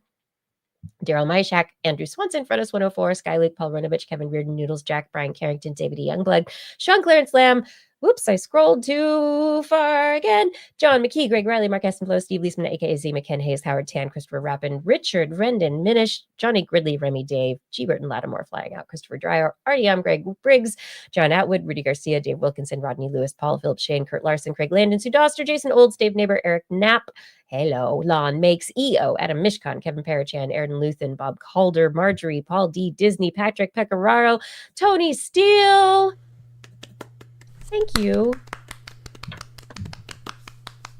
Daryl Myshak, Andrew Swanson, Fredus 104, Sky Luke, Paul Runovich, Kevin Reardon, Noodles, Jack, Brian Carrington, David E. Youngblood, Sean Clarence Lamb. Whoops, I scrolled too far again. John McKee, Greg Riley, Mark Estenflow, Steve Leesman, aka Z, McKen Hayes, Howard Tan, Christopher Rappin, Richard Rendon, Minish, Johnny Gridley, Remy Dave, G. Burton Lattimore, Flying Out, Christopher Dreyer, RDM, Greg Briggs, John Atwood, Rudy Garcia, Dave Wilkinson, Rodney Lewis, Paul Phillips, Shane, Kurt Larson, Craig Landon, Sue Doster, Jason Olds, Dave Neighbor, Eric Knapp, Hello, Lon Makes, EO, Adam Mishkon, Kevin Parachan, Aaron Luthen, Bob Calder, Marjorie, Paul D. Disney, Patrick Pecoraro, Tony Steele. Thank you.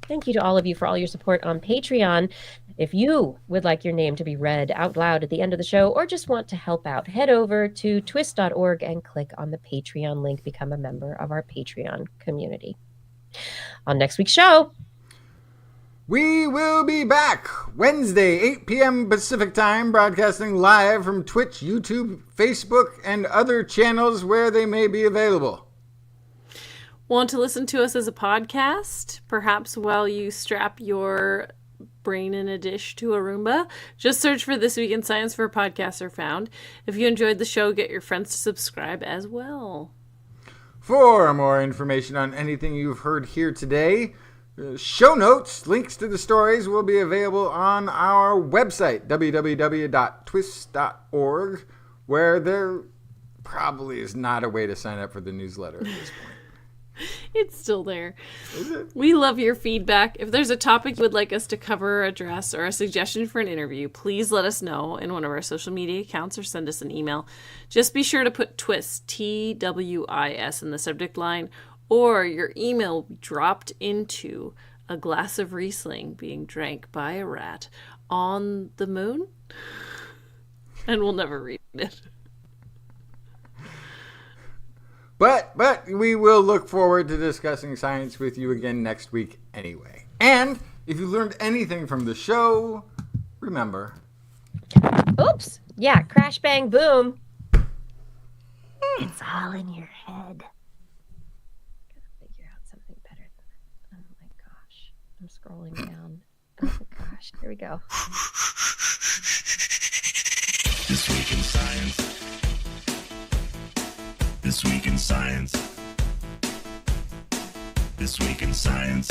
Thank you to all of you for all your support on Patreon. If you would like your name to be read out loud at the end of the show or just want to help out, head over to twis.org and click on the Patreon link. Become a member of our Patreon community. On next week's show, we will be back Wednesday, 8 p.m. Pacific Time, broadcasting live from Twitch, YouTube, Facebook, and other channels where they may be available. Want to listen to us as a podcast? Perhaps while you strap your brain in a dish to a Roomba? Just search for This Week in Science for podcasts are found. If you enjoyed the show, get your friends to subscribe as well. For more information on anything you've heard here today, show notes, links to the stories will be available on our website, www.twis.org, where there probably is not a way to sign up for the newsletter at this point. It's still there. We love your feedback. If there's a topic you would like us to cover or address or a suggestion for an interview, please let us know in one of our social media accounts or send us an email. Just be sure to put TWIS, T-W-I-S, in the subject line, or your email will be dropped into a glass of Riesling being drank by a rat on the moon, and we'll never read it. But we will look forward to discussing science with you again next week anyway. And if you learned anything from the show, remember. Oops. Yeah, crash, bang, boom. It's all in your head. Gotta figure out something better than that. Oh my gosh. I'm scrolling down. Oh my gosh. Here we go. This week in science. This week in science. This week in science.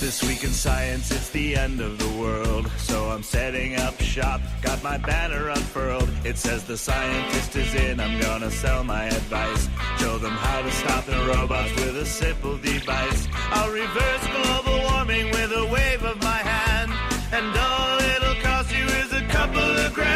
This week in science, it's the end of the world. So I'm setting up shop, got my banner unfurled. It says the scientist is in, I'm gonna sell my advice. Show them how to stop the robots with a simple device. I'll reverse global warming with a wave of my hand. And all it'll cost you is a couple of grand.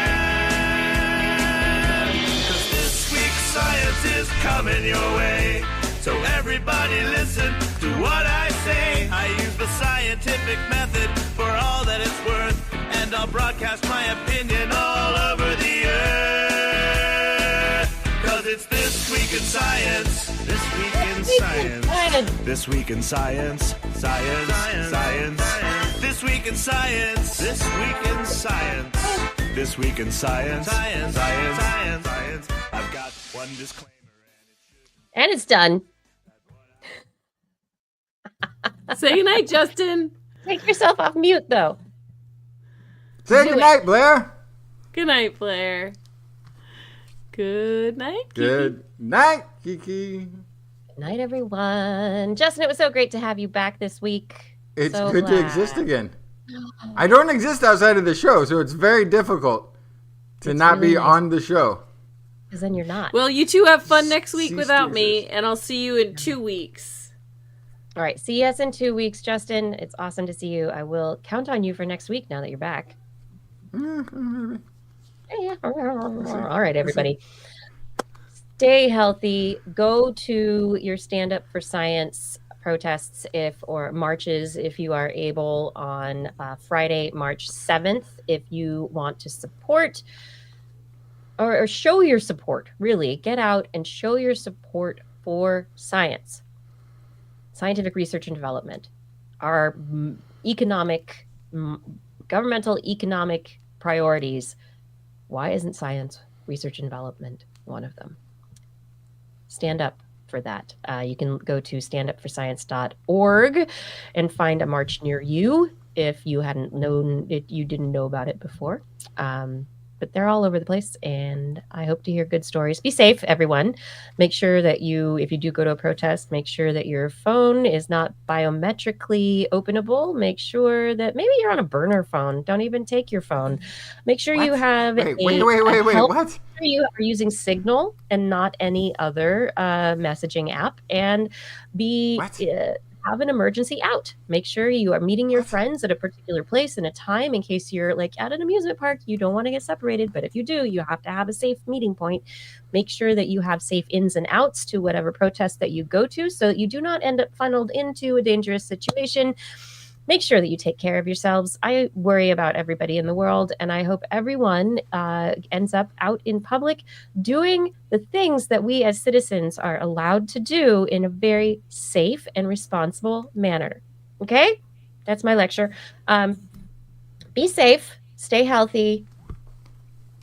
Science is coming your way, so everybody listen to what I say. I use the scientific method for all that it's worth, and I'll broadcast my opinion all over the earth. Cause it's This Week in Science. This Week in Science. This Week in Science. Science. Science. This Week in Science. This Week in Science. This Week in Science. Science. Science. Science. I've got one disclaimer. And it's done. Say goodnight, Justin. Take yourself off mute, though. Say goodnight, Blair. Good night, Blair. Good night, Kiki. Good night, Kiki. Good night, everyone. Justin, it was so great to have you back this week. It's so good glad. to exist again. I don't exist outside of the show, so it's very difficult to not really be nice. on the show. Because then you're not. Well, you two have fun next week Cease without to me, exist. and I'll see you in 2 weeks. All right. See us in 2 weeks, Justin. It's awesome to see you. I will count on you for next week now that you're back. Maybe. Yeah. All right, everybody. Stay healthy. Go to your Stand Up for Science protests or marches if you are able on Friday, March 7th. If you want to support or show your support, really, get out and show your support for science, scientific research and development, our governmental economic priorities. Why isn't science, research and development one of them? Stand up for that. You can go to standupforscience.org and find a march near you if you hadn't known it, you didn't know about it before. But they're all over the place, and I hope to hear good stories. Be safe, everyone. Make sure that if you do go to a protest, make sure that your phone is not biometrically openable. Make sure that maybe you're on a burner phone. Don't even take your phone. Make sure you What? have Wait, help. what? Make sure you are using Signal and not any other messaging app, and be What? have an emergency out. Make sure you are meeting your friends at a particular place and a time in case you're like at an amusement park. You don't want to get separated, but if you do, you have to have a safe meeting point. Make sure that you have safe ins and outs to whatever protest that you go to so that you do not end up funneled into a dangerous situation. Make sure that you take care of yourselves. I worry about everybody in the world, and I hope everyone ends up out in public doing the things that we as citizens are allowed to do in a very safe and responsible manner. Okay? That's my lecture. Be safe, stay healthy.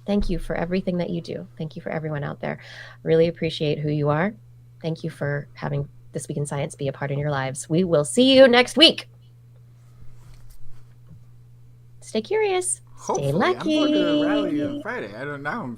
Thank you for everything that you do. Thank you for everyone out there. Really appreciate who you are. Thank you for having This Week in Science be a part in your lives. We will see you next week. Stay curious. Stay Hopefully, lucky. I'm going to a rally on Friday. I don't know.